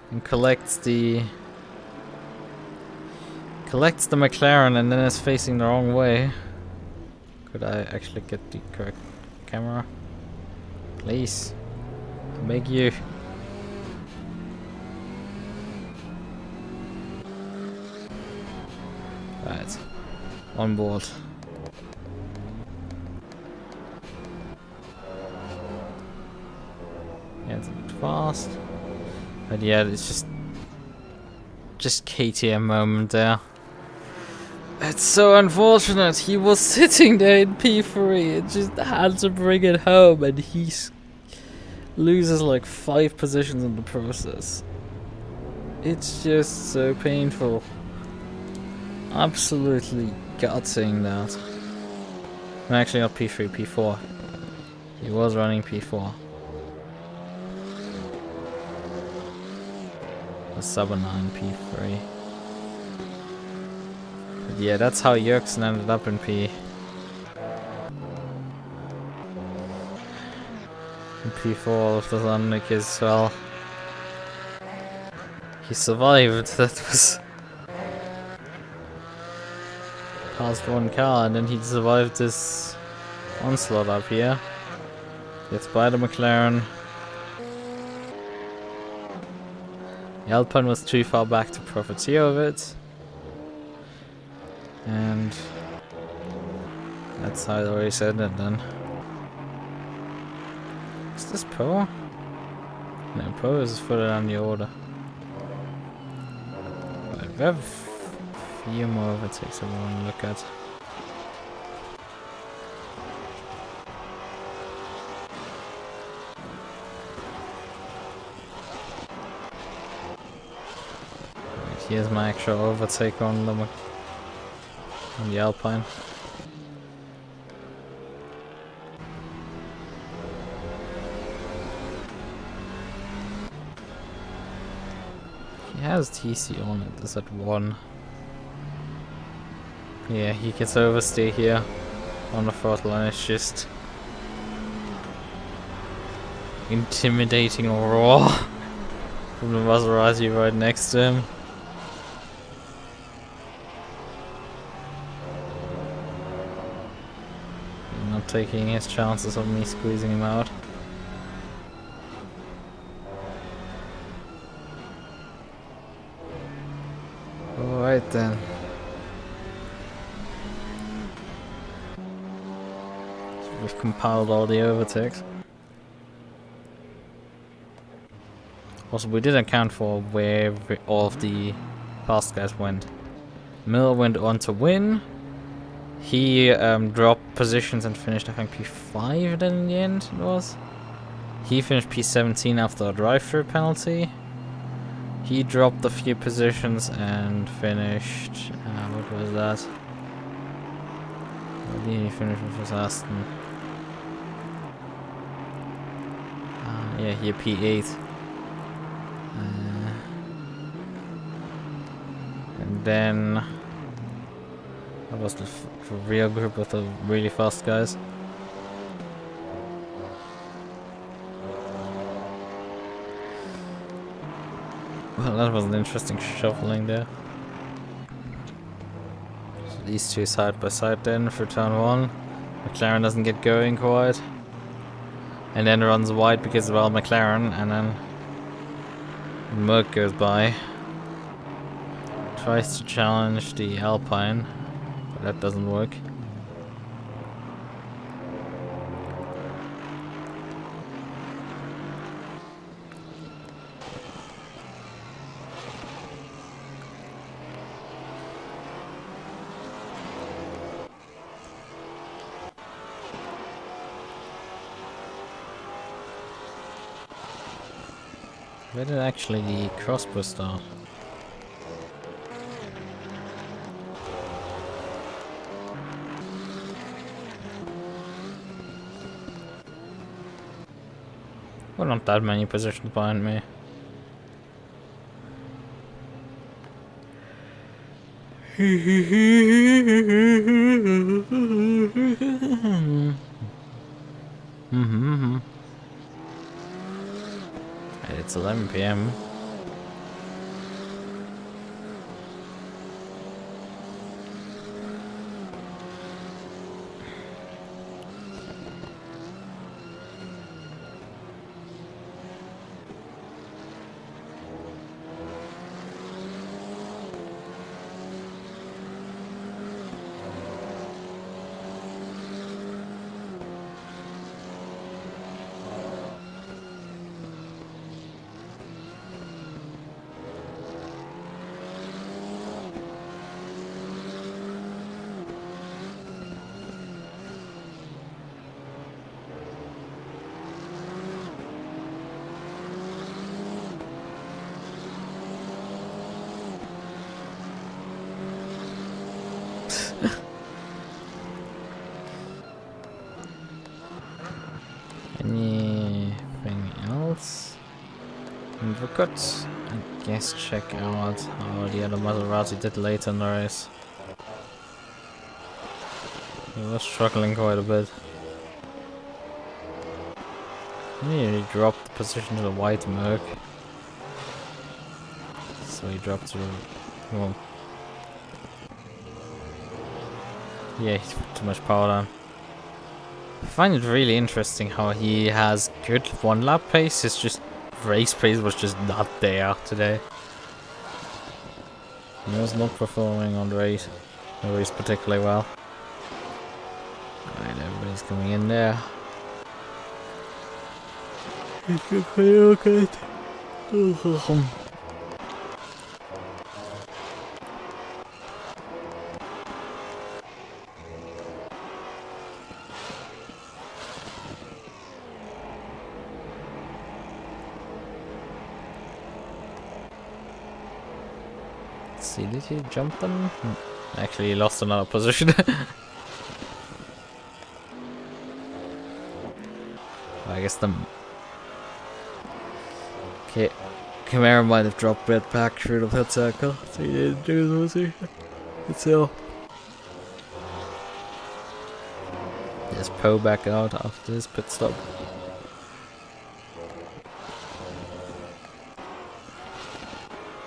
And collects the McLaren and then is facing the wrong way. Could I actually get the correct camera? Please. I beg you. Right. On board. Yeah, it's a bit fast. But yeah, it's just KTM moment there. It's so unfortunate. He was sitting there in P3. It just had to bring it home, and he loses like 5 positions in the process. It's just so painful. Absolutely gutting that. I'm actually not P3, P4. He was running P4. A sub 9 P3. But yeah, that's how Jörgsen ended up in P. In P4 all of the sudden because, well, he survived. That was past one car, and then he survived this onslaught up here. Gets by the McLaren. The Alpine was too far back to profiteer of it. And that's how the race ended then. Is this Pro? No, Pro is further down the order. But we have a few more overtakes I want to look at. Here's my actual overtake on the Alpine. He has TC on it, is at 1. Yeah, he gets overstay here on the throttle, and it's just intimidating roar from the Maserati right next to him. Not taking his chances of me squeezing him out. Alright then. So we've compiled all the overtakes. Also, we didn't account for where all of the fast guys went. Miller went on to win. He dropped positions and finished, I think, P5 then in the end it was. He finished P17 after a drive-through penalty. He dropped a few positions and finished, what was that? he finish with his Aston? Yeah, here P8. And then that was the real group with the really fast guys. Well, that was an interesting shuffling there. So these two side by side then for turn 1. McLaren doesn't get going quite. And then runs wide because of all McLaren, and then MUQU goes by. Tries to challenge the Alpine, but that doesn't work. Where did actually the crossbow start? Well, not that many positions behind me. It's 11 PM. Anything else? And we could, I guess, check out how the other Maserati did later in the race. He was struggling quite a bit. He dropped the position to the white MUQU. So he dropped to, well, yeah, he put too much power down. I find it really interesting how he has good one lap pace, it's just race pace was just not there today. He was not performing on the race particularly well. Alright, everybody's coming in there. Okay. See, did he jump them? Actually, he lost another position. I guess the Camaro might have dropped it back through the pit circle, so he didn't do the position itself. There's Poe back out after his pit stop.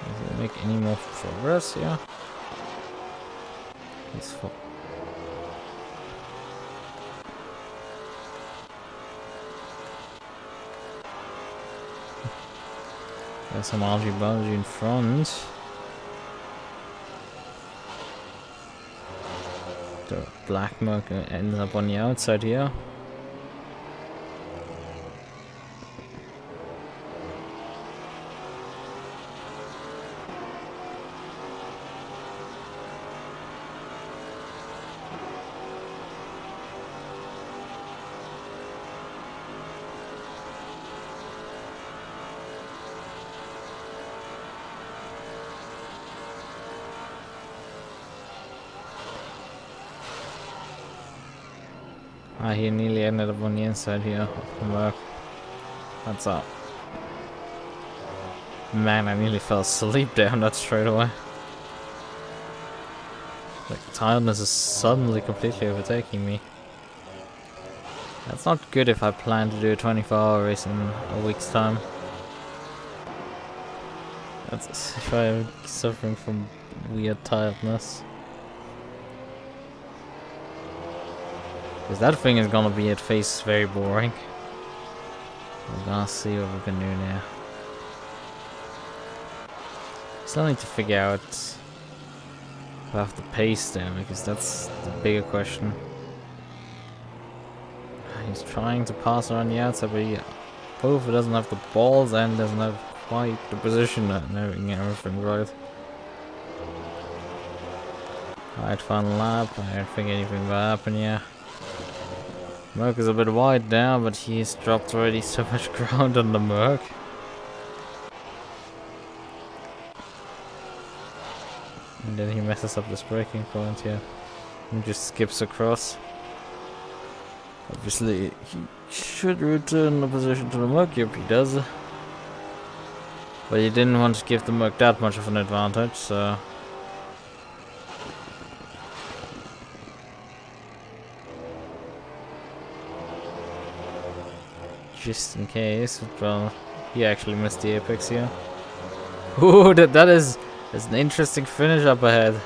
Does it make any more progress? Yeah. He's full. There's some algae bulgy in front. The black MUQU ends up on the outside here. Ah, he nearly ended up on the inside here of the Merc. That's up. Man, I nearly fell asleep there on that straightaway. Like, tiredness is suddenly completely overtaking me. That's not good if I plan to do a 24-hour race in a week's time. That's if I'm suffering from weird tiredness. Because that thing is gonna be at face very boring. We're gonna see what we can do now. Still need to figure out if I have the pace there, because that's the bigger question. He's trying to pass around the outside, but he both doesn't have the balls and doesn't have quite the position and everything right. Alright, final lap. I don't think anything will happen here. Merc is a bit wide now, but he's dropped already so much ground on the Merc. And then he messes up this braking point here. And just skips across. Obviously, he should return the position to the Merc. Yep, he does. But he didn't want to give the Merc that much of an advantage, so... just in case, well, he actually missed the apex here. Ooh, that is an interesting finish up ahead.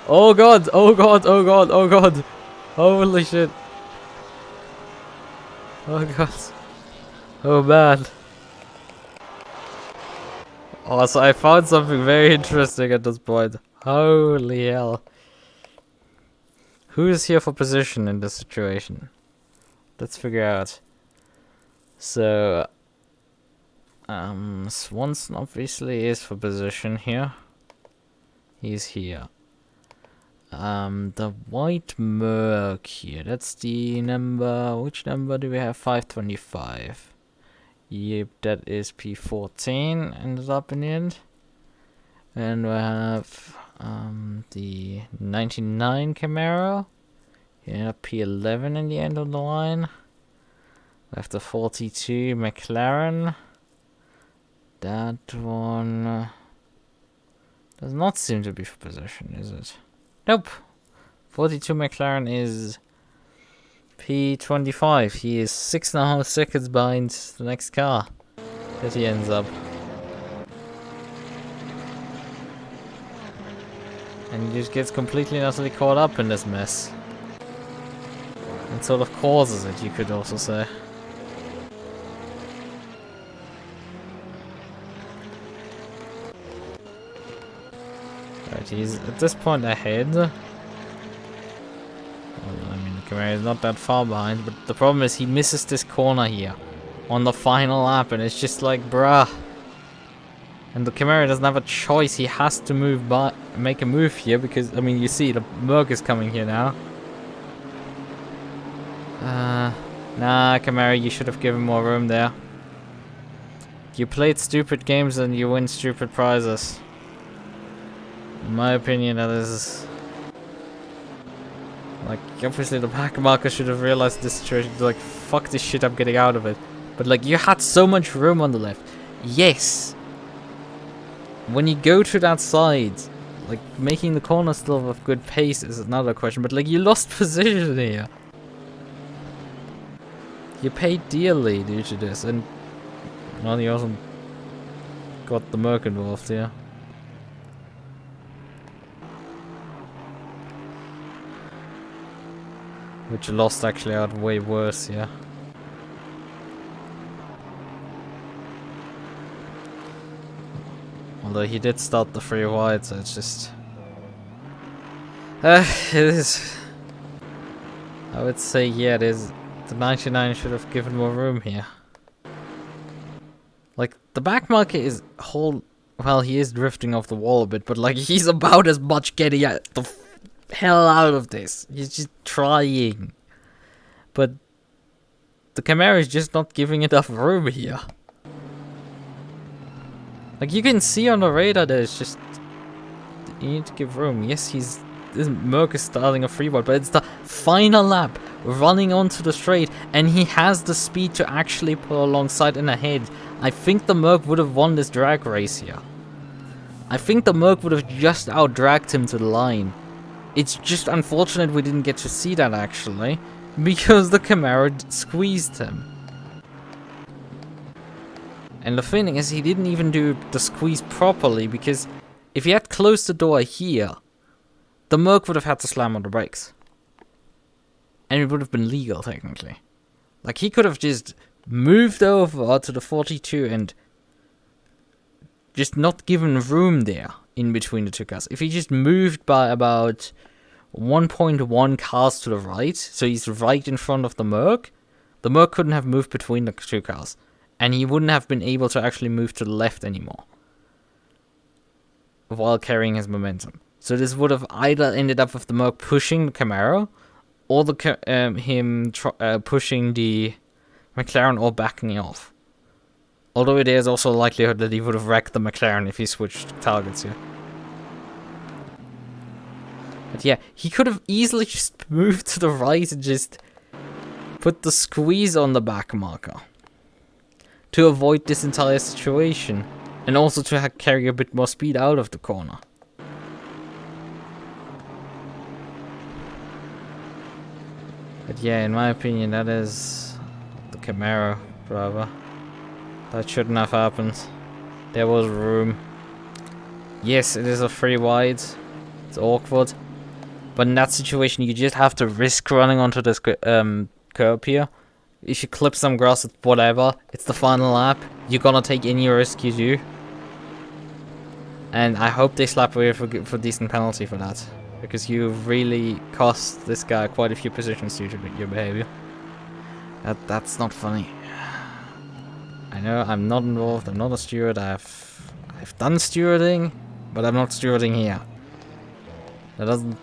Oh god, oh god, oh god, oh god. Holy shit. Oh god. Oh man. Oh, so I found something very interesting at this point. Holy hell. Who is here for position in this situation? Let's figure out. So, Swanson obviously is for position here. He's here. The white Merc here, that's the number, which number do we have? 525. Yep, that is P14, ended up in the end. And we have, the 99 Camaro. Yeah, P11 in the end of the line. We have the 42 McLaren. That one does not seem to be for position, is it? Nope. 42 McLaren is P25. He is 6.5 seconds behind the next car that he ends up. And he just gets completely and utterly caught up in this mess. And sort of causes it, you could also say. Right, he's at this point ahead. Well, I mean, the Camaro is not that far behind, but the problem is he misses this corner here on the final lap, and it's just like, bruh. And the Camaro doesn't have a choice; he has to move by, make a move here because, I mean, you see the Merc is coming here now. Nah, Camaro, you should have given more room there. You played stupid games and you win stupid prizes. In my opinion, that is... like, obviously the back marker should have realized this situation. Like, fuck this shit, I'm getting out of it. But, like, you had so much room on the left. Yes! When you go to that side, like, making the corner still with good pace is another question. But, like, you lost position here. You paid dearly due to this. And, well, you also got the Merc involved here. Which lost actually out way worse, yeah. Although he did start the 3 wide, so it's just... it is... I would say, yeah, it is... the 99 should have given more room here. Like, the back market is whole... well, he is drifting off the wall a bit, but like, he's about as much getting the hell out of this. He's just trying. But the Camaro is just not giving enough room here. Like, you can see on the radar that it's just... you need to give room. Yes, this Merc is starting a 3 wide, but it's the final lap running onto the straight, and he has the speed to actually pull alongside and ahead. I think the Merc would have won this drag race here. I think the Merc would have just out-dragged him to the line. It's just unfortunate we didn't get to see that actually, because the Camaro squeezed him. And the thing is, he didn't even do the squeeze properly, because if he had closed the door here, the Merc would have had to slam on the brakes. And it would have been legal, technically. Like, he could have just moved over to the 42 and just not given room there in between the two cars. If he just moved by about 1.1 cars to the right, so he's right in front of the Merc couldn't have moved between the two cars. And he wouldn't have been able to actually move to the left anymore while carrying his momentum. So this would have either ended up with the Merc pushing the Camaro, or the pushing the McLaren or backing off. Although there's also a likelihood that he would have wrecked the McLaren if he switched targets here. But yeah, he could have easily just moved to the right and just put the squeeze on the back marker to avoid this entire situation, and also to carry a bit more speed out of the corner. But yeah, in my opinion, that is the Camaro driver. That shouldn't have happened. There was room. Yes, it is a free wide. It's awkward. But in that situation, you just have to risk running onto this curb here. If you clip some grass, it's whatever. It's the final lap. You're gonna take any risk you do. And I hope they slap away for decent penalty for that. Because you really cost this guy quite a few positions due to your behavior. That's not funny. I know I'm not involved, I'm not a steward, I've done stewarding, but I'm not stewarding here. That doesn't...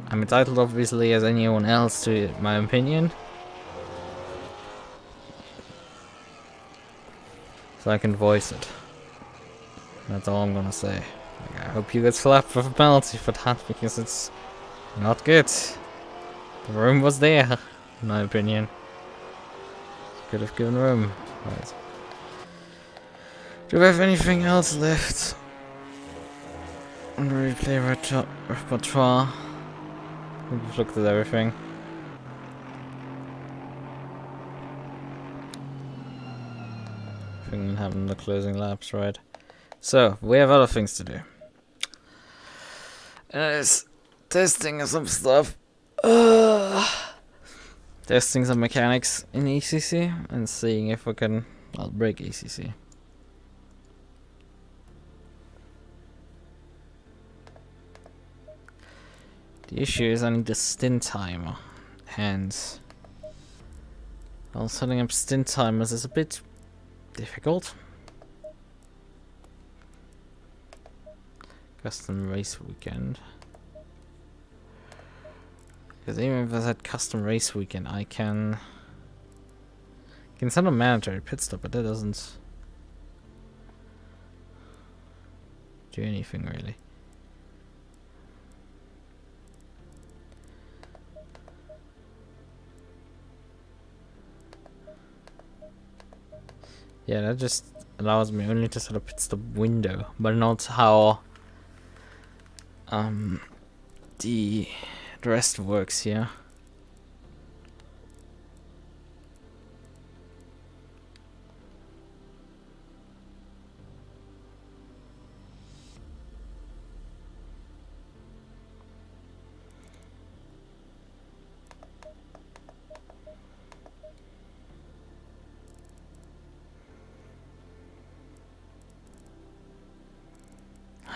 I'm entitled obviously as anyone else to my opinion. So I can voice it. That's all I'm gonna say. Like, I hope you get slapped with a penalty for that, because it's not good. The room was there, in my opinion. Could have given room. Right. Do we have anything else left on the replay repertoire? We've looked at everything. I think we'll have in the closing laps, right? So, we have other things to do. It's testing some stuff. Testing some mechanics in ACC and seeing if we can break ACC. The issue is I need a stint timer, and setting up stint timers is a bit difficult. Custom race weekend. Because even if I said custom race weekend, I can set a mandatory pit stop, but that doesn't do anything really. Yeah, that just allows me only to set a pit stop window, but not how the rest works here.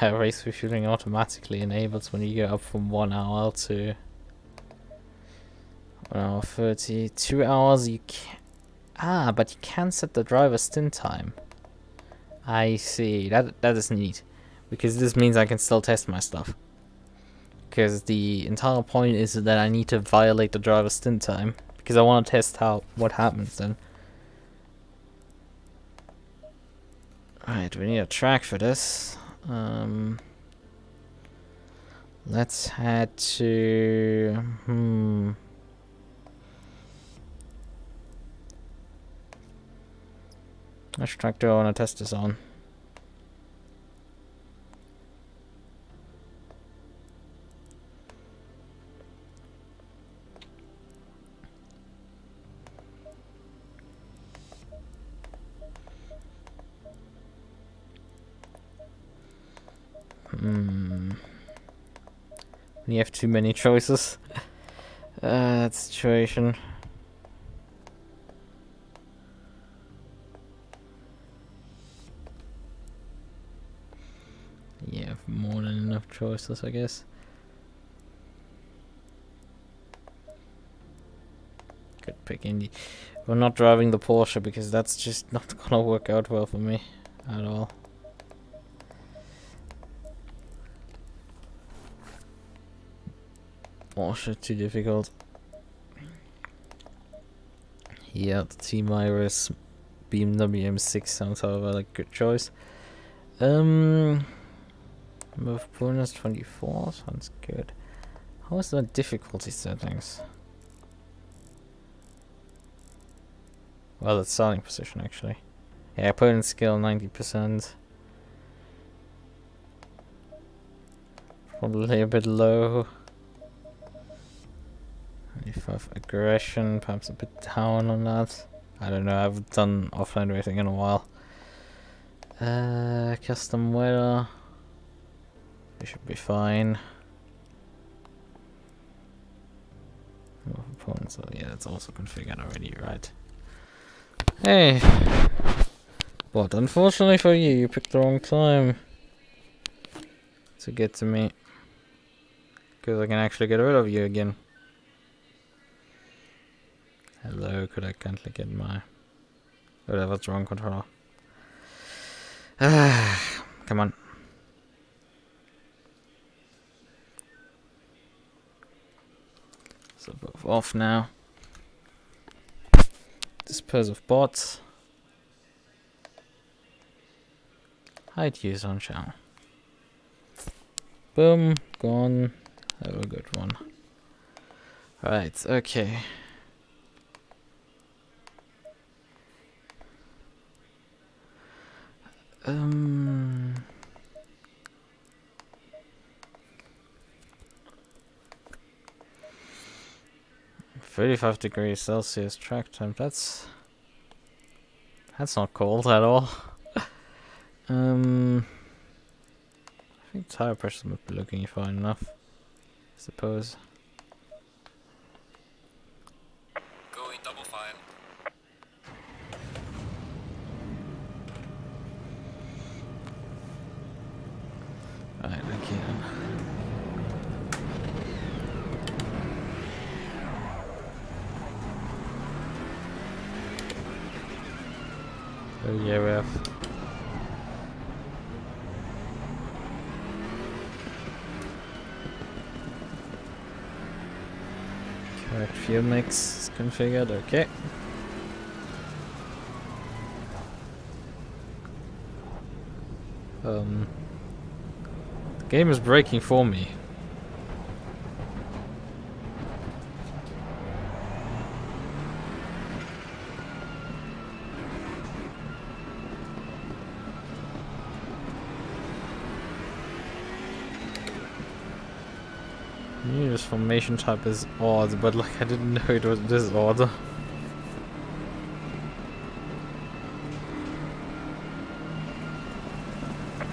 Race refueling automatically enables when you go up from 1 hour to 1 hour 30. 2 hours you can... but you can set the driver stint time. I see. That is neat. Because this means I can still test my stuff. Because the entire point is that I need to violate the driver stint time. Because I want to test what happens then. Right, we need a track for this. Let's head to Which track do I want to test this on? When you have too many choices. That situation. Yeah, more than enough choices, I guess. Could pick Indy. We're not driving the Porsche because that's just not gonna work out well for me at all. Porsche too difficult. Yeah, the T-Iris BMW M6 sounds however like a good choice. Move bonus 24 sounds good. How is the difficulty settings? Well, it's starting position actually. Yeah, opponent skill 90%. Probably a bit low. 95 aggression, perhaps a bit down on that. I don't know, I haven't done offline racing in a while. Custom weather. We should be fine. Opponents, so yeah, that's also configured already, right? Hey! But unfortunately for you, you picked the wrong time to get to me. Because I can actually get rid of you again. Hello, could I kindly get my... Oh, that was the wrong controller. Come on. So both off now. Dispose of bots. Hide use on channel. Boom, gone. Have a good one. Right, okay. 35 degrees Celsius track time. That's not cold at all. I think tire pressure must be looking fine enough, I suppose. Going double file. Right, okay then. Oh yeah, ref. Correct fuel mix is configured, okay. The game is breaking for me. This formation type is odd, but like I didn't know it was this odd.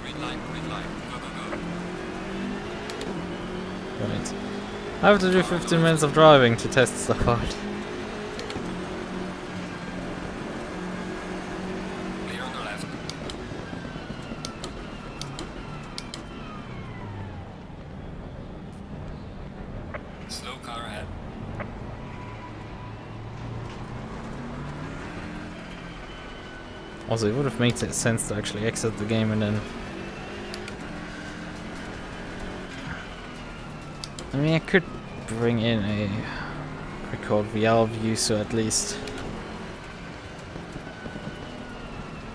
Green line, go, go, go. Right. I have to do 15 minutes of driving to test stuff out. Clear on the left. Slow car ahead. Also, it would have made sense to actually exit the game and then... I mean, I could bring in a record VL view so at least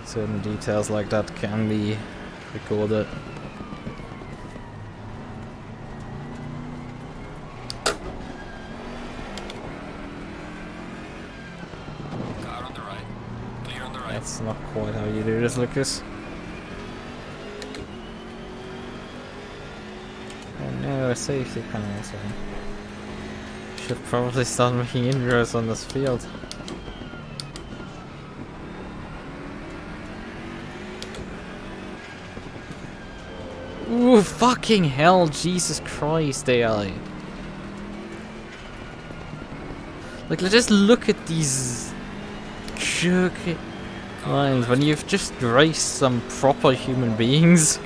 certain details like that can be recorded. Car on the right. Clear on the right. That's not quite how you do this, Lucas. Oh no, a safety penalty. Should probably start making inroads on this field. Ooh, fucking hell, Jesus Christ, AI. Like, just look at these jerk lines when you've just raced some proper human beings.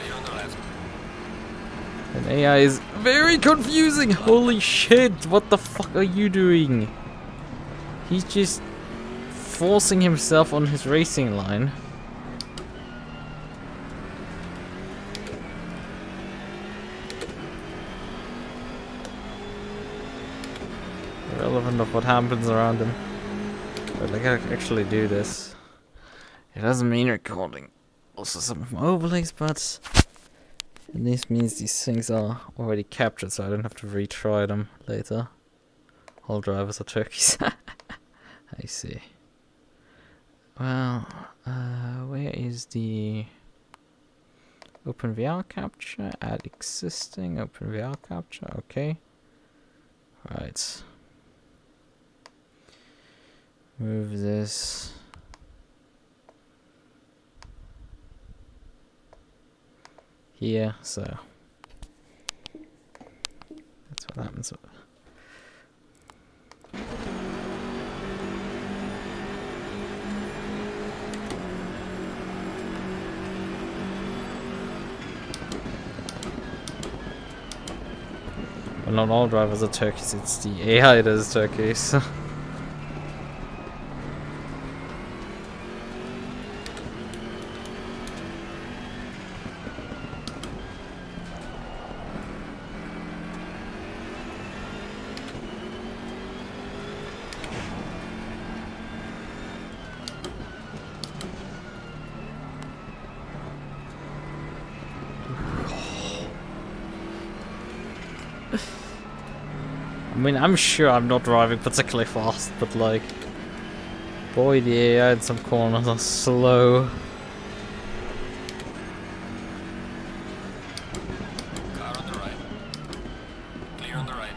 And AI is very confusing. Holy shit, what the fuck are you doing? He's just forcing himself on his racing line. Irrelevant of what happens around him. But I can actually do this. It doesn't mean recording also some of my overlays, but at least means these things are already captured, so I don't have to retry them later. All drivers are turkeys. I see. Well, where is the OpenVR capture? Add existing OpenVR capture. Okay. Right. Move this. Here, so that's what happens. Well, not all drivers are turkeys, it's the AI that is turkeys. I mean, I'm sure I'm not driving particularly fast, but like, boy, the AI in some corners are slow. Car on the right. Clear on the right.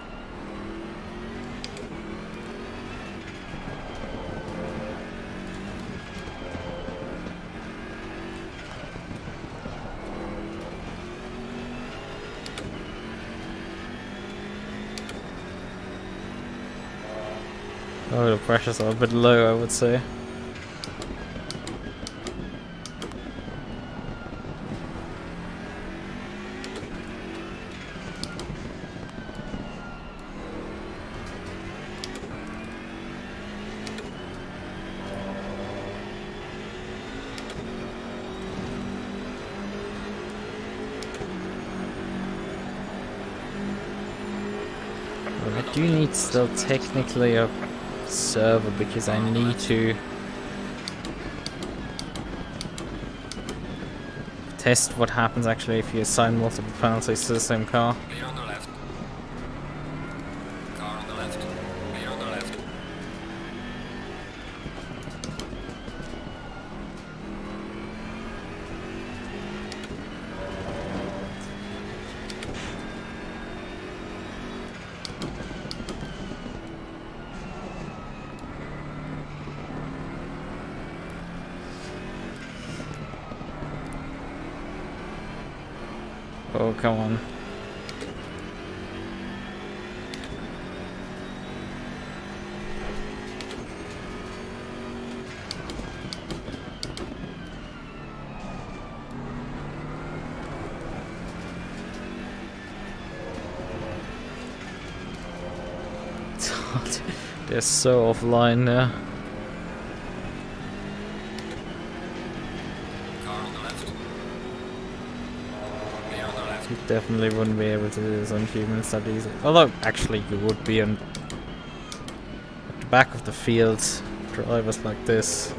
Oh, the pressures are a bit low, I would say. I do need still technically a server because I need to test what happens actually if you assign multiple penalties to the same car. Clear on the left. Car on the left. Clear on the left. Oh, come on. They're so offline now. Car on the left. Clear on the left. You definitely wouldn't be able to do this on humans that easily. Although, actually, you would be on at the back of the field. Drivers like this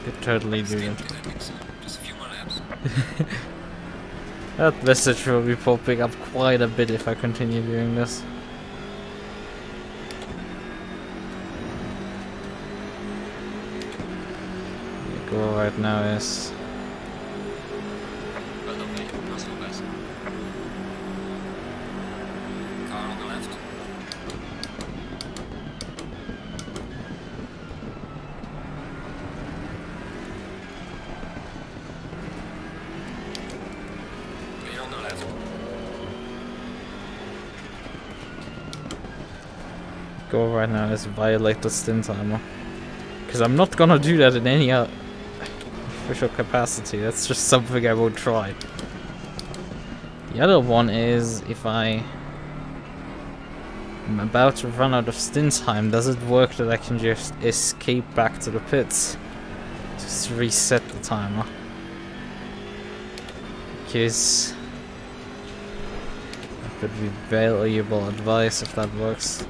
could totally do it. Just a few more laps. That message will be popping up quite a bit if I continue doing this. Goal right now is Well done, mate. That's your best. Car on the left. Clear on the left. goal right now is violate the stint timer. Because I'm not gonna do that in any official capacity. That's just something I won't try. The other one is if I'm about to run out of stint time, does it work that I can just escape back to the pits? Just reset the timer. Because that could be valuable advice if that works.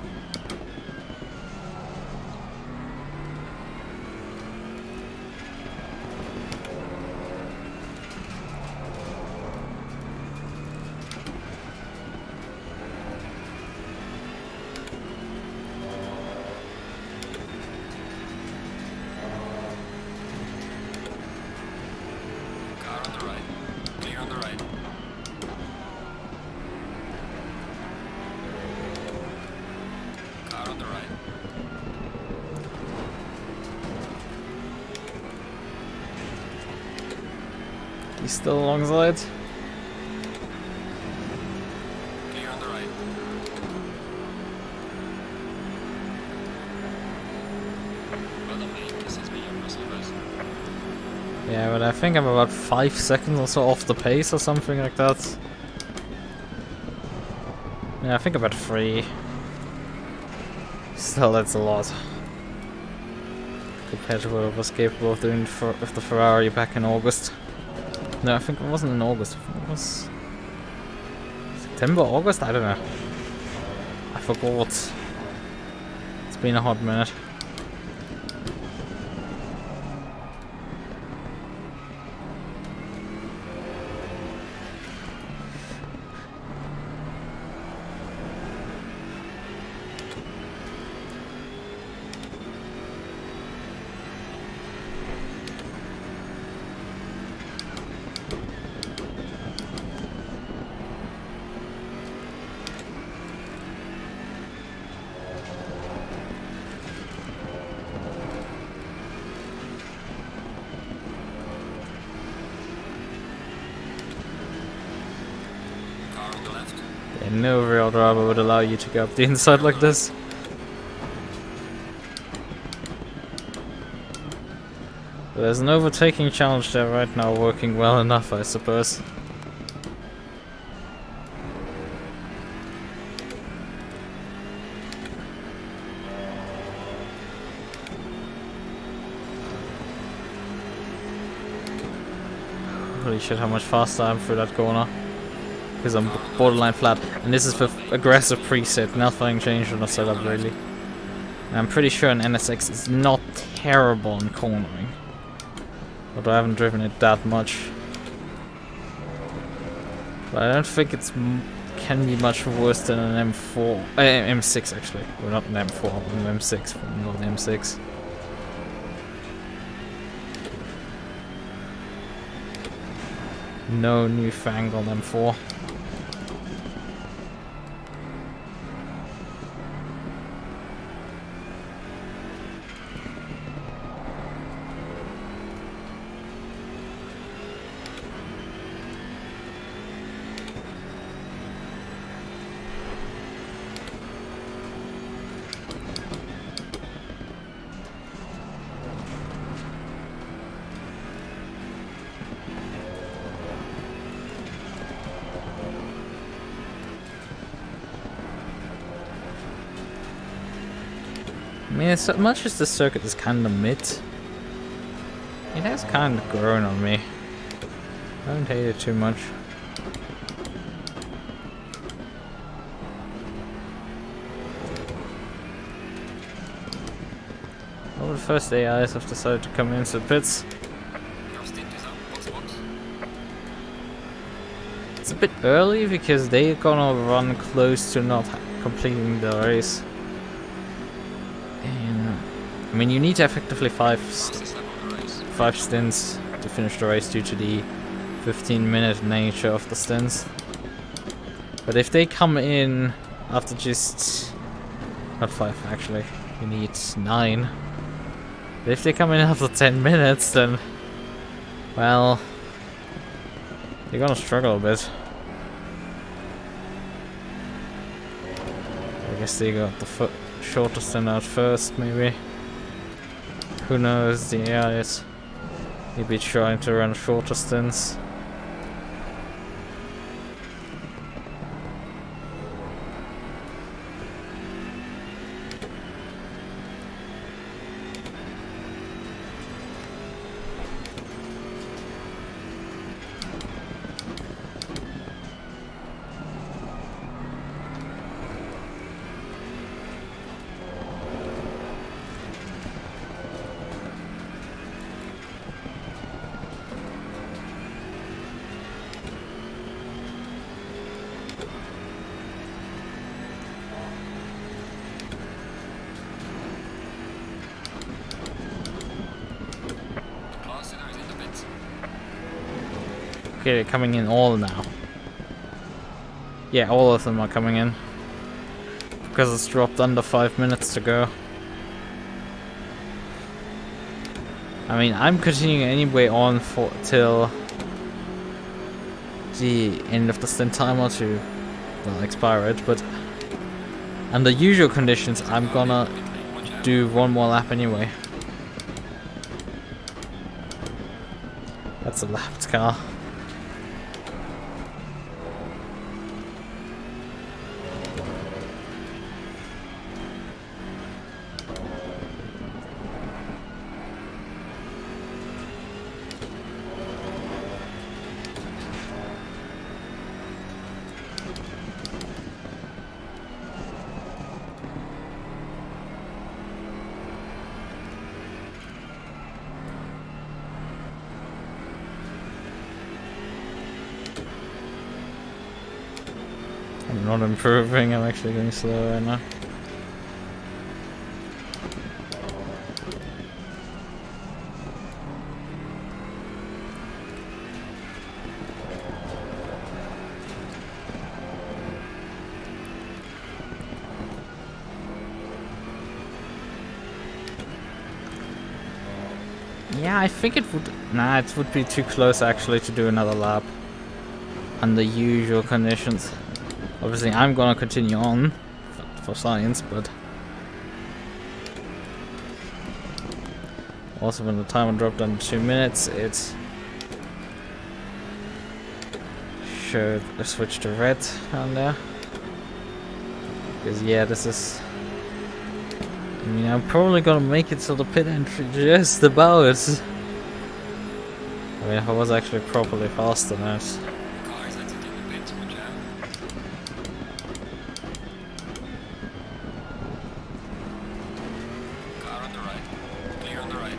Car on the right. Clear on the right. Car on the right. He's still alongside. Clear on the right. Well done, mate. This has been your personal best. Yeah, but I think I'm about 5 seconds or so off the pace or something like that. Yeah, I think about 3. Still, that's a lot. Compared to what I was capable of doing with the Ferrari back in August. No, I think it wasn't in August. I think it was September, August? I don't know. I forgot. It's been a hot minute. Car on the left. Yeah, no real driver would allow you to go up the inside like this. But there's an overtaking challenge there right now working well enough, I suppose. Holy shit, how much faster I am through that corner. Because I'm borderline flat. And this is for aggressive preset, nothing changed on the setup really. And I'm pretty sure an NSX is not terrible in cornering. Although I haven't driven it that much. But I don't think it's can be much worse than an M4. M6 actually. Well, not an M4, but an M6 from the old M6. No newfangled M4. I mean, as much as the circuit is kind of mid, it has kind of grown on me. I don't hate it too much. All the first AIs have decided to come into the pits. Your stint is up. Box. It's a bit early because they're gonna run close to not completing the race. And, I mean, you need effectively 5 5 stints to finish the race due to the 15-minute nature of the stints. But if they come in after just... not 5 actually, you need 9. But if they come in after 10 minutes then... well... you're gonna struggle a bit. I guess they got the shortest stint out first, maybe. Who knows, the AI is maybe trying to run shorter stints. Okay, they're coming in all now. Yeah, all of them are coming in. Because it's dropped under 5 minutes to go. I mean, I'm continuing anyway on for till the end of the stint timer to, well, expire it, but under usual conditions I'm gonna do one more lap anyway. That's a lapped car. I'm not improving, I'm actually going slow right now. Yeah, I think it would... nah, it would be too close actually to do another lap under usual conditions. Obviously, I'm gonna continue on for science, but also when the timer dropped under 2 minutes, it showed a switch to red down there. Because yeah, this is... I mean, I'm probably gonna make it to the pit entry just about. I mean, if I was actually properly fast than that. Cars exiting the pits, watch out. Car on the right. Clear on the right.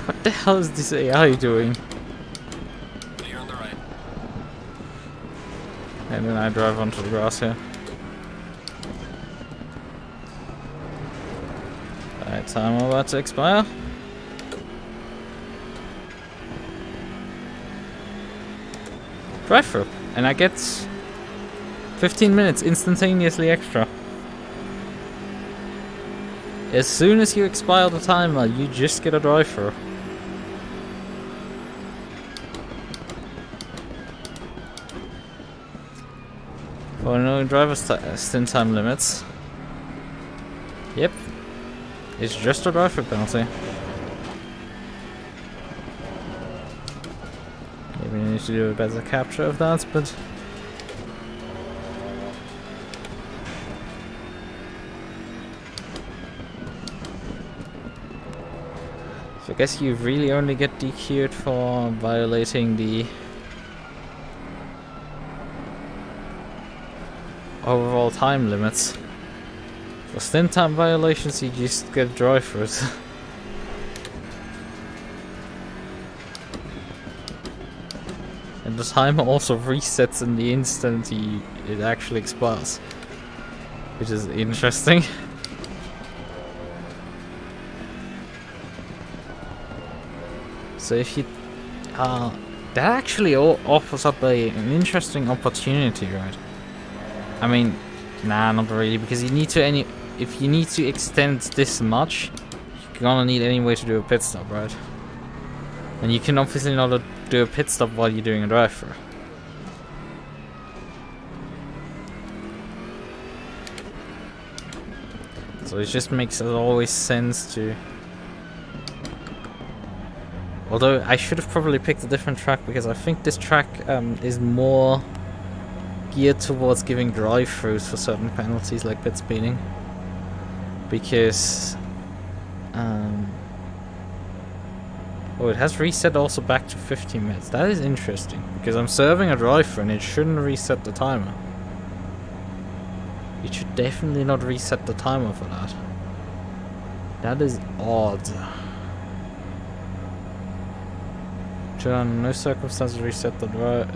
What the hell is this AI doing? Clear on the right. And then I drive onto the grass here. Alright, time about to expire. Drive through. And I get 15 minutes instantaneously extra. As soon as you expire the timer, you just get a drive through. For no driver stint time limits. Yep. It's just a driver penalty. Maybe we need to do a better capture of that, but... So I guess you really only get DQ'd for violating the overall time limits. For stint time violations, you just get drive-throughs. And the timer also resets in the instant it actually expires, which is interesting. So if you, that actually offers up an interesting opportunity, right? I mean, nah, not really, because you need to if you need to extend this much, you're gonna need any way to do a pit stop, right? And you can obviously not do a pit stop while you're doing a drive-through. So it just makes always sense to... Although I should have probably picked a different track, because I think this track is more geared towards giving drive-throughs for certain penalties like pit speeding. Because... oh, it has reset also back to 15 minutes. That is interesting, because I'm serving a drive-through and it shouldn't reset the timer. It should definitely not reset the timer for that. That is odd. Should under no circumstances reset the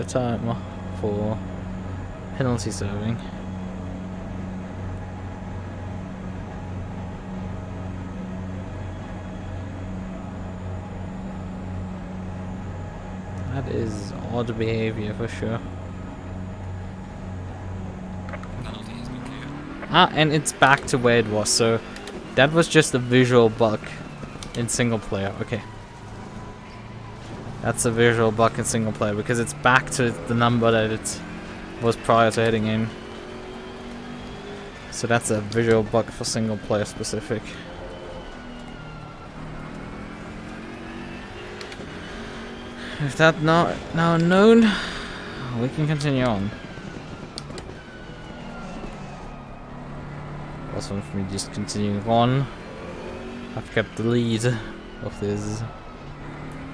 timer for penalty serving. That is odd behavior for sure. Penalty has been cleared. Ah, and it's back to where it was, so that was just a visual bug in single player. Okay. That's a visual bug in single player, because it's back to the number that it was prior to heading in. So that's a visual bug for single player specific. If that now known, we can continue on. Also, for me just continuing on, I've kept the lead of this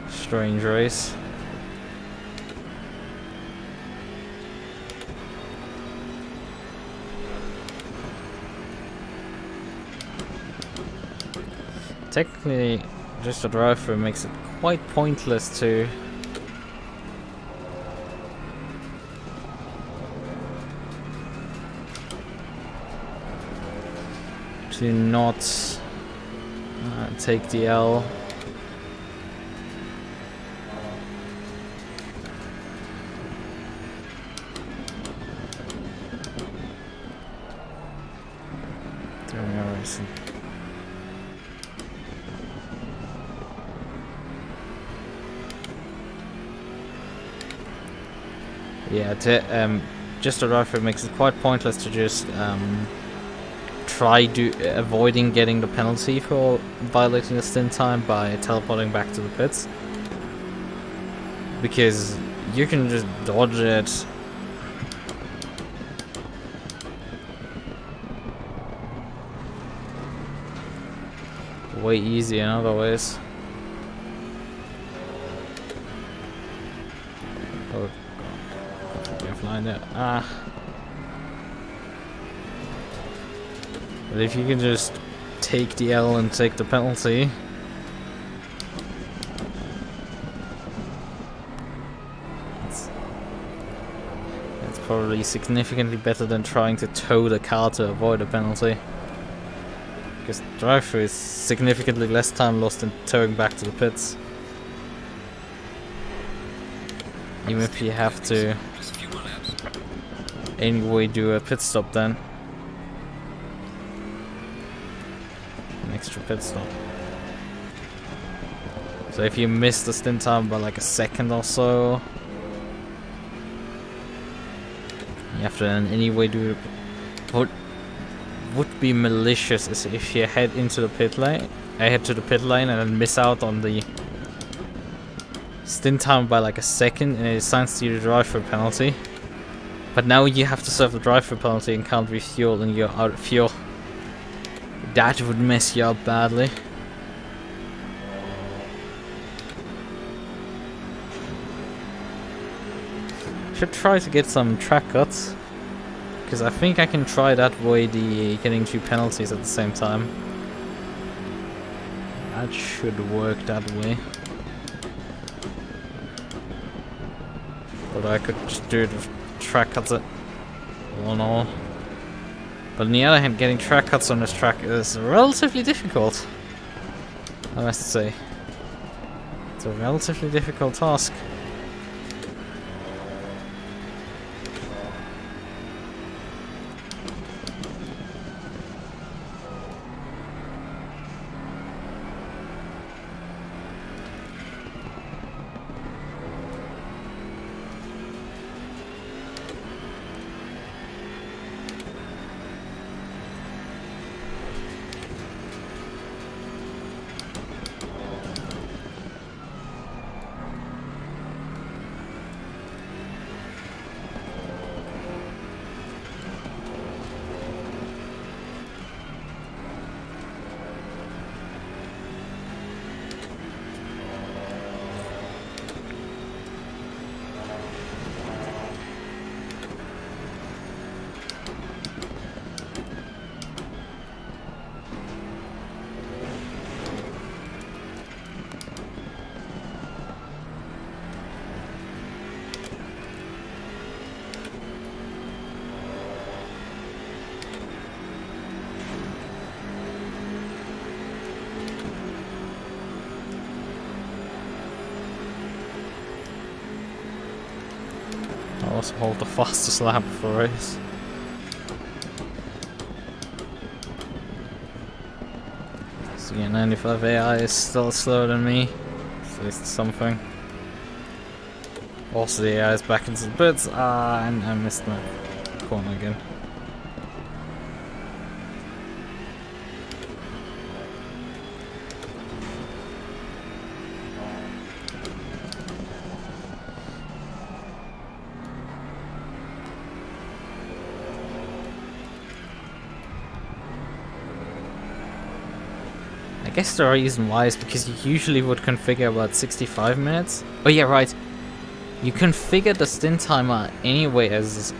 strange race. Technically, just a drive-through makes it quite pointless to not take the L. Yeah, just a drive-through makes it quite pointless to just try avoiding getting the penalty for violating the stint time by teleporting back to the pits, because you can just dodge it. Way easier in other ways. Oh, God. Flying there. Ah. But if you can just take the L and take the penalty, that's probably significantly better than trying to tow the car to avoid a penalty. Because drive-through is significantly less time lost than towing back to the pits. Even if you have to Just a few more laps. anyway do a pit stop then. An extra pit stop. So if you miss the stint time by like a second or so, You have to in any way do it. What would be malicious is if you head into the pit lane, head to the pit lane and then miss out on the stint time by like a second, and it assigns you the drive-through penalty. But now you have to serve the drive-through penalty and can't refuel, and you're out of fuel. That would mess you up badly. Should try to get some track cuts, because I think I can try that way, the getting 2 penalties at the same time. That should work that way. But I could just do the track cuts all in all. But on the other hand, getting track cuts on this track is relatively difficult, I must say. It's a relatively difficult task. I also hold the fastest lap for a race. So yeah, 95 AI is still slower than me. At least something. Also the AI is back into the pits. And I missed my corner again. I guess the reason why is because you usually would configure about 65 minutes. Oh yeah, right. You configure the stint timer anyway as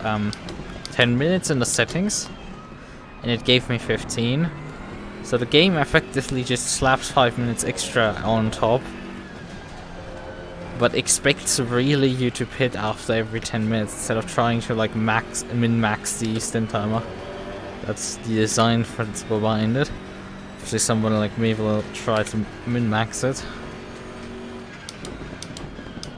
10 minutes in the settings, and it gave me 15. So the game effectively just slaps 5 minutes extra on top, but expects really you to pit after every 10 minutes instead of trying to like min-max the stint timer. That's the design principle behind it. Obviously someone like me will try to min-max it.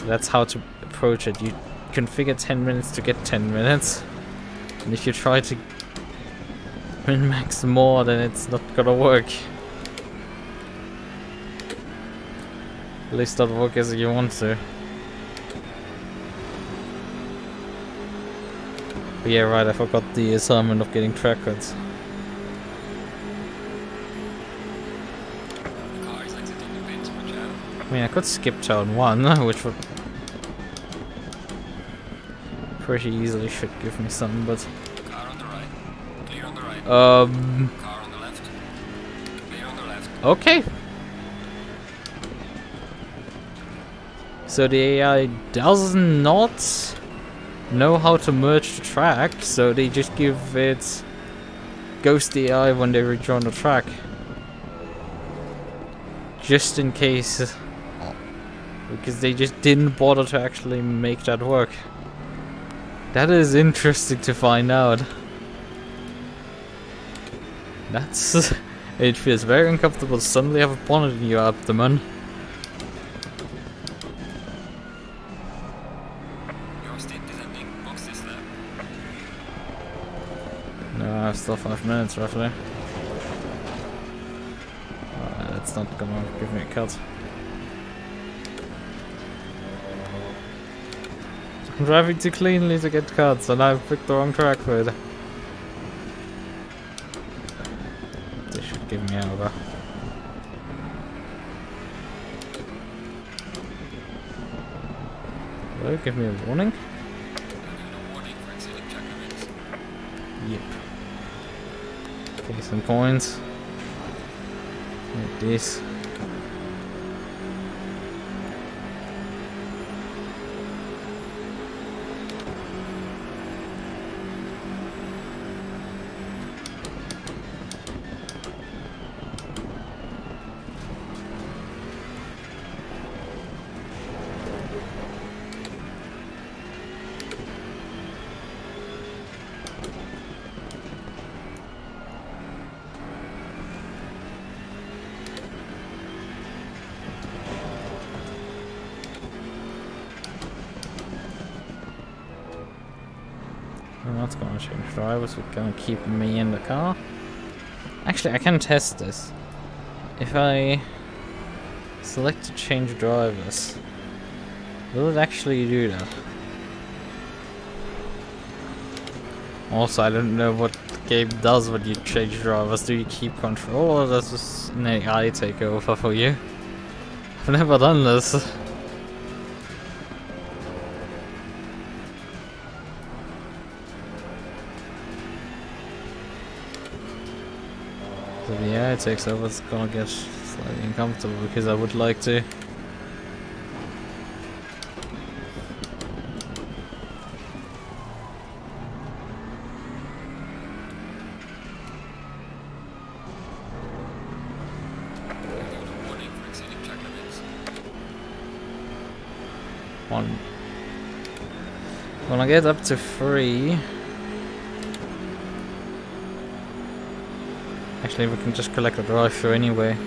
That's how to approach it. You configure 10 minutes to get 10 minutes. And if you try to min-max more, then it's not gonna work. At least not work as you want to. But yeah, right, I forgot the assignment of getting track cuts. I mean, I could skip turn 1, which would pretty easily should give me some, but... Car on the right. Clear on the right. Car on the left. Clear on the left. Okay. So the AI does not know how to merge the track, so they just give it ghost AI when they rejoin the track. Just in case. Because they just didn't bother to actually make that work. That is interesting to find out. That's... It feels very uncomfortable to suddenly have a bonnet in your abdomen. Your stint is ending. Box this lap. No, I have still 5 minutes roughly. That's not gonna give me a cut. I'm driving too cleanly to get cuts, and I've picked the wrong track for it. They should give me over. Will it give me a warning? Yep. Okay, some coins. Like this. We're not gonna change drivers, we're gonna keep me in the car. Actually, I can test this. If I select to change drivers, will it actually do that? Also, I don't know what the game does when you change drivers. Do you keep control, or does this an AI take over for you? I've never done this. So yeah, it takes over. It's gonna get slightly uncomfortable because I would like to. When I get up to 3. Actually, we can just collect the drive-through anyway.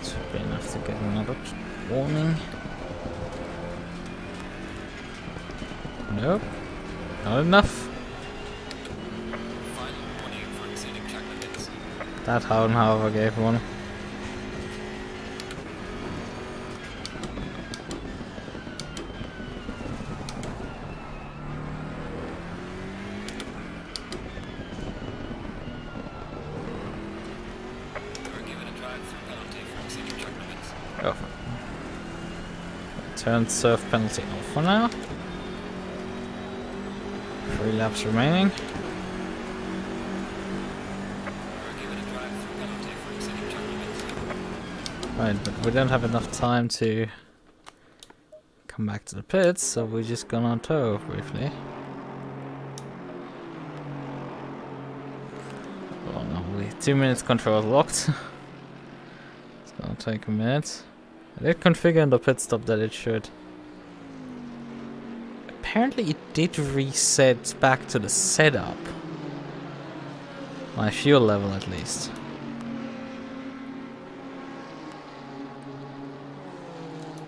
Should be enough to get another warning. Nope, not enough. That however gave one. Oh. Turn surf penalty off for now. 3 laps remaining. Right, but we don't have enough time to come back to the pits, so we're just gonna tow briefly. Oh no, 2 minutes control locked. It's gonna take a minute. I did configure in the pit stop that it should. Apparently it did reset back to the setup. My fuel level at least.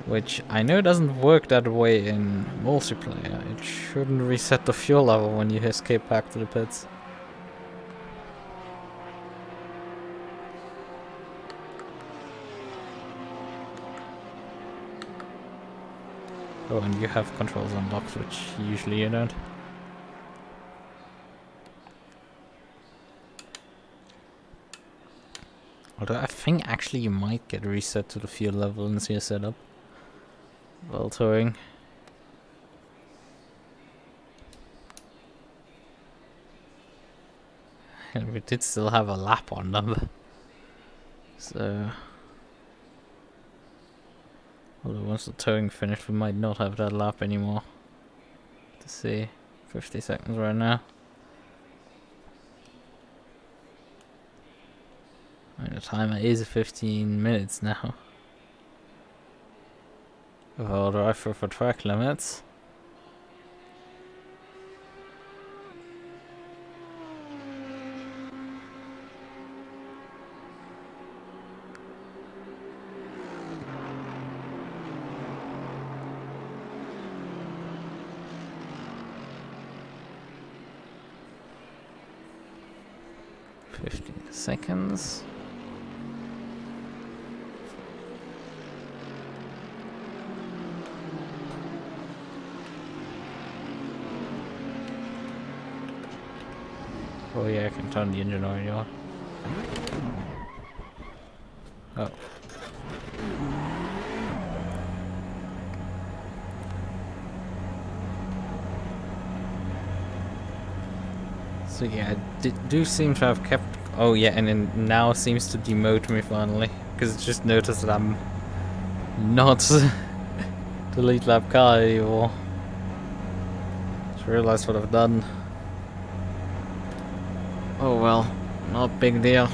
Which I know doesn't work that way in multiplayer. It shouldn't reset the fuel level when you escape back to the pits. Oh, and you have controls unlocked, which usually you don't. Although I think actually you might get reset to the fuel level in your setup while towing. And we did still have a lap on them. So... although once the towing finished, we might not have that lap anymore. To see. 50 seconds right now. And the timer is 15 minutes now. I'll drive for track limits. Seconds. Oh yeah, I can turn the engine already on. Oh. So yeah, I do seem to have kept... oh yeah, and then now seems to demote me finally. Because it just noticed that I'm not the lead lap car anymore. Just realized what I've done. Oh well, not a big deal.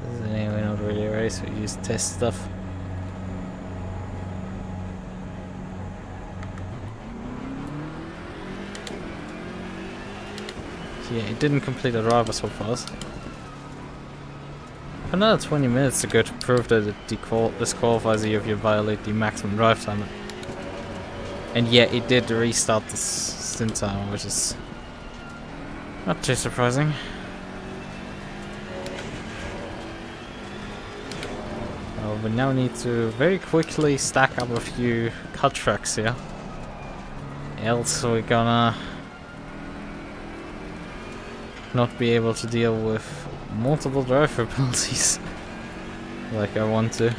This is anyway not really a race, we just test stuff. Yeah, it didn't complete the driver so fast. Another 20 minutes to go to prove that it disqualifies you if you violate the maximum drive time. And yeah, it did restart the stint timer, which is not too surprising. We now need to very quickly stack up a few cut tracks here. Else we're gonna not be able to deal with multiple driver penalties like I want to.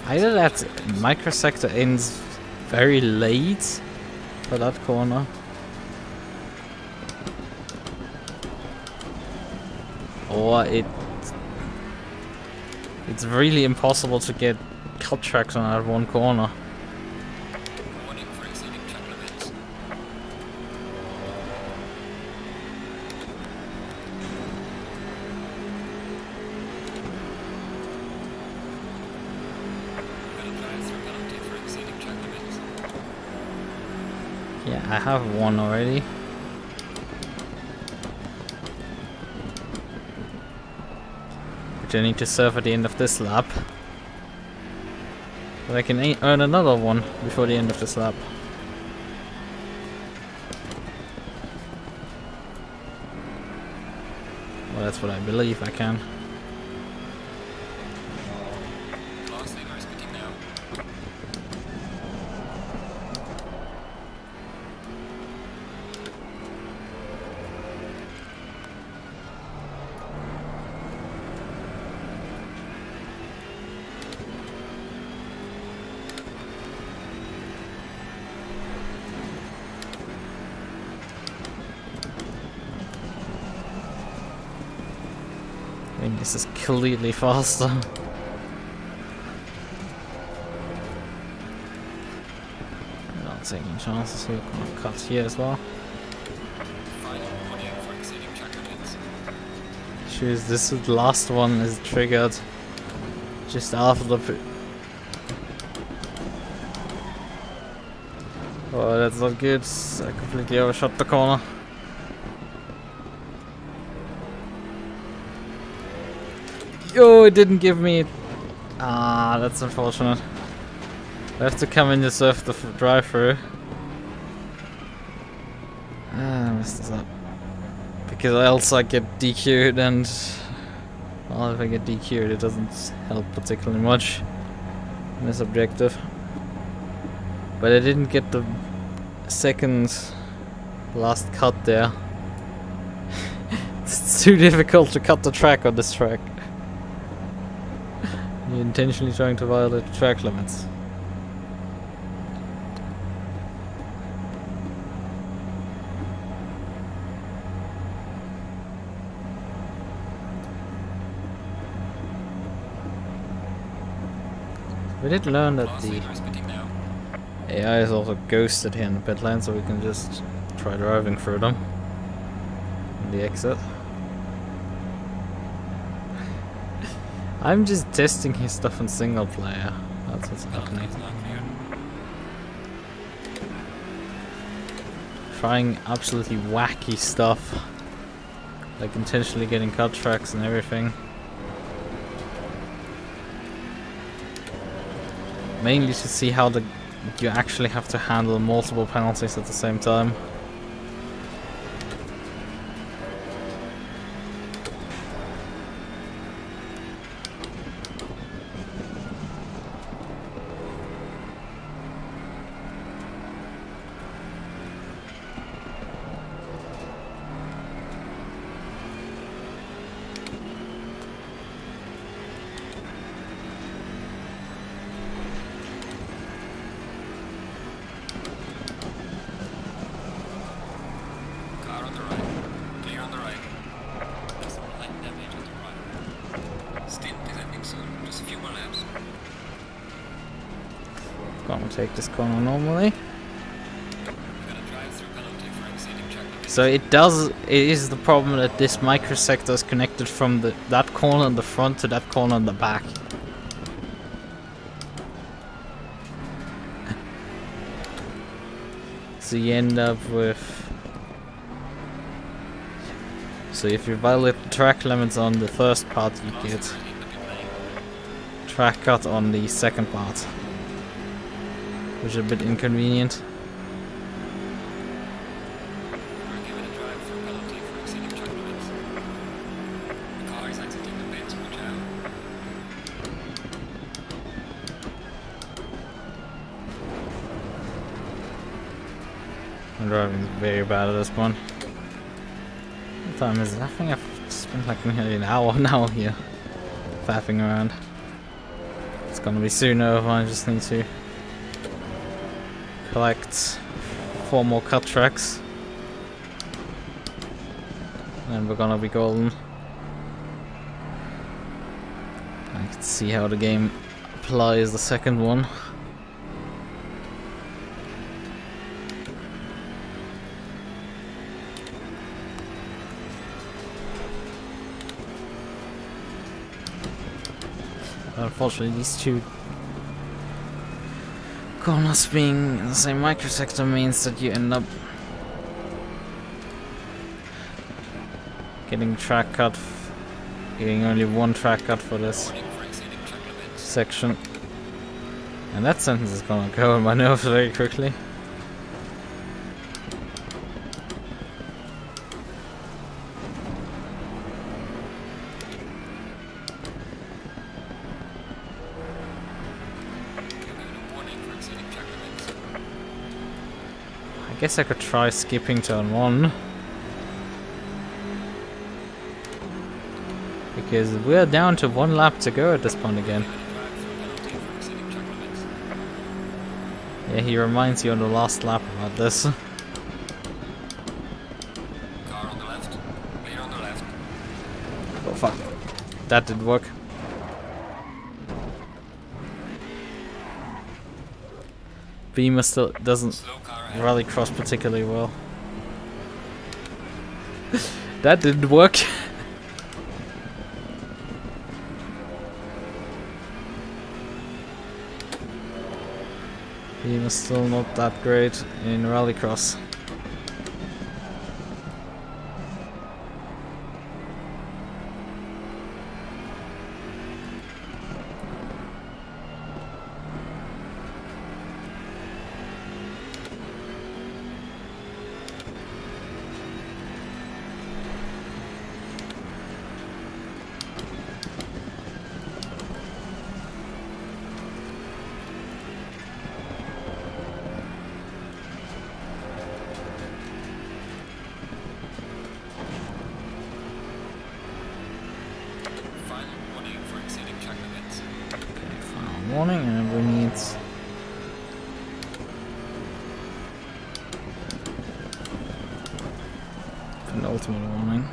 Either that microsector ends very late for that corner, or it's really impossible to get cut tracks on that one corner. Warning for exceeding track limits. Penalty for exceeding track limits. Yeah, I have one already. Which I need to serve at the end of this lap. But I can earn another one before the end of this lap. Well, that's what I believe I can. Class leader is pitting now. I think this is clearly faster. Not taking chances, we're gonna cut here as well. Final warning for exceeding track limits. Choose this last one is triggered just after the oh, that's not good. I completely overshot the corner. Oh, it didn't give me. Ah, that's unfortunate. I have to come in to surf the drive-through. Ah, I messed this up. Because else I get DQ'd, and well, if I get DQ'd, it doesn't help particularly much. in this objective. But I didn't get the second last cut there. It's too difficult to cut the track on this track. You're intentionally trying to violate the track limits. We did learn that the AI is also ghosted here in the pit lane, so we can just try driving through them in the exit. I'm just testing his stuff in single player. That's what's happening. Trying absolutely wacky stuff, like intentionally getting cut tracks and everything. Mainly to see how you actually have to handle multiple penalties at the same time. Gonna take this corner normally. So it is the problem that this microsector is connected from that corner in the front to that corner in the back. So you end up with... So if you violate the track limits on the first part, you get track cut on the second part, which is a bit inconvenient. I'm driving very bad at this one. What time is it? I think I've spent like nearly an hour now here faffing around. It's gonna be soon over. I just need to collect 4 more cut tracks and we're gonna be golden. I can see how the game applies the second one. Unfortunately, these two corners being in the same microsector means that you end up getting track cut, getting only one track cut for this section. And that sentence is gonna go on my nerves very quickly. I guess I could try skipping turn 1. Because we're down to 1 lap to go at this point again. Yeah, he reminds you on the last lap about this. Car on the left. Lead on the left. Oh fuck. That didn't work. Beamer still doesn't rally cross particularly well. That didn't work. Beamer still not that great in rallycross. warning, and we need penultimate warning.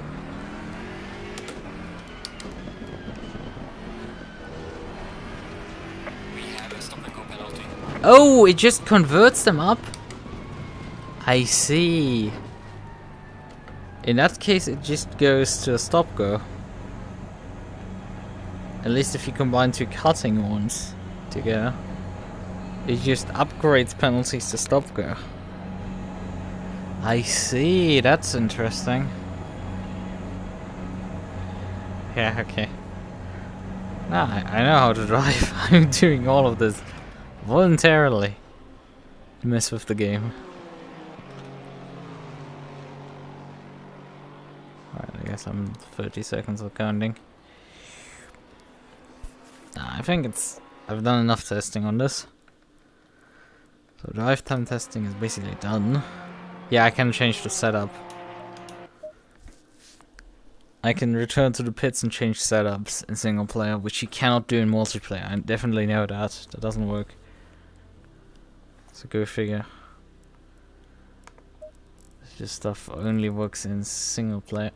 We have a stop and go penalty. Oh, it just converts them up? I see. In that case, it just goes to a stop go. At least if you combine two cutting ones together. It just upgrades penalties to stop go. I see, that's interesting. Yeah, okay. Nah, I know how to drive. I'm doing all of this voluntarily to mess with the game. Alright, I guess I'm 30 seconds of counting. Nah, I think I've done enough testing on this. So drive time testing is basically done. Yeah, I can change the setup. I can return to the pits and change setups in single player, which you cannot do in multiplayer. I definitely know that. That doesn't work. So go figure. This stuff only works in single player.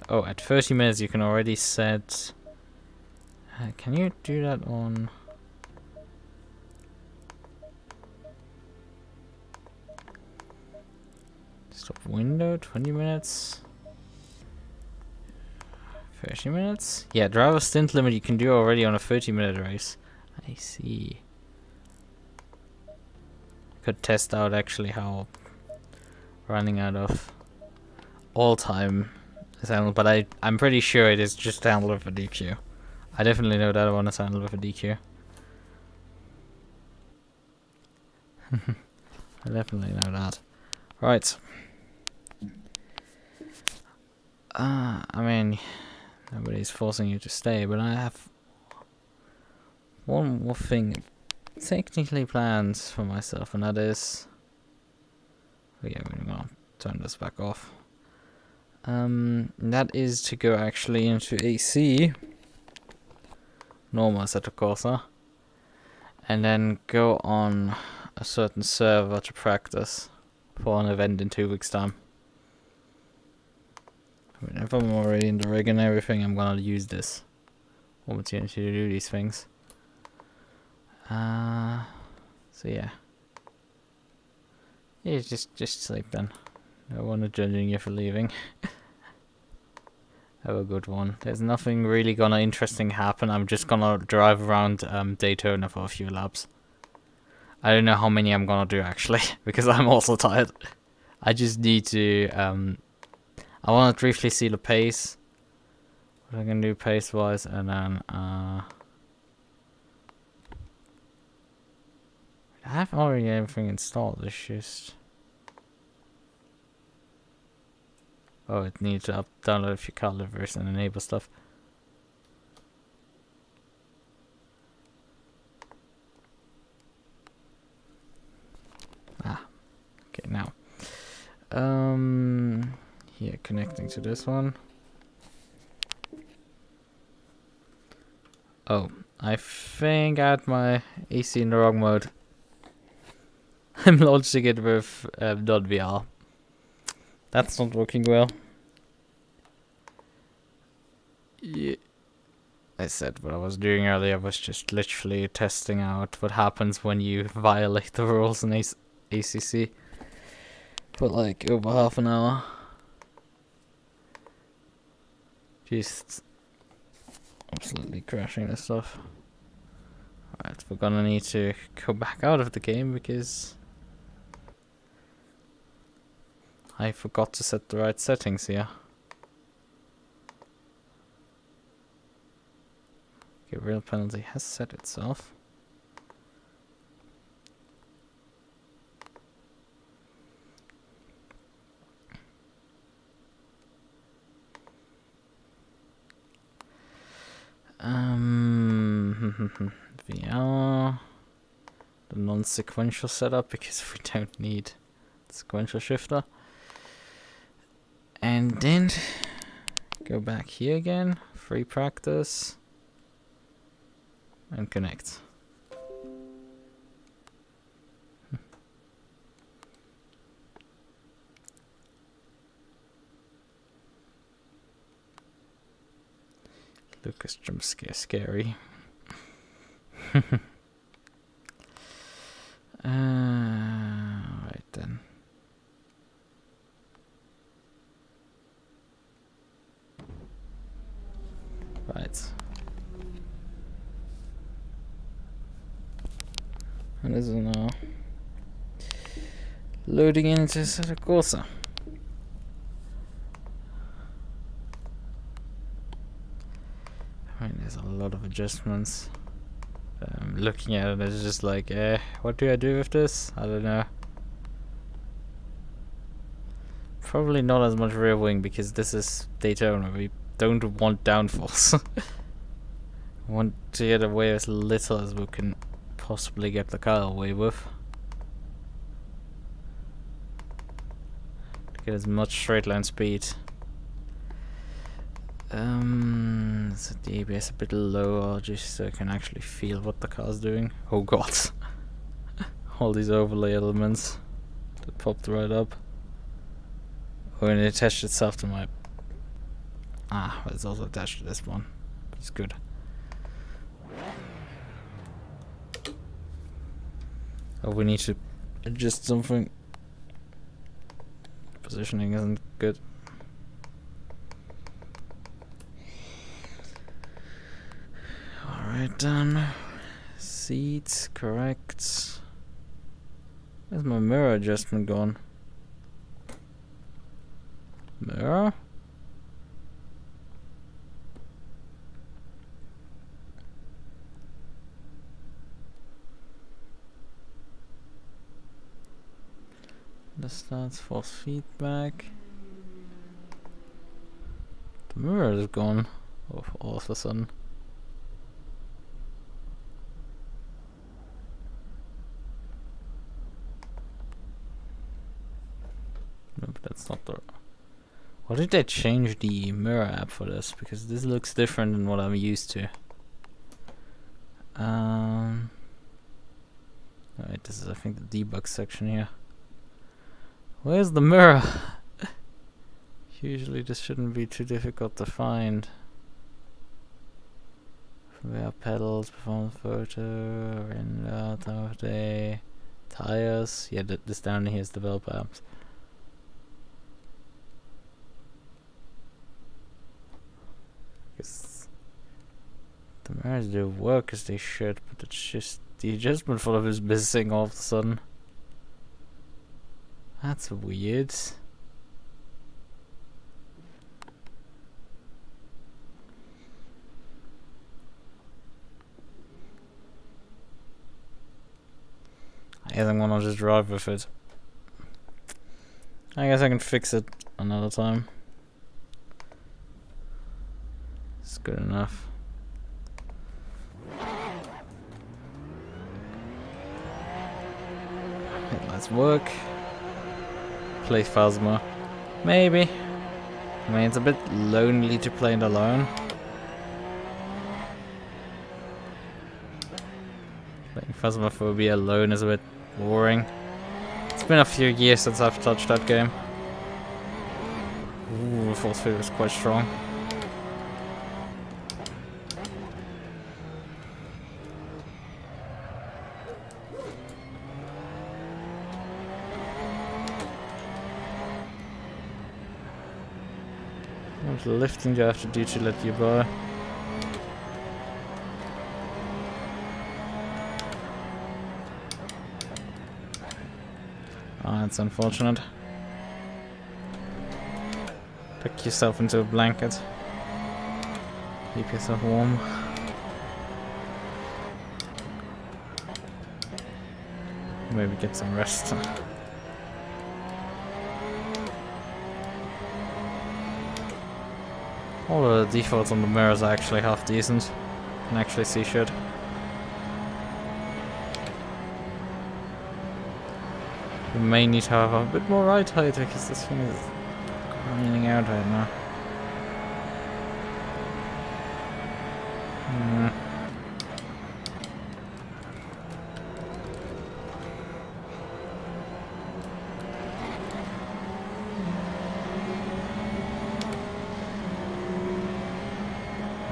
Oh, at 30 minutes you can already set... can you do that on... Stop window, 20 minutes? 30 minutes? Yeah, driver stint limit you can do already on a 30-minute race. I see. Could test out actually how running out of all time is handled, but I'm pretty sure it is just handled with a DQ. I definitely know that one is handled with a DQ. I definitely know that. Right. I mean, nobody's forcing you to stay, but I have one more thing technically planned for myself, and that is... Oh yeah, we're gonna turn this back off. That is to go actually into AC, normal Assetto Corsa, and then go on a certain server to practice for an event in 2 weeks' time. If I'm already in the rig and everything, I'm gonna use this opportunity to do these things. So yeah. Yeah, just sleep then. No one is judging you for leaving. Have a good one. There's nothing really gonna interesting happen. I'm just gonna drive around Daytona for a few laps. I don't know how many I'm gonna do actually, because I'm also tired. I just need to I wanna briefly see the pace. What I can do pace wise, and then I have already everything installed, it's just... Oh, it needs to download a few car liveries and enable stuff. Ah, okay, now. Here, connecting to this one. Oh, I think I had my AC in the wrong mode. I'm launching it with .VR. That's not working well. Yeah. I said what I was doing earlier was just literally testing out what happens when you violate the rules in ACC. For like over half an hour. Just absolutely crashing this stuff. Alright, we're gonna need to go back out of the game because I forgot to set the right settings here. Okay, real penalty has set itself. VR, the non-sequential setup because we don't need the sequential shifter. And then go back here again, free practice, and connect. Lukas jump scare scary. Right then. Right. And this is now loading into Corsa. I mean, there's a lot of adjustments. Looking at it, it's just like, what do I do with this? I don't know. Probably not as much rear wing because this is Daytona. We don't want downforce. We want to get away as little as we can possibly get the car away with. To get as much straight line speed. Set the ABS a bit lower just so I can actually feel what the car's doing. Oh god. All these overlay elements that popped right up. Oh, and it attached itself to my... Ah, but it's also attached to this one. It's good. Oh, we need to adjust something. Positioning isn't good. Alright, done. Seats, correct. Where's my mirror adjustment gone? Mirror? Distance, force feedback. The mirror is gone all of a sudden. No, but that's not the... Why did they change the mirror app for this? Because this looks different than what I'm used to. Alright, this is I think the debug section here. Where's the mirror? Usually this shouldn't be too difficult to find. Rear pedals, performance photo, render, time of day, tires. Yeah, this down here is developer apps. The mirrors do work as they should, but it's just the adjustment for them is missing all of a sudden. That's weird. I guess I'm gonna just drive with it. I guess I can fix it another time. It's good enough. Okay, let's work. Play Phasma. Maybe. I mean, it's a bit lonely to play it alone. Playing Phasmophobia alone is a bit boring. It's been a few years since I've touched that game. Ooh, the force field is quite strong. How much lifting do you have to do to let you by? Ah, that's unfortunate. Tuck yourself into a blanket. Keep yourself warm. Maybe get some rest. All the defaults on the mirrors are actually half decent. Can actually see shit. You may need to have a bit more ride height because this thing is Leaning out right now.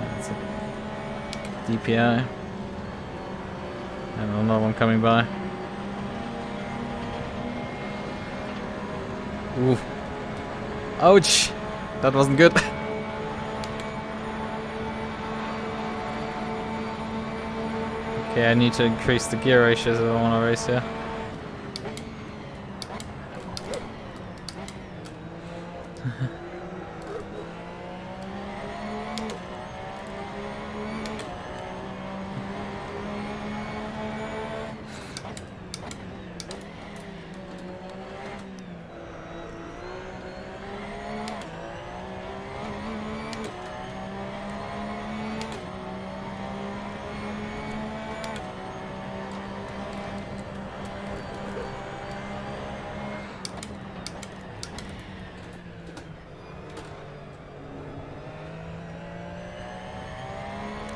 That's a DPI. And another one coming by. Ooh. Ouch! That wasn't good. Okay, I need to increase the gear ratios if I want to race here.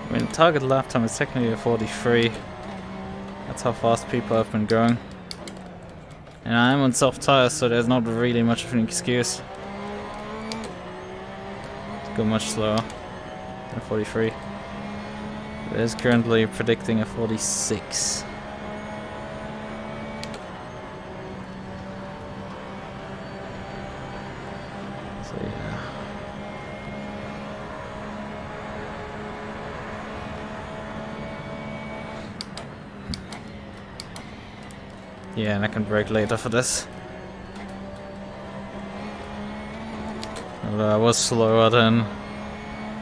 I mean, target lap time is technically a 43. That's how fast people have been going. And I'm on soft tires, so there's not really much of an excuse to go much slower than 43. It is currently predicting a 46. So yeah. Yeah, and I can brake later for this. Although I was slower than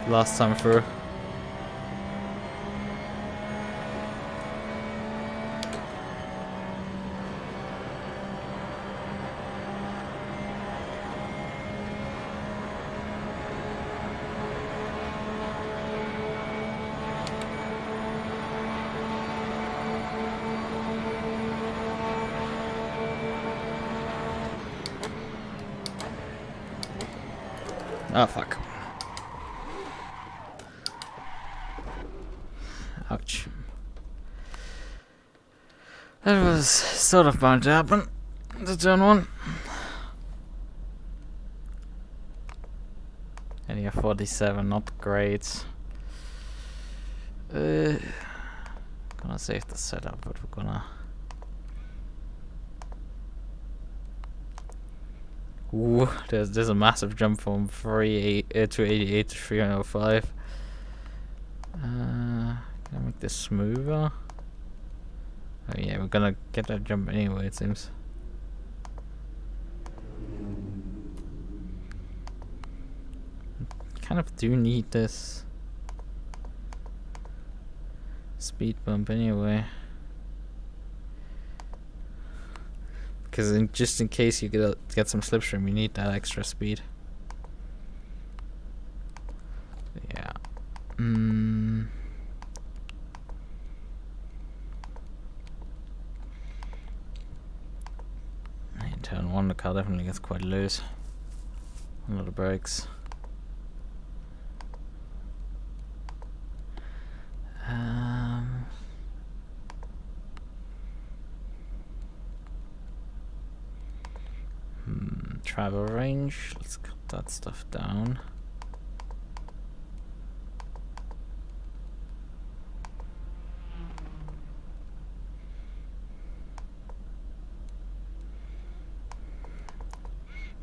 last time through. Oh fuck. Ouch. That was sort of bound to happen. The turn one. And yeah, 47, not great. Gonna save the setup, but we're gonna... Ooh, there's a massive jump from 288 to 305. Can I make this smoother? Oh yeah, we're gonna get that jump anyway, it seems. Kind of do need this speed bump anyway. Because just in case you get some slipstream, you need that extra speed. Yeah. In turn one, the car definitely gets quite loose. A lot of brakes. Travel range, let's cut that stuff down.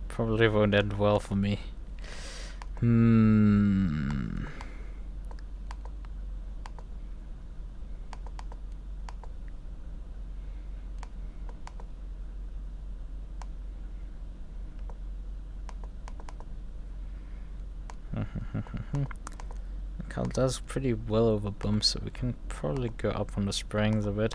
Probably won't end well for me. The car does pretty well over bumps, so we can probably go up on the springs a bit.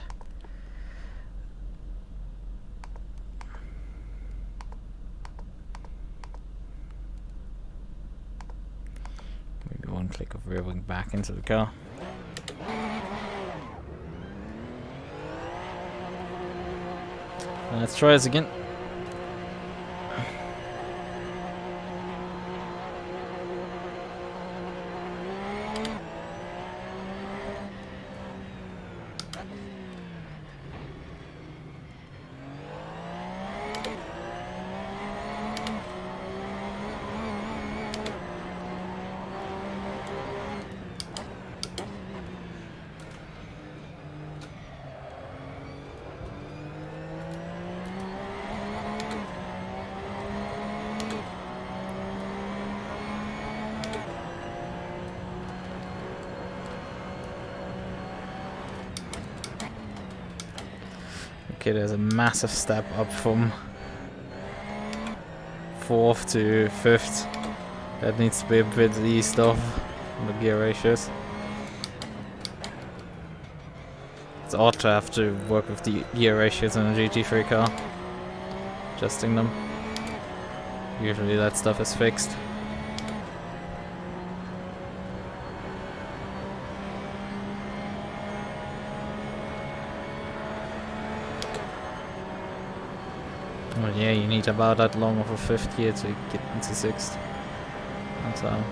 Maybe one click of rear wing back into the car. Let's try this again. Okay, there's a massive step up from 4th to 5th. That needs to be a bit eased off on the gear ratios. It's odd to have to work with the gear ratios in a GT3 car. Adjusting them. Usually that stuff is fixed. Well, yeah, you need about that long of a 5th gear to get into 6th. And so.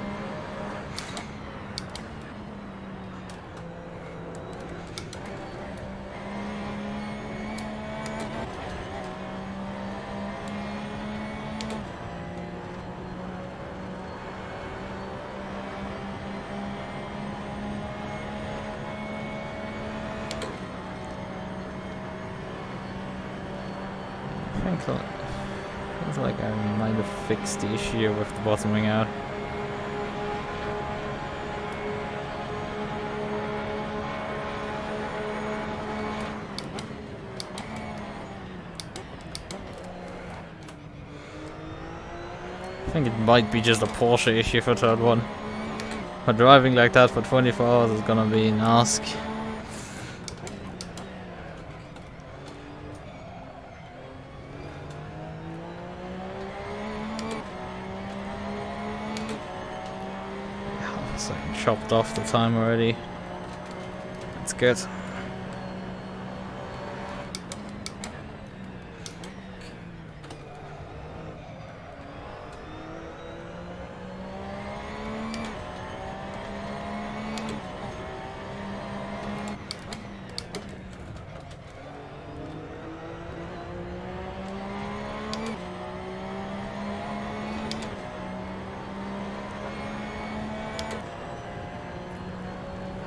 Feels like I might have fixed the issue with the bottoming out. I think it might be just a Porsche issue for third one. But driving like that for 24 hours is gonna be an ask. Chopped off the time already. That's good.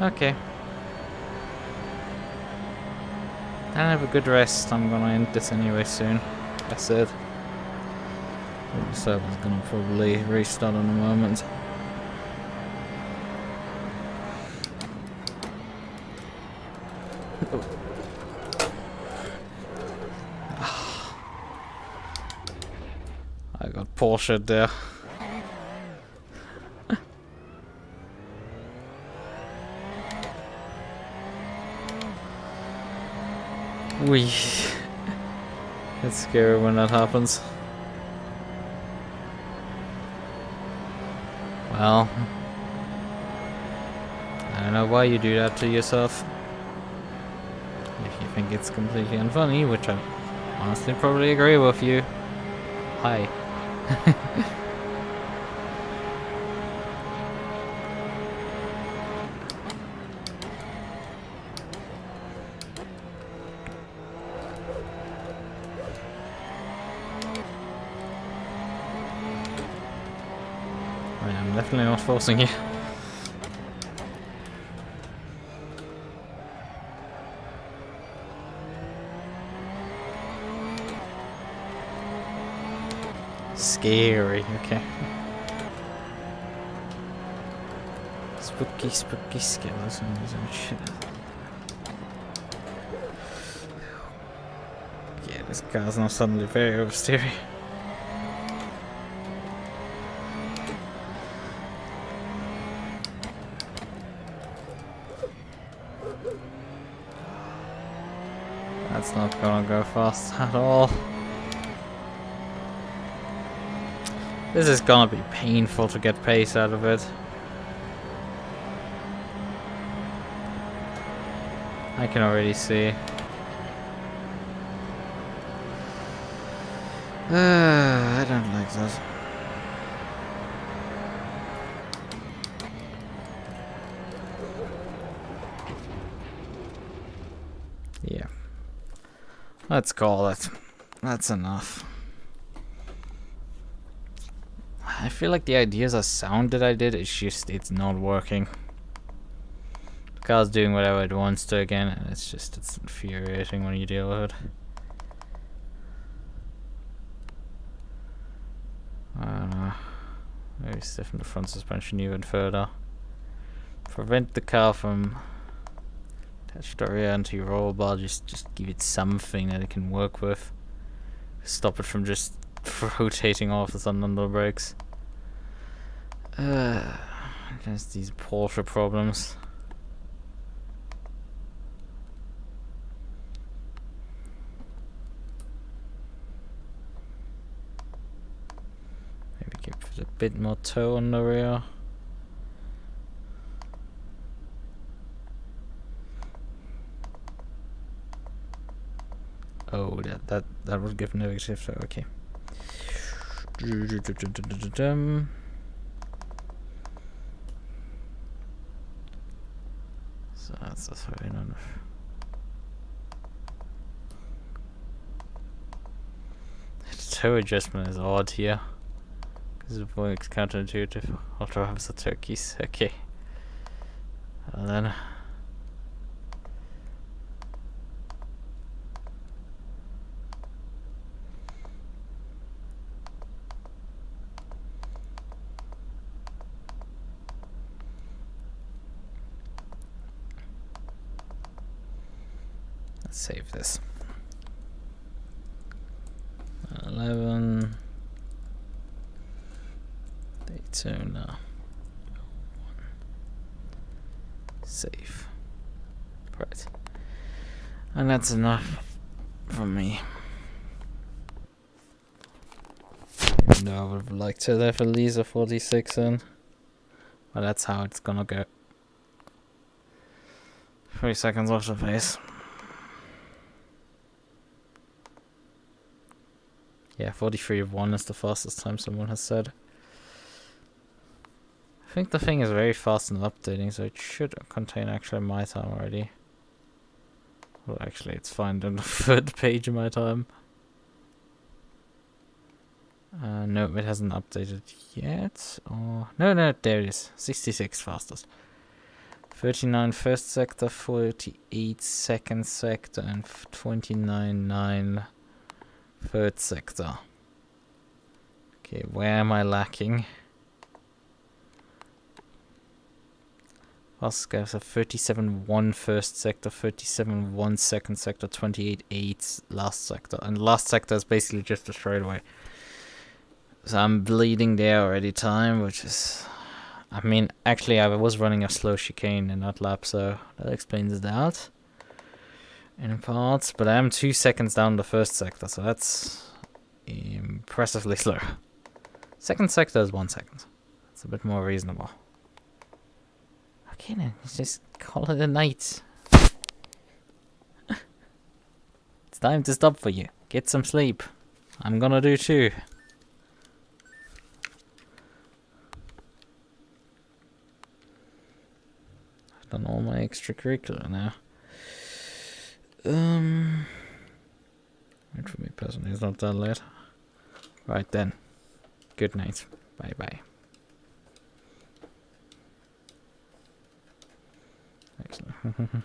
Okay. And have a good rest. I'm gonna end this anyway soon. I said. The server's gonna probably restart in a moment. I got Porsche there. Wee. It's scary when that happens. Well, I don't know why you do that to yourself. If you think it's completely unfunny, which I honestly probably agree with you. Hi. I'm definitely not forcing you. Scary, okay. Spooky, spooky skeletons and shit. Yeah, this car's now suddenly very oversteering. That's not gonna go fast at all. This is gonna be painful to get pace out of it. I can already see. I don't like that. Yeah. Let's call it. That's enough. I feel like the ideas of sound that I did, it's not working. The car's doing whatever it wants to again, and it's infuriating when you deal with it. I don't know. Maybe stiffen the front suspension even further. Prevent the car from Attach the rear anti-roll bar, just give it something that it can work with. Stop it from just rotating off the sudden under the brakes. Just these Porsche problems. Maybe give it a bit more toe on the rear. Oh, that would give negative, so okay. So that's the 300. The toe adjustment is odd here. Because it works counterintuitive. Ultra have the turkeys. Okay. And then. Save this. 11 Daytona 1. Save. Right. And that's enough from me. Even though I would have liked to have at least a 46 in. But that's how it's gonna go. 3 seconds off the face. Yeah, 43.1 is the fastest time someone has said. I think the thing is very fast in updating, so it should contain actually my time already. Well, actually, it's fine on the third page of my time. No, it hasn't updated yet. Oh, no, there it is. 66 fastest. 39 first sector, 48 second sector, and 29.9 third sector. Okay, where am I lacking? Fast goes at 37.1 first sector, 37.1 second sector, 28.8 last sector. And last sector is basically just a straightaway. So I'm bleeding there already time, which is... I mean, actually I was running a slow chicane in that lap, so that explains that. In parts, but I am 2 seconds down the first sector, so that's impressively slow. Second sector is 1 second. It's a bit more reasonable. Okay then, let's just call it a night. It's time to stop for you. Get some sleep. I'm gonna do too. I've done all my extracurricular now. For me personally, it's not that late. Right then. Good night. Bye bye. Excellent.